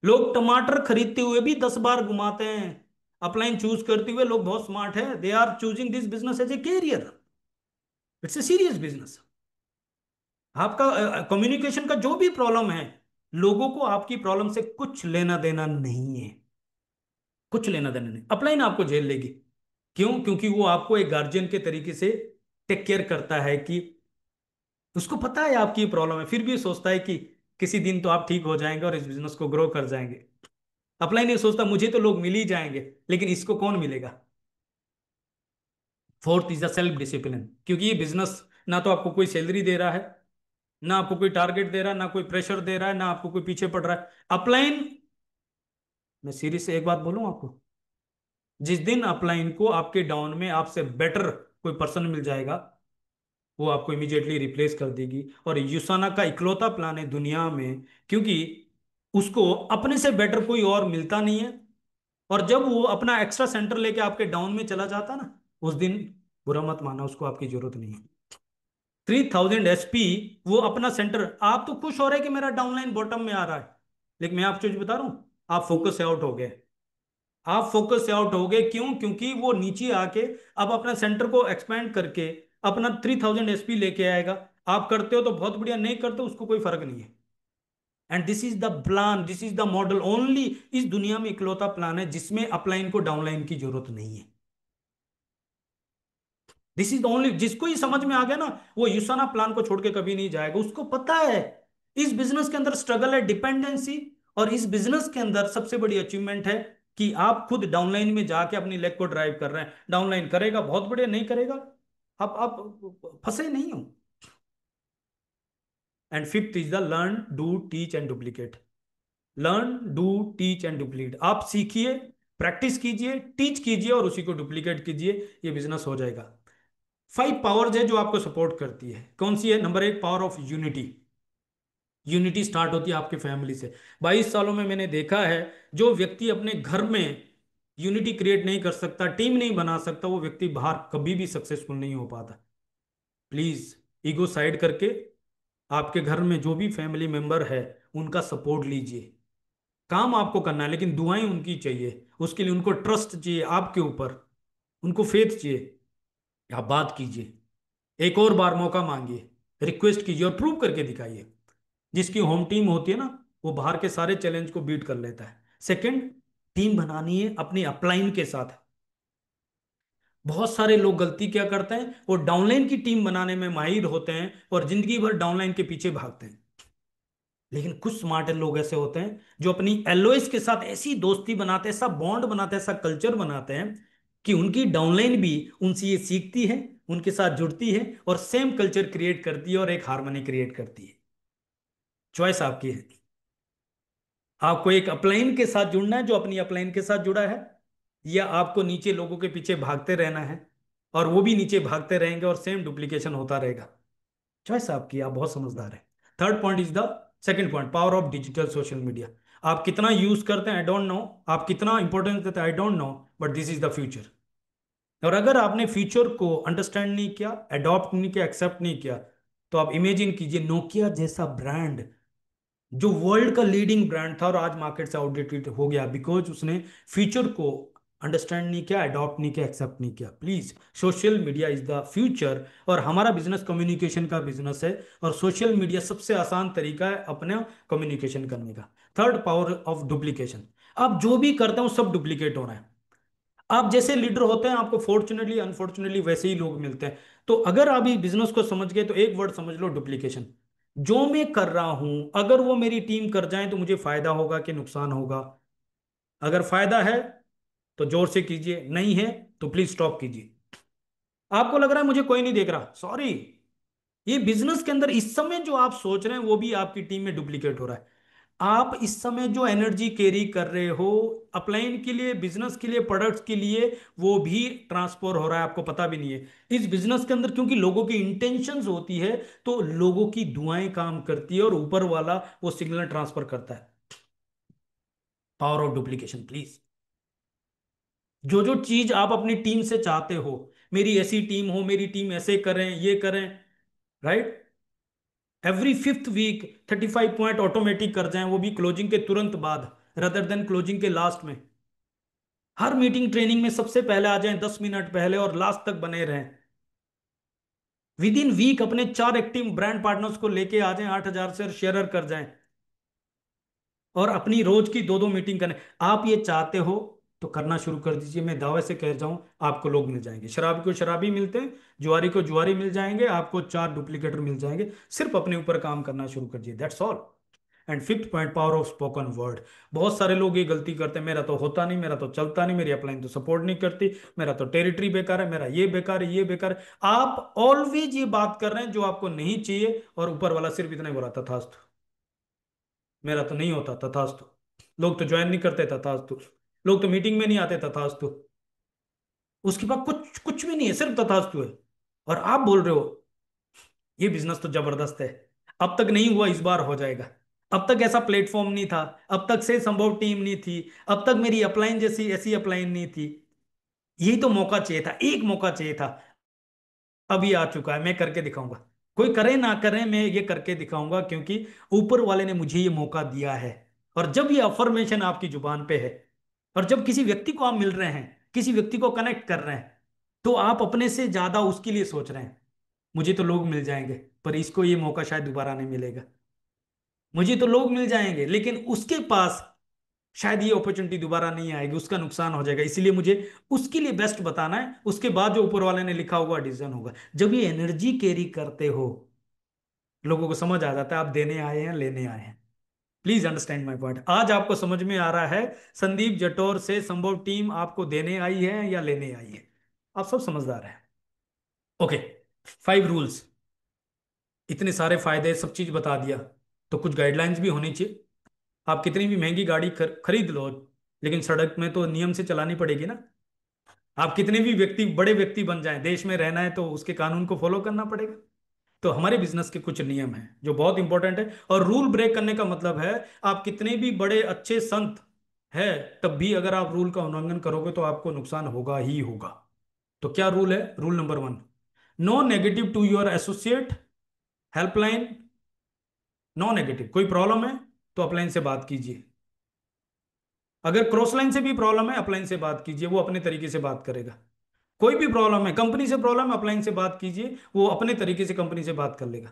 B: लोग टमाटर खरीदते हुए भी 10 बार घुमाते हैं। अपलाइन चूज करते हुए लोग बहुत स्मार्ट है, they are choosing this business as a career. It's a serious business. आपका कम्युनिकेशन का जो भी प्रॉब्लम है, लोगों को आपकी प्रॉब्लम से कुछ लेना देना नहीं है, कुछ लेना देना नहीं। अपलाइन आपको झेल लेगी। क्यों? क्योंकि वो आपको एक गार्जियन के तरीके से टेक केयर करता है, कि उसको पता है आपकी प्रॉब्लम है, फिर भी सोचता है कि किसी दिन तो आप ठीक हो जाएंगे और इस बिजनेस को ग्रो कर जाएंगे। अपलाइन ये सोचता मुझे तो लोग मिल ही जाएंगे, लेकिन इसको कौन मिलेगा। Fourth is the self discipline, क्योंकि ये बिजनेस ना तो आपको कोई सैलरी दे रहा है, ना आपको कोई टारगेट दे रहा है, ना कोई प्रेशर दे रहा है, ना आपको कोई पीछे पड़ रहा है। अपलाइन, मैं सीरीज से एक बात बोलूं आपको, जिस दिन अपलाइन को आपके डाउन में आपसे बेटर कोई पर्सन मिल जाएगा, वो आपको इमीडिएटली रिप्लेस कर देगी। और यूसाना का इकलौता प्लान है दुनिया में, क्योंकि उसको अपने से बेटर कोई और मिलता नहीं है। और जब वो अपना एक्स्ट्रा सेंटर लेके आपके डाउन में चला जाता ना, उस दिन बुरा मत माना, उसको आपकी जरूरत नहीं है। 3000 SP, वो अपना सेंटर, आप तो खुश हो रहे हैं कि मेरा डाउनलाइन बॉटम में आ रहा है, लेकिन मैं आपको जो बता रहा हूं, आप फोकस से आउट हो गए। आप फोकस से आउट हो गए, क्यों? क्योंकि वो नीचे आके अब अपना सेंटर को एक्सपेंड करके अपना 3000 SP लेके आएगा। आप करते हो तो बहुत बढ़िया, नहीं करते उसको कोई फर्क नहीं है। And this is the plan, this is the model only. इस दुनिया में इकलौता प्लान है जिसमें अपलाइन को डाउनलाइन की जरूरत नहीं है। दिस इज द ओनली, जिसको ये समझ में आ गया ना, वो यूसाना प्लान को छोड़ के कभी नहीं जाएगा। उसको पता है इस बिजनेस के अंदर स्ट्रगल है, डिपेंडेंसी, और इस बिजनेस के अंदर सबसे बड़ी अचीवमेंट है कि आप खुद डाउनलाइन में जाके अपनी लेग को ड्राइव कर रहे हैं। डाउनलाइन करेगा बहुत बढ़िया, नहीं करेगा आप फंसे नहीं हो। And fifth is the learn do teach and duplicate. Learn do teach and duplicate. आप सीखिए, प्रैक्टिस कीजिए, टीच कीजिए और उसी को डुप्लीकेट कीजिए, ये बिजनेस हो जाएगा। 5 पावर्स है जो आपको सपोर्ट करती है। कौन सी है? Number 1, power of unity. Unity start होती है आपके फैमिली से। 22 सालों में मैंने देखा है, जो व्यक्ति अपने घर में यूनिटी क्रिएट नहीं कर सकता, टीम नहीं बना सकता, वो व्यक्ति बाहर कभी भी सक्सेसफुल नहीं हो पाता। प्लीज ईगो साइड करके आपके घर में जो भी फैमिली मेंबर है उनका सपोर्ट लीजिए। काम आपको करना है लेकिन दुआएं उनकी चाहिए, उसके लिए उनको ट्रस्ट चाहिए आपके ऊपर, उनको फेथ चाहिए। आप बात कीजिए, एक और बार मौका मांगिए, रिक्वेस्ट कीजिए और प्रूव करके दिखाइए। जिसकी होम टीम होती है ना, वो बाहर के सारे चैलेंज को बीट कर लेता है। सेकंड, टीम बनानी है अपनी अपलाइन के साथ। बहुत सारे लोग गलती क्या करते हैं, वो डाउनलाइन की टीम बनाने में माहिर होते हैं और जिंदगी भर डाउनलाइन के पीछे भागते हैं। लेकिन कुछ स्मार्ट लोग ऐसे होते हैं जो अपनी एलओएस के साथ ऐसी दोस्ती बनाते हैं, ऐसा बॉन्ड बनाते हैं, ऐसा कल्चर बनाते हैं कि उनकी डाउनलाइन भी उनसे ये सीखती है, उनके साथ जुड़ती है और सेम कल्चर क्रिएट करती है और एक हार्मनी क्रिएट करती है। चॉइस आपकी है। आपको एक अपलाइन के साथ जुड़ना है जो अपनी अपलाइन के साथ जुड़ा है, या आपको नीचे लोगों के पीछे भागते रहना है और वो भी नीचे भागते रहेंगे और सेम डुप्लीकेशन होता रहेगा। चॉइस आपकी, आप बहुत समझदार है। Third point is the second point, power of digital social media. आप कितना यूज करते हैं आई डोंट नो, आप कितना इंपॉर्टेंस देते हैं I don't know, but this is the future. और अगर आपने फ्यूचर को अंडरस्टैंड नहीं किया, अडॉप्ट नहीं किया, एक्सेप्ट नहीं किया, तो आप इमेजिन कीजिए नोकिया जैसा ब्रांड जो वर्ल्ड का लीडिंग ब्रांड था और आज मार्केट से आउटडेटेड हो गया बिकॉज उसने फ्यूचर को अंडरस्टैंड नहीं किया, अडॉप्ट नहीं किया, एक्सेप्ट नहीं किया। Please, social media is the future और हमारा बिजनेस कम्युनिकेशन का बिजनेस है और सोशल मीडिया सबसे आसान तरीका है अपना कम्युनिकेशन करने का। Third, power of duplication. आप जो भी करते हैं वो सब डुप्लीकेट हो रहा है। आप जैसे लीडर होते हैं आपको फॉर्चुनेटली अनफॉर्चुनेटली वैसे ही लोग मिलते हैं। तो अगर आप इस बिजनेस को समझ गए तो एक वर्ड समझ लो, डुप्लीकेशन। जो मैं कर रहा हूं अगर वो मेरी टीम कर जाए तो मुझे फायदा होगा कि नुकसान होगा? अगर फायदा है तो जोर से कीजिए, नहीं है तो प्लीज स्टॉप कीजिए। आपको लग रहा है मुझे कोई नहीं देख रहा, सॉरी। ये बिजनेस के अंदर इस समय जो आप सोच रहे हैं वो भी आपकी टीम में डुप्लीकेट हो रहा है। आप इस समय जो एनर्जी कैरी कर रहे हो अपलाइन के लिए, बिजनेस के लिए, प्रोडक्ट्स के लिए, वो भी ट्रांसफर हो रहा है, आपको पता भी नहीं है। इस बिजनेस के अंदर क्योंकि लोगों की इंटेंशंस होती है तो लोगों की दुआएं काम करती है और ऊपर वाला वो सिग्नल ट्रांसफर करता है। Power of duplication please. जो जो चीज आप अपनी टीम से चाहते हो, मेरी ऐसी टीम हो, मेरी टीम ऐसे करें, ये करें, right, every 5th week 35 point automatic कर जाएं, वो भी क्लोजिंग के तुरंत बाद रदर देन क्लोजिंग के लास्ट में। हर मीटिंग ट्रेनिंग में सबसे पहले आ जाएं 10 मिनट पहले और लास्ट तक बने रहें। विद इन वीक अपने 4 एक्टिव ब्रांड पार्टनर्स को लेके आ जाएं, 8,000 से शेयर कर जाएं और अपनी रोज की 2-2 मीटिंग करें। आप ये चाहते हो तो करना शुरू कर दीजिए। मैं दावे से कह जाऊं आपको लोग मिल जाएंगे, शराबी को शराबी मिलते हैं, जुआरी को जुआरी मिल जाएंगे, आपको 4 डुप्लीकेटर मिल जाएंगे। सिर्फ अपने ऊपर काम करना शुरू कर दीजिए, that's all. And fifth point, power of spoken word. बहुत सारे लोग ये गलती करते हैं, मेरा तो होता नहीं, मेरा तो चलता नहीं, मेरी अपलाइन तो सपोर्ट नहीं करती, मेरा तो टेरिटरी बेकार है, मेरा ये बेकार है, ये बेकार है। आप ऑलवेज ये बात कर रहे हैं जो आपको नहीं चाहिए और ऊपर वाला सिर्फ इतना ही बोला तथास्तु। मेरा तो नहीं होता तथास्तु। लोग तो ज्वाइन नहीं करते तथास्तु। लोग तो मीटिंग में नहीं आते तथास्तु। उसके बाद कुछ कुछ भी नहीं है, सिर्फ तथास्तु है। और आप बोल रहे हो ये बिजनेस तो जबरदस्त है, अब तक नहीं हुआ इस बार हो जाएगा, अब तक ऐसा प्लेटफॉर्म नहीं था, अब तक से संभव टीम नहीं थी, अब तक मेरी अपलाइन जैसी ऐसी अपलाइन नहीं थी। यही तो मौका चाहिए था, एक मौका चाहिए था। अभी आ चुका है, मैं करके दिखाऊंगा। कोई करे ना करे, मैं ये करके दिखाऊंगा क्योंकि ऊपर वाले ने मुझे ये मौका दिया है। और जब ये अफर्मेशन आपकी जुबान पे है और जब किसी व्यक्ति को आप मिल रहे हैं, किसी व्यक्ति को कनेक्ट कर रहे हैं, तो आप अपने से ज्यादा उसके लिए सोच रहे हैं। मुझे तो लोग मिल जाएंगे पर इसको ये मौका शायद दोबारा नहीं मिलेगा। मुझे तो लोग मिल जाएंगे लेकिन उसके पास शायद ये अपॉर्चुनिटी दोबारा नहीं आएगी, उसका नुकसान हो जाएगा, इसलिए मुझे उसके लिए बेस्ट बताना है। उसके बाद जो ऊपर वाले ने लिखा होगा डिसीजन होगा। जब ये एनर्जी कैरी करते हो लोगों को समझ आ जाता है आप देने आए हैं लेने आए हैं। Please understand my point. आज आपको समझ में आ रहा है संदीप जटोर से संभव टीम आपको देने आई है या लेने आई है? आप सब समझदार हैं। ओके, 5 रूल्स, इतने सारे फायदे सब चीज बता दिया, तो कुछ गाइडलाइंस भी होनी चाहिए। आप कितनी भी महंगी गाड़ी खरीद लो, लेकिन सड़क में तो नियम से चलानी पड़ेगी ना। आप कितने भी व्यक्ति बड़े व्यक्ति बन जाएं, देश में रहना है तो उसके कानून को फॉलो करना पड़ेगा। तो हमारे बिजनेस के कुछ नियम हैं जो बहुत इंपॉर्टेंट है। और रूल ब्रेक करने का मतलब है आप कितने भी बड़े अच्छे संत है, तब भी अगर आप रूल का उल्लंघन करोगे तो आपको नुकसान होगा ही होगा। तो क्या रूल है? Rule number 1, no negative to your associate, helpline. No negative, कोई प्रॉब्लम है तो अपलाइन से बात कीजिए। अगर क्रॉस लाइन से भी प्रॉब्लम है, अपलाइन से बात कीजिए, वो अपने तरीके से बात करेगा। कोई भी प्रॉब्लम है, कंपनी से प्रॉब्लम है, अपलाइन से बात कीजिए, वो अपने तरीके से कंपनी से बात कर लेगा।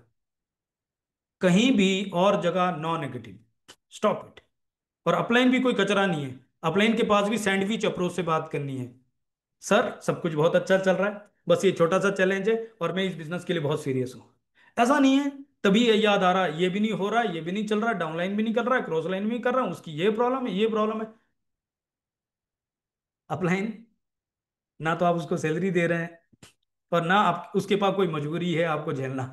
B: कहीं भी और जगह नो नेगेटिव, स्टॉप इट। और अपलाइन भी कोई कचरा नहीं है, अपलाइन के पास भी सैंडविच अप्रोच से बात करनी है। सर सब कुछ बहुत अच्छा चल रहा है, बस ये छोटा सा चैलेंज है और मैं इस बिजनेस के लिए बहुत सीरियस हूँ। ऐसा नहीं है, तभी ये याद आ रहा है, ये भी नहीं हो रहा, ये भी नहीं चल रहा, डाउनलाइन भी नहीं कर रहा है, क्रॉस लाइन भी नहीं कर रहा हूं, उसकी ये प्रॉब्लम है, ये प्रॉब्लम है। अपलाइन, ना तो आप उसको सैलरी दे रहे हैं और ना आप उसके पास कोई मजबूरी है आपको झेलना।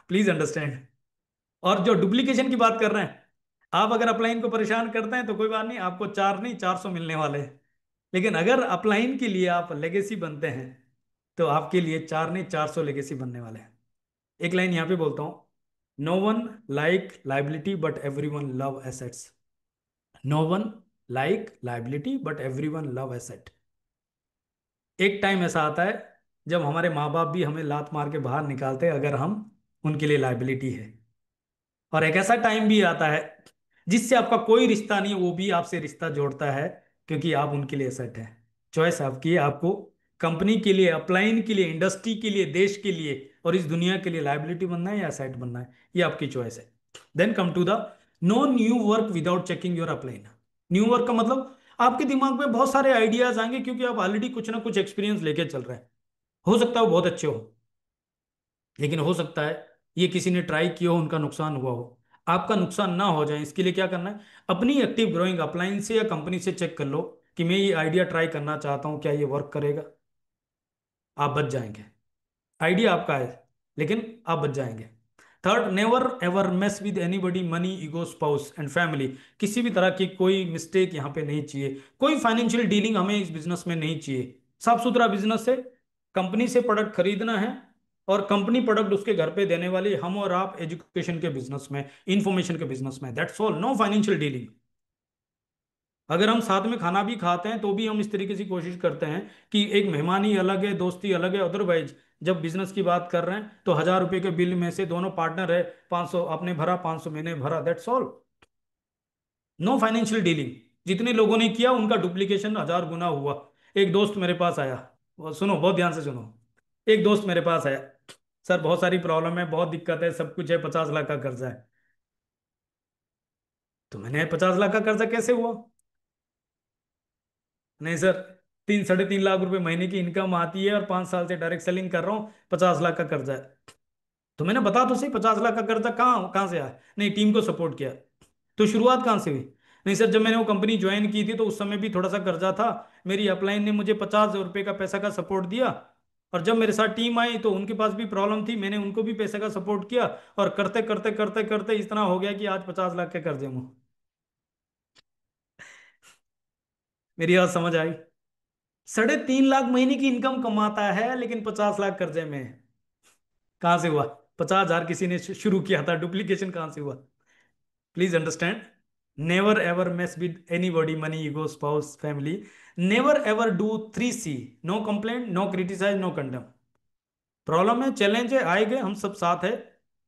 B: Please understand. और जो डुप्लीकेशन की बात कर रहे हैं, आप अगर अपलाइन को परेशान करते हैं तो कोई बात नहीं, आपको 4 नहीं 400 मिलने वाले हैं। लेकिन अगर अपलाइन के लिए आप लेगेसी बनते हैं तो आपके लिए 4 नहीं 400 लेगेसी बनने वाले हैं। एक लाइन यहां पे बोलता हूं, no one like liability but everyone love assets. No one like liability but everyone love asset. एक टाइम ऐसा आता है जब हमारे माँ बाप भी हमें लात मार के बाहर निकालते हैं अगर हम उनके लिए लाइबिलिटी है। और एक ऐसा टाइम भी आता है जिससे आपका कोई रिश्ता नहीं है, वो भी आपसे रिश्ता जोड़ता है, क्योंकि आप उनके लिए सेट है। चॉइस आपकी है, आपको कंपनी के लिए, अपलाइन के लिए, इंडस्ट्री के लिए, देश के लिए और इस दुनिया के लिए लाइबिलिटी बनना है या सेट बनना है, ये आपकी चॉइस है। Then come to the no new work without checking your upline. New work का मतलब आपके दिमाग में बहुत सारे आइडियाज आएंगे क्योंकि आप ऑलरेडी कुछ ना कुछ एक्सपीरियंस लेके चल रहे हैं। हो सकता है वो बहुत अच्छे हो, लेकिन हो सकता है ये किसी ने ट्राई किया हो, उनका नुकसान हुआ हो। आपका नुकसान ना हो जाए इसके लिए क्या करना है, अपनी एक्टिव ग्रोइंग अपलाइन से या कंपनी से चेक कर लो कि मैं ये आइडिया ट्राई करना चाहता हूँ, क्या ये वर्क करेगा। आप बच जाएंगे। आइडिया आपका है लेकिन आप बच जाएंगे। Third, never ever mess with anybody, money, ego, spouse and family. किसी भी तरह की कोई मिस्टेक यहाँ पे नहीं चाहिए, कोई फाइनेंशियल डीलिंग हमें इस बिजनेस में नहीं चाहिए। साफ सुथरा बिजनेस है, कंपनी से प्रोडक्ट खरीदना है और कंपनी प्रोडक्ट उसके घर पे देने वाली, हम और आप एजुकेशन के बिजनेस में, इंफॉर्मेशन के बिजनेस में, that's all, no financial dealing. अगर हम साथ में खाना भी खाते हैं तो भी हम इस तरीके से कोशिश करते हैं कि एक मेहमानी अलग है, दोस्ती अलग है। अदरवाइज जब बिजनेस की बात कर रहे हैं तो 1,000 रुपए के बिल में से दोनों पार्टनर है, 500 आपने भरा, 500 मैंने भरा, that's all. No financial dealing. जितने लोगों ने किया उनका डुप्लीकेशन 1,000 गुना हुआ। एक दोस्त मेरे पास आया, सुनो बहुत ध्यान से सुनो। एक दोस्त मेरे पास आया, सर बहुत सारी प्रॉब्लम है, बहुत दिक्कत है, सब कुछ है, 50 लाख का कर्जा है। तो मैंने, 50 लाख का कर्जा कैसे हुआ? नहीं सर, 3 साढ़े 3 लाख रुपए महीने की इनकम आती है और 5 साल से डायरेक्ट सेलिंग कर रहा हूँ, 50 लाख का कर्जा है। तो मैंने, बता तो सही 50 लाख का कर्जा कहाँ कहाँ से आया? नहीं, टीम को सपोर्ट किया। तो शुरुआत कहाँ से हुई? नहीं सर, जब मैंने वो कंपनी ज्वाइन की थी तो उस समय भी थोड़ा सा कर्जा था, मेरी अपलाइन ने मुझे 50 रुपए का पैसा का सपोर्ट दिया। और जब मेरे साथ टीम आई तो उनके पास भी प्रॉब्लम थी, मैंने उनको भी पैसे का सपोर्ट किया। और करते करते करते करते इतना हो गया कि आज 50 लाख के कर्जे में हूं। मेरी बात समझ आई? 3.5 लाख महीने की इनकम कमाता है लेकिन 50 लाख कर्जे में है। कहां से हुआ? 50,000 किसी ने शुरू किया था, डुप्लीकेशन कहां से हुआ? Please understand. Never ever mess with anybody, money, ego, spouse, family. Never ever do 3C, no complaint, no criticise, no condemn. Problem है, चैलेंज है, आए गए, हम सब साथ है,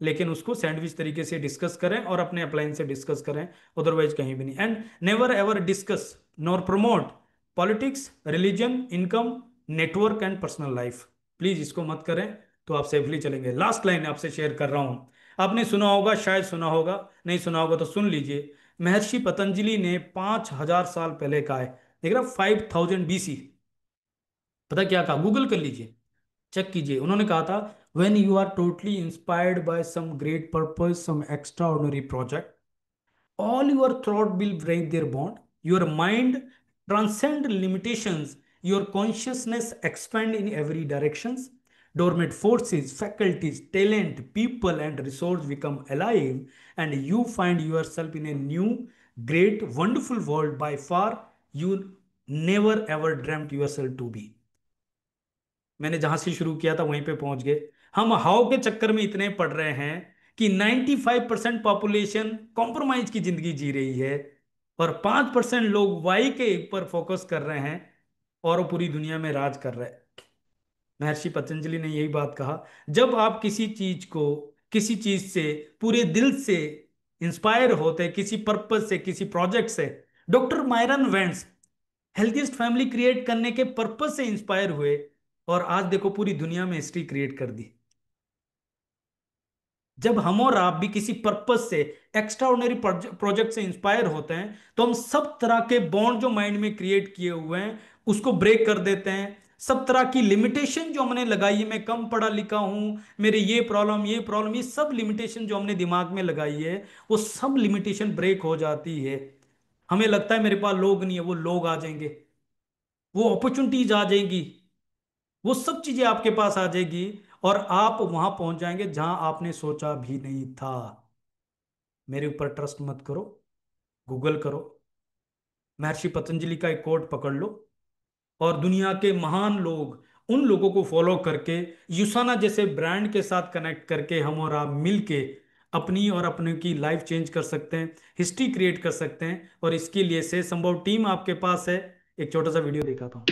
B: लेकिन उसको सैंडविच तरीके से डिस्कस करें और अपने अपलाइन से डिस्कस करें, अदरवाइज कहीं भी नहीं। And never ever discuss nor promote politics, religion, income, network and personal life. Please इसको मत करें, तो आप सेफली चलेंगे। लास्ट लाइन आपसे शेयर कर रहा हूं, आपने सुना होगा, शायद सुना होगा, नहीं सुना होगा तो सुन लीजिए। महर्षि पतंजलि ने 5,000 साल पहले कहा है, देख रहा, 5,000 BC। पता क्या कहा? गूगल कर लीजिए, चेक कीजिए। उन्होंने कहा था, when you are totally inspired by some great purpose, some extraordinary project, all your thought will break their bond. Your mind transcend limitations. Your consciousness expand in every directions. Dormant forces, faculties, talent, people and resource become alive, and you find yourself in a new, great, wonderful world by far you never ever dreamt yourself to be. मैंने जहां से शुरू किया था वहीं पे पहुंच गए। हम हाउ के चक्कर में इतने पड़ रहे हैं कि 95% पॉपुलेशन कॉम्प्रोमाइज की जिंदगी जी रही है, और 5% लोग वाई के ऊपर फोकस कर रहे हैं, और वो पूरी दुनिया में राज कर रहे हैं। महर्षि पतंजलि ने यही बात कहा, जब आप किसी चीज को, किसी चीज से पूरे दिल से इंस्पायर होते, किसी पर्पज से, किसी प्रोजेक्ट से। Doctor Myron Wentz healthiest family create करने के पर्पज से इंस्पायर हुए, और आज देखो पूरी दुनिया में हिस्ट्री क्रिएट कर दी। जब हम और आप भी किसी पर्पज से, एक्स्ट्राऑर्डिनरी प्रोजेक्ट से इंस्पायर होते हैं, तो हम सब तरह के बॉन्ड जो माइंड में क्रिएट किए हुए हैं उसको ब्रेक कर देते हैं। सब तरह की लिमिटेशन जो हमने लगाई है, मैं कम पढ़ा लिखा हूं, मेरे ये प्रॉब्लम, ये प्रॉब्लम, ये सब लिमिटेशन जो हमने दिमाग में लगाई है, वो सब लिमिटेशन ब्रेक हो जाती है। हमें लगता है मेरे पास लोग नहीं है, वो लोग आ जाएंगे, वो अपॉर्चुनिटीज आ जाएंगी, वो सब चीजें आपके पास आ जाएगी, और आप वहां पहुंच जाएंगे जहां आपने सोचा भी नहीं था। मेरे ऊपर ट्रस्ट मत करो, गूगल करो, महर्षि पतंजलि का एक कोट पकड़ लो, और दुनिया के महान लोग, उन लोगों को फॉलो करके, यूसाना जैसे ब्रांड के साथ कनेक्ट करके हम और आप मिलके अपनी और अपने की लाइफ चेंज कर सकते हैं, हिस्ट्री क्रिएट कर सकते हैं। और इसके लिए से संभव टीम आपके पास है। एक छोटा सा वीडियो दिखाता हूँ।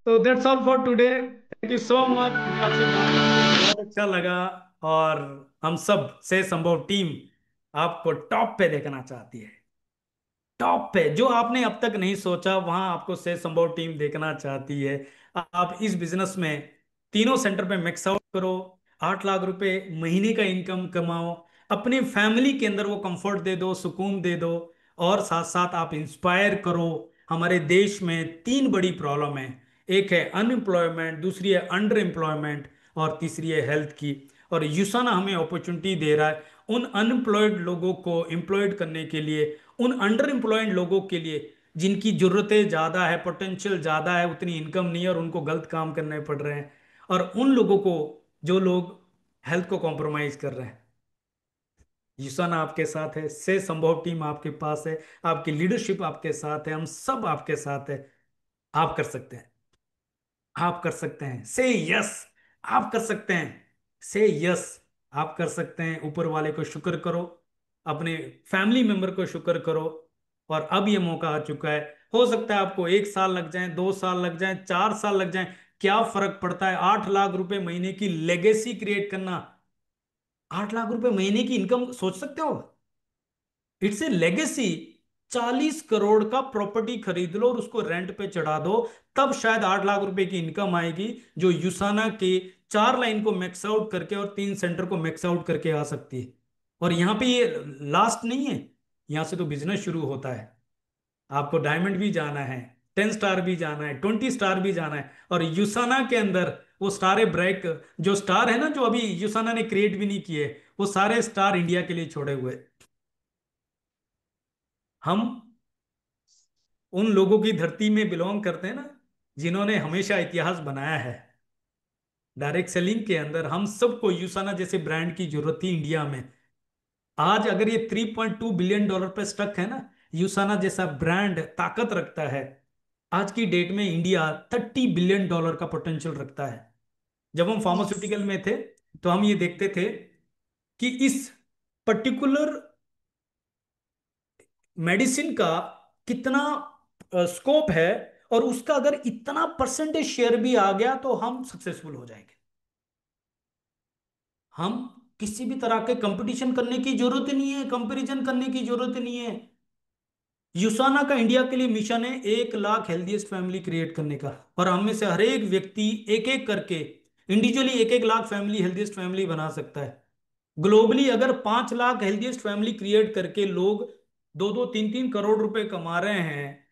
B: तो that's all for today, thank you so much. आपसे बात करके बहुत अच्छा लगा, और हम सब से संभव टीम आपको टॉप पे देखना चाहती है। टॉप पे जो आपने अब तक नहीं सोचा, वहां आपको से संभव टीम देखना चाहती है। आप इस बिजनेस में तीनों सेंटर पे मैक्स आउट करो, 8 लाख रुपए महीने का इनकम कमाओ, अपने फैमिली के अंदर वो कंफर्ट दे दो, सुकून दे दो, और साथ साथ आप इंस्पायर करो। हमारे देश में तीन बड़ी प्रॉब्लम है, एक है अनएम्प्लॉयमेंट, दूसरी है अंडर एम्प्लॉयमेंट, और तीसरी है हेल्थ की। और यूसाना हमें अपॉर्चुनिटी दे रहा है उन अनएम्प्लॉयड लोगों को एम्प्लॉयड करने के लिए, उन अंडर एम्प्लॉयड लोगों के लिए जिनकी जरूरतें ज्यादा है, पोटेंशियल ज्यादा है, उतनी इनकम नहीं है और उनको गलत काम करने पड़ रहे हैं, और उन लोगों को जो लोग हेल्थ को कॉम्प्रोमाइज कर रहे हैं। युसन आपके साथ है, से संभव टीम आपके पास है, आपकी लीडरशिप आपके साथ है, हम सब आपके साथ है। आप कर सकते हैं, आप कर सकते हैं, से यस। आप कर सकते हैं, से यस। आप कर सकते हैं। ऊपर वाले को शुक्र करो, अपने फैमिली मेंबर को शुक्र करो, और अब ये मौका आ चुका है। हो सकता है आपको 1 साल लग जाए, 2 साल लग जाए, 4 साल लग जाए, क्या फर्क पड़ता है। 8 लाख रुपए महीने की लेगेसी क्रिएट करना, 8 लाख रुपए महीने की इनकम सोच सकते हो। It's a legacy. 40 करोड़ का प्रॉपर्टी खरीद लो और उसको रेंट पे चढ़ा दो, तब शायद 8 लाख रुपए की इनकम आएगी, जो यूसाना के 4 लाइन को मैक्स आउट करके और 3 सेंटर को मैक्स आउट करके आ सकती है। और यहाँ पे ये लास्ट नहीं है, यहाँ से तो बिजनेस शुरू होता है। आपको डायमंड भी जाना है, 10 स्टार भी जाना है, 20 स्टार भी जाना है, और यूसाना के अंदर वो स्टार ब्रेक, जो स्टार है ना, जो अभी यूसाना ने क्रिएट भी नहीं किए, वो सारे स्टार इंडिया के लिए छोड़े हुए। हम उन लोगों की धरती में बिलोंग करते हैं ना, जिन्होंने हमेशा इतिहास बनाया है। डायरेक्ट सेलिंग के अंदर हम सबको यूसाना जैसे ब्रांड की जरूरत थी इंडिया में। आज अगर ये $3.2 बिलियन पे स्टक है ना, यूसाना जैसा ब्रांड ताकत रखता है। आज की डेट में इंडिया $30 बिलियन का पोटेंशियल रखता है। जब हम
A: यस।
B: फार्मास्यूटिकल में थे, तो हम ये देखते थे कि इस पर्टिकुलर मेडिसिन का कितना स्कोप है, और उसका अगर इतना परसेंटेज शेयर भी आ गया तो हम सक्सेसफुल हो जाएंगे। हम
D: किसी भी तरह के कंपटीशन करने की जरूरत ही नहीं है, कंपैरिजन करने की जरूरत ही नहीं है। यूसाना का इंडिया के लिए मिशन है 1 लाख हेल्दीएस्ट फैमिली क्रिएट करने का, और हम में से हर एक व्यक्ति एक एक करके individually 1 1 lakh family healthiest family बना सकता है। ग्लोबली अगर 5 लाख हेल्दीएस्ट फैमिली क्रिएट करके लोग 2 2 3 3 करोड़ रुपए कमा रहे हैं,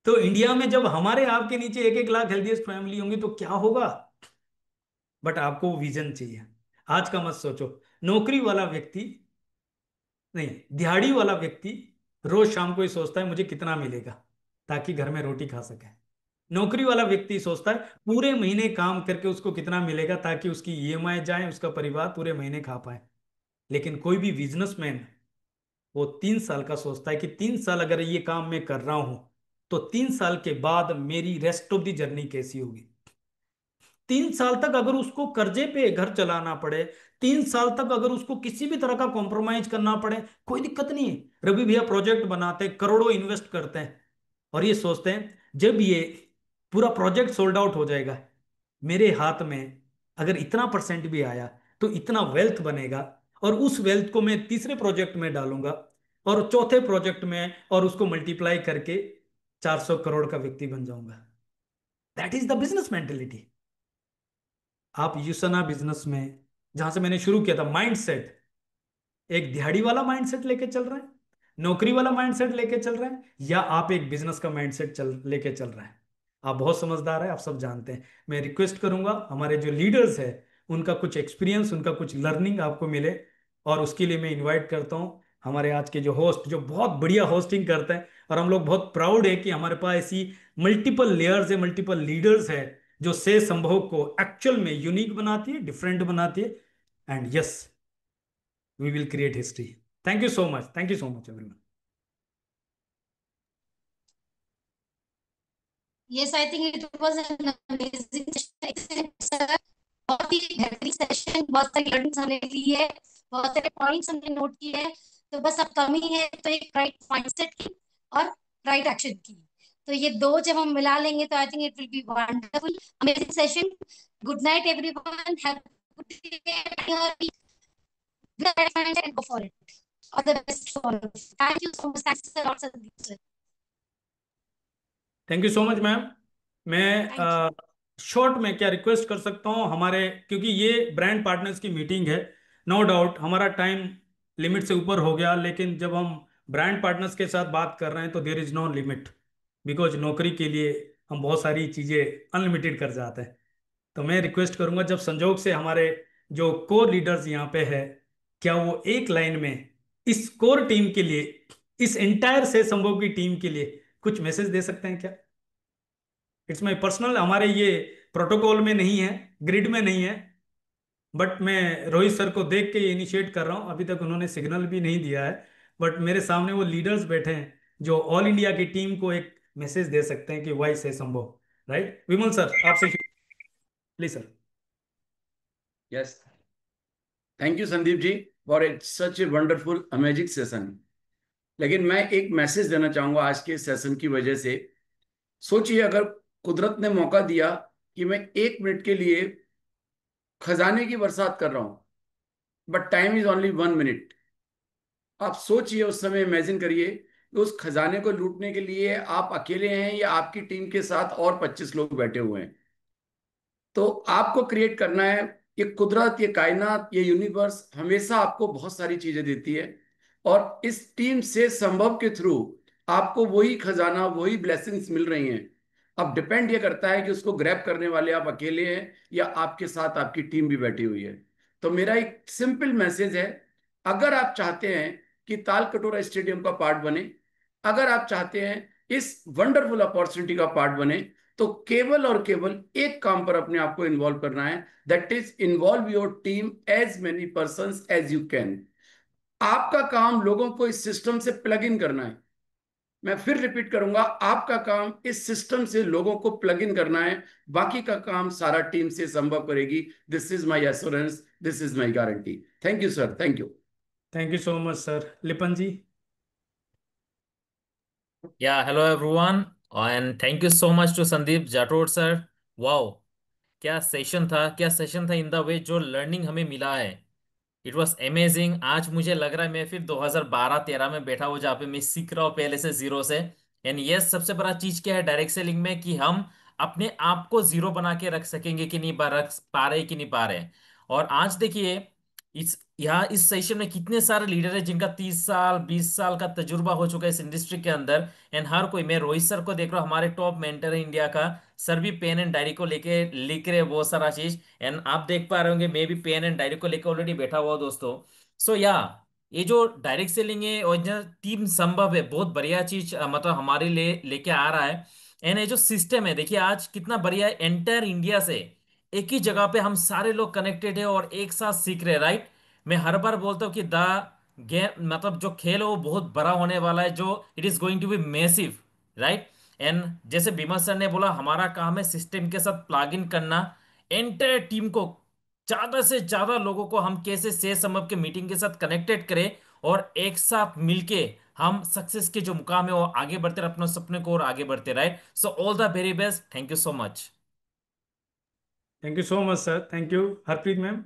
D: तो इंडिया में जब हमारे आपके नीचे 1 1 लाख हेल्दीएस्ट फैमिली होंगी तो क्या होगा। बट आपको विजन चाहिए। आज का मत सोचो। नौकरी वाला व्यक्ति नहीं, दिहाड़ी वाला व्यक्ति रोज शाम को ही सोचता है मुझे कितना मिलेगा ताकि घर में रोटी खा सके। नौकरी वाला व्यक्ति सोचता है पूरे महीने काम करके उसको कितना मिलेगा ताकि उसकी ईएमआई जाए, उसका परिवार पूरे महीने खा पाए। लेकिन कोई भी बिजनेसमैन वो 3 साल का सोचता है कि 3 साल अगर ये काम मैं कर रहा हूं तो 3 साल के बाद मेरी रेस्ट ऑफ दी जर्नी कैसी होगी। 3 साल तक अगर उसको कर्जे पे घर चलाना पड़े, 3 साल तक अगर उसको किसी भी तरह का कॉम्प्रोमाइज करना पड़े, कोई दिक्कत नहीं है। रवि भैया प्रोजेक्ट बनाते हैं, करोड़ों इन्वेस्ट करते हैं और ये सोचते हैं जब ये पूरा प्रोजेक्ट सोल्ड आउट हो जाएगा, मेरे हाथ में अगर इतना परसेंट भी आया तो इतना वेल्थ बनेगा, और उस वेल्थ को मैं तीसरे प्रोजेक्ट में डालूंगा और चौथे प्रोजेक्ट में, और उसको मल्टीप्लाई करके 400 करोड़ का व्यक्ति बन जाऊंगा। That is the business mentality. आप यूसना बिजनेस में जहां से मैंने शुरू किया था माइंडसेट, एक दिहाड़ी वाला माइंडसेट लेके चल रहे हैं, नौकरी वाला माइंडसेट लेके चल रहे हैं, या आप एक बिजनेस का माइंडसेट लेके चल रहे हैं। आप बहुत समझदार है, आप सब जानते हैं। मैं रिक्वेस्ट करूंगा हमारे जो लीडर्स है उनका कुछ एक्सपीरियंस, उनका कुछ लर्निंग आपको मिले, और उसके लिए मैं इनवाइट करता हूं हमारे आज के जो होस्ट, जो बहुत बढ़िया होस्टिंग करते हैं, और हम लोग बहुत प्राउड है कि हमारे पास ऐसी मल्टीपल लेयर्स है, मल्टीपल लीडर्स है जो से संभव को एक्चुअल में यूनिक बनाती है, डिफरेंट बनाती है। And yes, we will create history. Thank you so much, thank you so much everyone.
A: Yes, I think it was an amazing session, sir. बहुत ही बेहतरीन सेशन, बहुत सारी लर्निंग्स हमने ली है, बहुत सारे पॉइंट्स हमने नोट किए हैं। तो बस अब कमी है तो एक राइट माइंडसेट की और राइट एक्शन की। तो ये दो जब हम मिला लेंगे तो I think it will be wonderful, amazing session. Good night everyone, have good day और go for it. All the best for all. Thank you so much. Thanks a lot, Sandeep sir.
D: Thank you so much ma'am.
A: Thank you.
D: मैं short में क्या request कर सकता हूँ हमारे, क्योंकि ये ब्रांड पार्टनर्स की मीटिंग है, नो डाउट हमारा टाइम लिमिट से ऊपर हो गया, लेकिन जब हम ब्रांड पार्टनर्स के साथ बात कर रहे हैं तो there is no limit, because नौकरी के लिए हम बहुत सारी चीज़ें अनलिमिटेड कर जाते हैं। तो मैं रिक्वेस्ट करूंगा जब संजोग से हमारे जो कोर लीडर्स यहाँ पे है, क्या वो एक लाइन में इस कोर टीम के लिए, इस एंटायर से संभव की टीम के लिए कुछ मैसेज दे सकते हैं क्या। इट्स माई पर्सनल, हमारे ये प्रोटोकॉल में नहीं है, ग्रिड में नहीं है, बट मैं रोहित सर को देख के ये इनिशिएट कर रहा हूँ। अभी तक उन्होंने सिग्नल भी नहीं दिया है, बट मेरे सामने वो लीडर्स बैठे हैं जो ऑल इंडिया की टीम को एक मैसेज दे सकते हैं कि वाई से संभव। राइट विमल सर, आपसे please sir.
E: Yes, thank you Sandeep ji for it such a wonderful amazing session. लेकिन मैं एक मैसेज देना चाहूंगा आज के सेशन की वजह से। सोचिए अगर कुदरत ने मौका दिया कि मैं 1 मिनट के लिए खजाने की बरसात कर रहा हूं, but time is only 1 minute. आप सोचिए, उस समय इमेजिन करिए कि उस खजाने को लूटने के लिए आप अकेले हैं या आपकी टीम के साथ और 25 लोग बैठे हुए हैं। तो आपको क्रिएट करना है। ये कुदरत, ये कायनात, ये यूनिवर्स हमेशा आपको बहुत सारी चीजें देती है, और इस टीम से संभव के थ्रू आपको वही खजाना, वही ब्लेसिंग्स मिल रही हैं। अब डिपेंड ये करता है कि उसको ग्रैब करने वाले आप अकेले हैं या आपके साथ आपकी टीम भी बैठी हुई है। तो मेरा एक सिंपल मैसेज है, अगर आप चाहते हैं कि ताल कटोरा स्टेडियम का पार्ट बने, अगर आप चाहते हैं इस वंडरफुल अपॉर्चुनिटी का पार्ट बने, तो केवल और केवल एक काम पर अपने आप को इन्वॉल्व करना है, that is involve your team as many person as you can. आपका काम लोगों को इस सिस्टम से प्लग इन करना है। मैं फिर रिपीट करूंगा, आपका काम इस सिस्टम से लोगों को प्लग इन करना है, बाकी का काम सारा टीम से संभव करेगी। This is my assurance, this is my guarantee. Thank you sir, thank you.
D: Thank you so much sir. Lipan ji.
C: Yeah, hello everyone, and thank you so much to Sandeep Jathod sir. Wow, क्या session था, क्या session था in the way जो learning हमें मिला है। It was amazing. आज मुझे लग रहा है मैं फिर 2012-13 में बैठा हूँ, जहाँ पे मैं सीख रहा हूँ पहले से जीरो से। एंड यस, सबसे बड़ा चीज क्या है डायरेक्ट सेलिंग में, कि हम अपने आप को जीरो बना के रख सकेंगे कि नहीं, रख पा रहे कि नहीं पा रहे। और आज देखिए, इस यहाँ इस सेशन में कितने सारे लीडर हैं जिनका 30 साल 20 साल का तजुर्बा हो चुका है इस इंडस्ट्री के अंदर। एंड हर कोई, मैं रोहित सर को देख रहा हूँ, हमारे टॉप मेंटर है इंडिया का। सर भी पेन एंड डायरी को लेके लिख रहे हैं बहुत सारा चीज। एंड आप देख पा रहे होंगे, मैं भी पेन एंड डायरी को लेकर ऑलरेडी बैठा हुआ हूं, दोस्तों। सो या, ये जो डायरेक्ट सेलिंग है और जो टीम संभव है, बहुत बढ़िया चीज मतलब हमारे लिए लेके आ रहा है। एंड ये जो सिस्टम है, देखिए आज कितना बढ़िया है, एंटायर इंडिया से एक ही जगह पे हम सारे लोग कनेक्टेड है और एक साथ सीख रहे हैं, राइट। मैं हर बार बोलता हूँ कि द गेम मतलब जो खेल है वो बहुत बड़ा होने वाला है, जो it is going to be massive, right. And जैसे बिमल सर ने बोला, हमारा काम है सिस्टम के साथ प्लग इन करना एंटायर टीम को। ज्यादा से ज्यादा लोगों को हम कैसे से समझ के मीटिंग के साथ कनेक्टेड करें और एक साथ मिलके हम सक्सेस के जो मुकाम है वो आगे बढ़ते रहे, अपने सपने को और आगे बढ़ते रहे। So all the very best, thank you so much.
B: Thank you so much sir, thank you. Harpreet ma'am.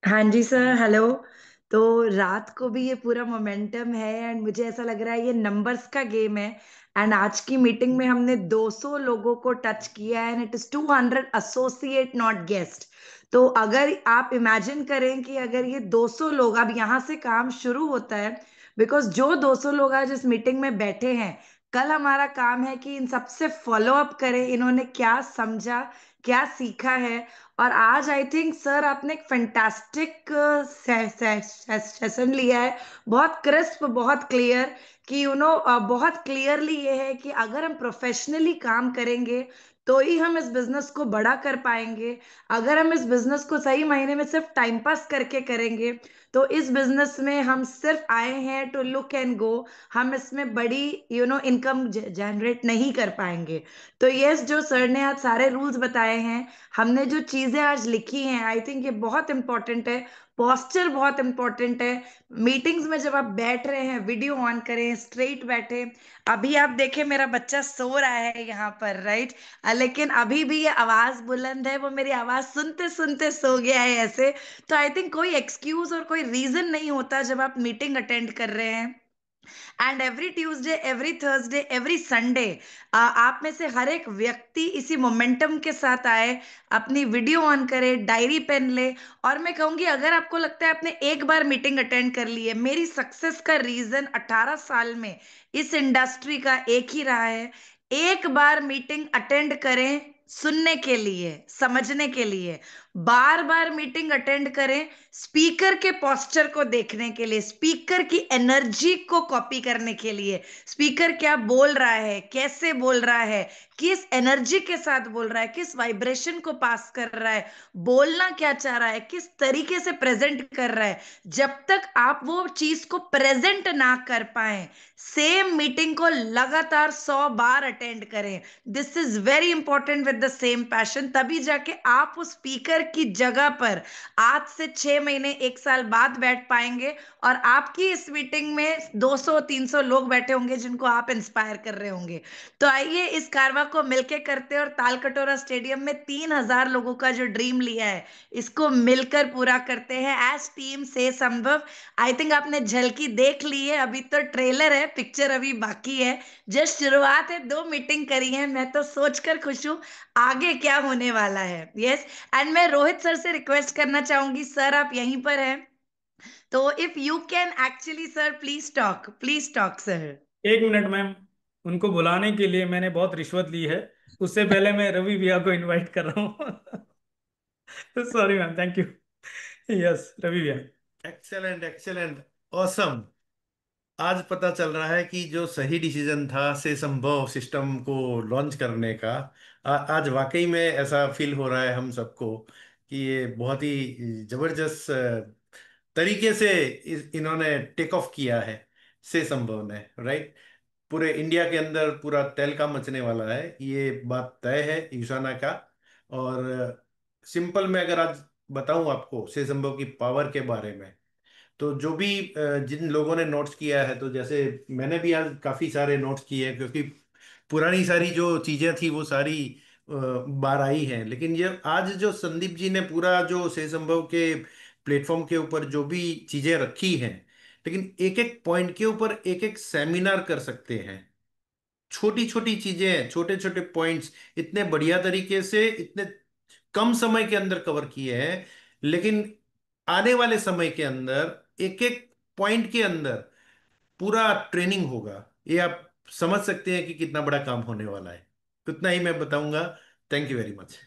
F: हाँ जी सर, हेलो। तो रात को भी ये पूरा मोमेंटम है एंड मुझे ऐसा लग रहा है ये नंबर्स का गेम है। एंड आज की मीटिंग में हमने 200 लोगों को टच किया and it is 200 associate not guest. तो अगर आप इमेजिन करें कि अगर ये 200 लोग, अब यहाँ से काम शुरू होता है, बिकॉज जो 200 लोग आज इस मीटिंग में बैठे हैं, कल हमारा काम है कि इन सबसे फॉलो अप करें, इन्होंने क्या समझा, क्या सीखा है। और आज आई थिंक सर आपने एक फैंटास्टिक सेशन लिया है, बहुत क्रिस्प, बहुत क्लियर, कि बहुत क्लियरली ये है कि अगर हम प्रोफेशनली काम करेंगे तो ही हम इस बिजनेस को बड़ा कर पाएंगे। अगर हम इस बिजनेस को सही मायने में सिर्फ टाइम पास करके करेंगे तो इस बिजनेस में हम सिर्फ आए हैं टू लुक एंड गो, हम इसमें बड़ी इनकम जनरेट नहीं कर पाएंगे। तो यस, जो सर ने आज सारे रूल्स बताए हैं, हमने जो चीजें आज लिखी हैं, आई थिंक ये बहुत इंपॉर्टेंट है। पोस्चर बहुत इंपॉर्टेंट है। मीटिंग्स में जब आप बैठ रहे हैं, वीडियो ऑन करें, स्ट्रेट बैठे। अभी आप देखें, मेरा बच्चा सो रहा है यहाँ पर, राइट। लेकिन अभी भी ये आवाज बुलंद है, वो मेरी आवाज सुनते सुनते सो गया है ऐसे। तो आई थिंक कोई एक्सक्यूज और कोई रीजन नहीं होता जब आप मीटिंग अटेंड कर रहे हैं। And every Tuesday, every Thursday, every Sunday, आप में से हर एक व्यक्ति इसी मोमेंटम के साथ आए, अपनी वीडियो ऑन करे, डायरी पेन ले। और मैं कहूंगी, अगर आपको लगता है आपने एक बार मीटिंग अटेंड कर ली है, मेरी सक्सेस का रीजन 18 साल में इस इंडस्ट्री का एक ही रहा है। एक बार मीटिंग अटेंड करें, सुनने के लिए, समझने के लिए। बार बार मीटिंग अटेंड करें, स्पीकर के पोस्चर को देखने के लिए, स्पीकर की एनर्जी को कॉपी करने के लिए। स्पीकर क्या बोल रहा है, कैसे बोल रहा है, किस एनर्जी के साथ बोल रहा है, किस वाइब्रेशन को पास कर रहा है, बोलना क्या चाह रहा है, किस तरीके से प्रेजेंट कर रहा है। जब तक आप वो चीज को प्रेजेंट ना कर पाए, सेम मीटिंग को लगातार 100 बार अटेंड करें। This is very important, with the same passion, तभी जाके आप उस स्पीकर की जगह पर आज से 6 महीने, 1 साल बाद बैठ पाएंगे। और आपकी इस मीटिंग में 200-300 लोग बैठे होंगे जिनको आप इंस्पायर कर रहे होंगे। तो आइए इस कारवा को मिलके करते हैं और तालकटोरा स्टेडियम में 3,000 लोगों का जो ड्रीम लिया है, इसको मिलकर पूरा करते हैं एज टीम से संभव। आई थिंक आपने झलकी देख ली है, अभी तो ट्रेलर है, पिक्चर अभी बाकी है। जस्ट शुरुआत है, 2 मीटिंग करी है, मैं तो सोचकर खुश हूँ आगे क्या होने वाला है। यस। एंड मैं रोहित सर से रिक्वेस्ट करना चाहूंगी, सर आप यहीं पर हैं, तो if you can actually sir, please talk sir.
B: 1 minute ma'am, उनको बुलाने के लिए मैंने बहुत रिश्वत ली है। उससे पहले मैं रवि भैया को इनवाइट कर रहा हूँ। Sorry ma'am, thank you. Yes, Ravi भैया।
G: Excellent excellent, awesome. आज पता चल रहा है कि जो सही डिसीजन था से संभव सिस्टम को लॉन्च करने का, आज वाकई में ऐसा फील हो रहा है हम सबको कि ये बहुत ही जबरदस्त तरीके से इन्होंने टेक ऑफ किया है से संभव ने, राइट। पूरे इंडिया के अंदर पूरा तहलका मचने वाला है, ये बात तय है यूसाना का। और सिंपल में अगर आज बताऊं आपको से संभव की पावर के बारे में, तो जो भी जिन लोगों ने नोट्स किया है, तो जैसे मैंने भी आज काफी सारे नोट्स किए हैं, क्योंकि पुरानी सारी जो चीजें थी वो सारी बार आई है। लेकिन ये आज जो संदीप जी ने पूरा जो से संभव के प्लेटफॉर्म के ऊपर जो भी चीजें रखी हैं, लेकिन एक एक पॉइंट के ऊपर एक एक सेमिनार कर सकते हैं। छोटी छोटी चीजें, छोटे छोटे पॉइंट्स इतने बढ़िया तरीके से इतने कम समय के अंदर कवर किए हैं। लेकिन आने वाले समय के अंदर एक एक पॉइंट के अंदर पूरा ट्रेनिंग होगा। ये आप समझ सकते हैं कि कितना बड़ा काम होने वाला है। उतना ही मैं बताऊंगा। Thank you very much.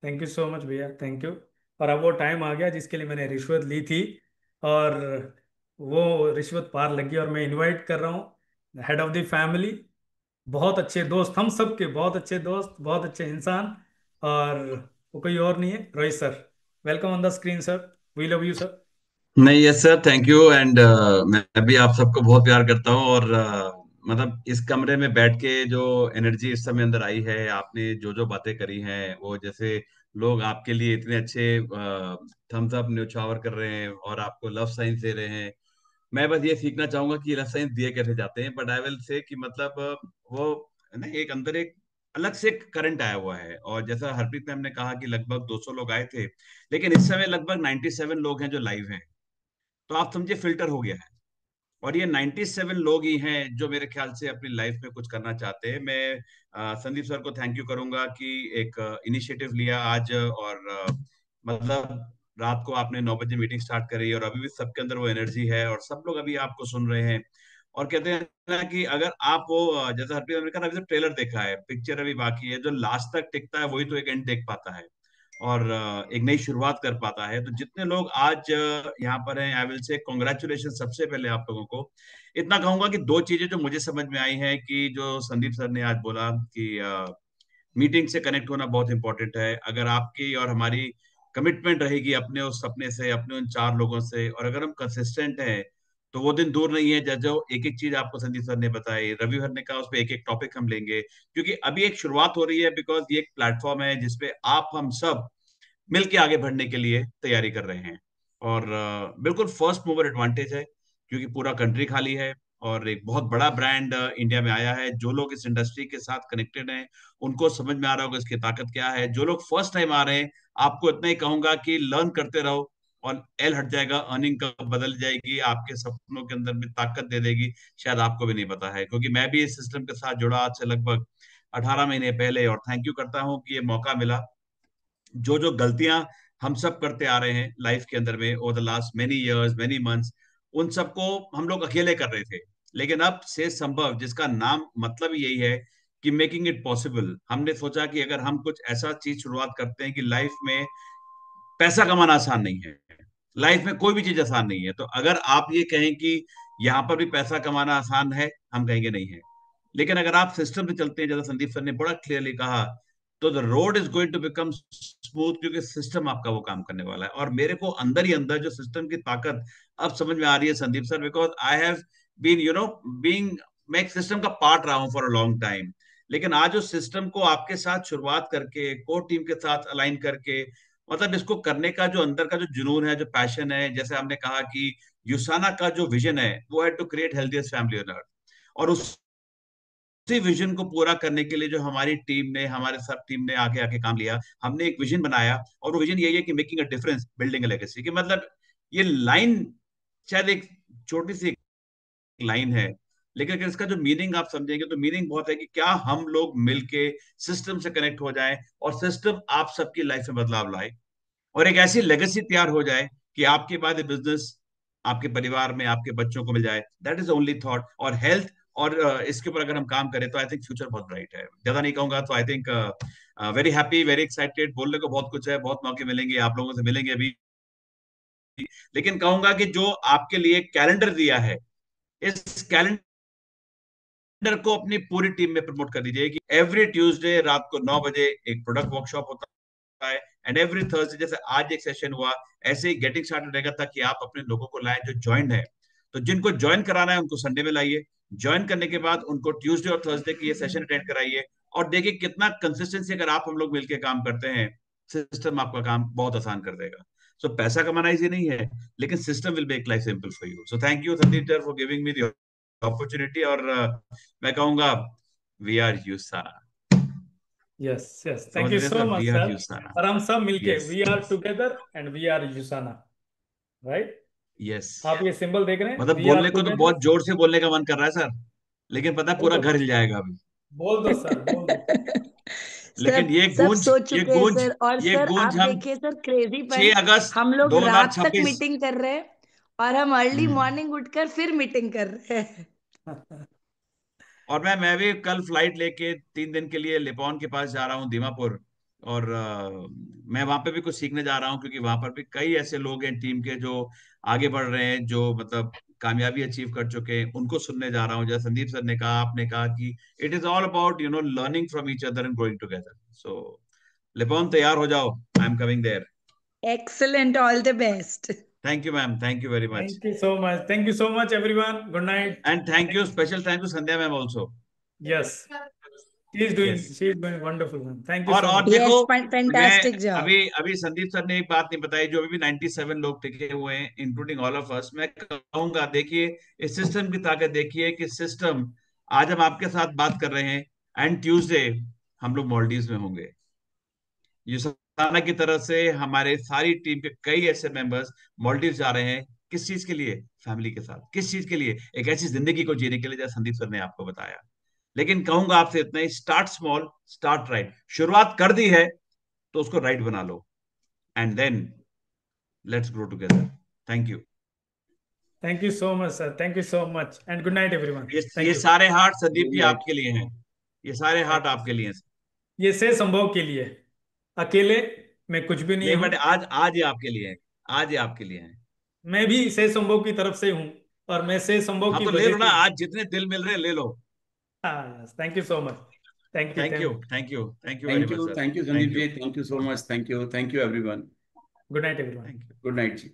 B: Thank you so much भैया, थैंक यू। और अब वो टाइम आ गया जिसके लिए मैंने रिश्वत ली थी, और वो रिश्वत पार लगी, और मैं इनवाइट कर रहा हूँ हेड ऑफ द फैमिली, बहुत अच्छे दोस्त, हम सब के बहुत अच्छे दोस्त, बहुत अच्छे इंसान, और वो कोई और नहीं है, Rohit sir. Welcome on the screen sir, we love you sir.
H: नहीं, yes sir, thank you. And मैं भी आप सबको बहुत प्यार करता हूँ। और मतलब इस कमरे में बैठ के जो एनर्जी इस समय अंदर आई है, आपने जो जो बातें करी हैं, वो जैसे लोग आपके लिए इतने अच्छे थम्स अप न्योछावर कर रहे हैं और आपको लव साइंस दे रहे हैं। मैं बस ये सीखना चाहूंगा कि लव साइंस दिए कैसे जाते हैं, बट आई विल से कि मतलब वो ना एक अंदर एक अलग से करंट आया हुआ है। और जैसा हरप्रीत मैम ने कहा कि लगभग 200 लोग आए थे, लेकिन इस समय लगभग 97 लोग हैं जो लाइव हैं। तो आप समझिए फिल्टर हो गया है। और ये 97 लोग ही हैं जो मेरे ख्याल से अपनी लाइफ में कुछ करना चाहते हैं। मैं संदीप सर को थैंक यू करूंगा कि एक इनिशिएटिव लिया आज, और मतलब रात को आपने 9 बजे मीटिंग स्टार्ट करी, और अभी भी सबके अंदर वो एनर्जी है, और सब लोग अभी आपको सुन रहे हैं। और कहते हैं ना कि अगर आप वो जैसा हरप्रीत ने कहा, अभी तो ट्रेलर देखा है, पिक्चर अभी बाकी है, जो लास्ट तक टिकता है वही तो एक एंड देख पाता है और एक नई शुरुआत कर पाता है। तो जितने लोग आज यहाँ पर हैं, आई विल से कॉन्ग्रेचुलेशन सबसे पहले आप लोगों को। इतना कहूंगा कि दो चीजें जो मुझे समझ में आई हैं, कि जो संदीप सर ने आज बोला कि मीटिंग से कनेक्ट होना बहुत इंपॉर्टेंट है। अगर आपकी और हमारी कमिटमेंट रहेगी अपने उस सपने से, अपने उन 4 लोगों से, और अगर हम कंसिस्टेंट हैं, तो वो दिन दूर नहीं है जब जो एक एक चीज आपको संदीप सर ने बताई, रवि सर ने कहा, उस पर एक एक टॉपिक हम लेंगे। क्योंकि अभी एक शुरुआत हो रही है, बिकॉज ये एक प्लेटफॉर्म है जिसपे आप हम सब मिलके आगे बढ़ने के लिए तैयारी कर रहे हैं। और बिल्कुल फर्स्ट मूवर एडवांटेज है, क्योंकि पूरा कंट्री खाली है, और एक बहुत बड़ा ब्रांड इंडिया में आया है। जो लोग इस इंडस्ट्री के साथ कनेक्टेड हैं, उनको समझ में आ रहा होगा इसकी ताकत क्या है। जो लोग फर्स्ट टाइम आ रहे हैं, आपको इतना ही कहूंगा कि लर्न करते रहो, और एल हट जाएगा, अर्निंग कब बदल जाएगी, आपके सपनों के अंदर भी ताकत दे देगी, शायद आपको भी नहीं पता है। क्योंकि मैं भी इस सिस्टम के साथ जुड़ा आज से लगभग 18 महीने पहले, और थैंक यू करता हूँ कि ये मौका मिला। जो जो गलतियां हम सब करते आ रहे हैं लाइफ के अंदर में over the last many years many months, उन सबको हम लोग अकेले कर रहे थे। लेकिन अब से संभव, जिसका नाम मतलब ही यही है कि मेकिंग इट पॉसिबल, हमने सोचा कि अगर हम कुछ ऐसा चीज शुरुआत करते हैं कि लाइफ में पैसा कमाना आसान नहीं है, लाइफ में कोई भी चीज आसान नहीं है। तो अगर आप ये कहें कि यहाँ पर भी पैसा कमाना आसान है, हम कहेंगे नहीं है। लेकिन अगर आप सिस्टम से चलते हैं, जैसा संदीप सर ने बड़ा क्लियरली कहा, तो the road is going to become smooth, क्योंकि सिस्टम आपका वो काम करने वाला है। और मेरे को अंदर ही अंदर जो सिस्टम की ताकत अब समझ में आ रही है Sandeep sir, because I have been being, मैं एक सिस्टम का पार्ट रहा हूं फॉर अ लॉन्ग टाइम। लेकिन आज उस सिस्टम को आपके साथ शुरुआत करके, कोर टीम के साथ अलाइन करके, मतलब इसको करने का जो अंदर का जो जुनून है, जो पैशन है, जैसे हमने कहा कि यूसाना का जो विजन है वो है to create healthiest family on earth. और उसी विजन को पूरा करने के लिए जो हमारी टीम ने, हमारे सब टीम ने आगे आके काम लिया, हमने एक विजन बनाया। और वो विजन यही है कि making a difference, building a legacy. कि मतलब ये लाइन शायद एक छोटी सी लाइन है, लेकिन अगर इसका जो मीनिंग आप समझेंगे, तो मीनिंग बहुत है कि क्या हम लोग मिलके सिस्टम से कनेक्ट हो जाएं, और सिस्टम आप सबकी लाइफ में बदलाव लाए, और एक ऐसी लेगेसी तैयार हो जाए कि आपके बाद ये बिजनेस आपके परिवार में आपके बच्चों को मिल जाए। That is only thought. और हेल्थ और इसके ऊपर अगर हम काम करें, तो आई थिंक फ्यूचर बहुत ब्राइट है। ज्यादा नहीं कहूंगा, तो I think very happy, very excited. बोलने को बहुत कुछ है, बहुत मौके मिलेंगे, आप लोगों से मिलेंगे अभी। लेकिन कहूंगा कि जो आपके लिए कैलेंडर दिया है, इस कैलेंडर को अपनी पूरी टीम में प्रमोट कर दीजिए कि एवरी ट्यूसडे रात को 9 बजे एक प्रोडक्ट वर्कशॉप होता है, एंड एवरी थर्सडे, जैसे आज एक सेशन हुआ, ऐसे ही गेटिंग स्टार्टेड रहेगा, ताकि आप अपने लोगों को लाएं जो ज्वाइन है। तो जिनको ज्वाइन कराना है उनको संडे में लाइए, ज्वाइन करने के बाद उनको ट्यूसडे और थर्सडे की ये सेशन अटेंड कराइए, और देखिए कितना कंसिस्टेंसी अगर आप हम लोग मिलकर काम करते हैं, सिस्टम आपका काम बहुत आसान कर देगा। सो पैसा कमाना इजी नहीं है, लेकिन system will make life simple for you. So thank you Sandeep sir for giving me the opportunity. और मैं कहूंगा we are USANA.
B: Yes yes, thank
H: समझ
B: यू
H: रहे
B: so
H: sir,
B: much
H: we are
B: sir.
H: USANA.
B: और हम सब मिलके
H: yes
B: we are together and we are USANA, right?
H: Yes.
B: आप ये सिंबल देख रहे हैं,
H: मतलब
B: वी आर
H: बोलने को तो
B: टुगेदर।
H: बहुत जोर से बोलने का मन कर रहा है सर, लेकिन पता है
B: बोल
H: पूरा
B: दो,
H: घर हिल जाएगा अभी।
B: बोल दो सर, बोल दो।
H: लेकिन
F: सब सब सो
H: ये
F: चुके हैं
H: गूंज
F: सर। और
H: ये
F: सर आप
H: गूंज हम
F: देखिए सर, क्रेजीपन,
H: 6 अगस्त
F: हम लोग रात तक
H: 2026।
F: मीटिंग कर रहे हैं और हम अर्ली
H: हम्म।
F: मॉर्निंग उठकर फिर मीटिंग कर रहे हैं।
H: और मैं भी कल फ्लाइट लेके 3 दिन के लिए लिपोन के पास जा रहा हूँ, दीमापुर। और मैं वहां पे भी कुछ सीखने जा रहा हूँ, क्योंकि वहां पर भी कई ऐसे लोग हैं टीम के जो आगे बढ़ रहे हैं, जो मतलब कामयाबी अचीव कर चुके हैं, उनको सुनने जा रहा हूँ। जैसे संदीप सर ने कहा, आपने कहा कि it is all about learning from each other and growing together. So Lipon तैयार हो जाओ, I am coming there.
F: Excellent, all the best.
H: Thank you ma'am, thank you very much.
B: Thank you so much, thank you so much everyone, good night.
H: And thank you, special thank you Sandhya ma'am also.
B: Yes,
H: yes.
B: She is doing wonderful ma'am, thank you so
H: और
B: much.
H: देखो,
F: yes,
H: मैं
F: fantastic job.
H: अभी अभी Sandeep sir ने एक बात नहीं बताई, जो अभी भी 97 लोग टिके हुए हैं, इंक्लूडिंग ऑल ऑफ अस। मैं कहूंगा, देखिए इस सिस्टम की ताकत देखिए, कि सिस्टम, आज हम आपके साथ बात कर रहे हैं, एंड ट्यूसडे हम लोग मॉलडीव्स में होंगे। यूसुफाना की तरफ से हमारे सारी टीम के कई ऐसे मेंबर्स मॉलडीव जा रहे हैं। किस चीज के लिए? फैमिली के साथ। किस चीज के लिए? एक ऐसी जिंदगी को जीने के लिए, जैसे संदीप सर ने आपको बताया। लेकिन कहूंगा आपसे इतना ही, स्टार्ट स्मॉल, स्टार्ट राइट। शुरुआत कर दी है तो उसको राइट बना लो, and then let's grow together. Thank you.
B: Thank you so much sir, thank you so much and good night everyone.
H: ये
B: थैंक यू।
H: सारे heart Sandeep
E: good
H: ji
E: night.
H: आपके लिए हैं, ये सारे
B: थैंक
H: हार्ट
B: यू।
H: आपके लिए हैं।
B: ये से संभव के लिए, अकेले मैं कुछ भी नहीं
H: नहीं,
B: हूं।
H: बट आज आज ये आपके लिए है, आज ये आपके लिए है।
B: मैं भी से संभव की तरफ से हूं, और मैं से संभव
H: हाँ
B: की
H: तो ले
B: वजह
H: लो ना,
B: से हूं।
H: आज जितने दिल मिल रहे हैं ले लो।
B: हाँ, thank you so much, thank you,
H: thank you,
B: thank
H: thank you, thank you very much sir.
E: Thank you Sandeep
H: thank you.
E: जी, thank you so much, thank you everyone.
B: Good night everyone.
H: Thank you.
E: Good night ji.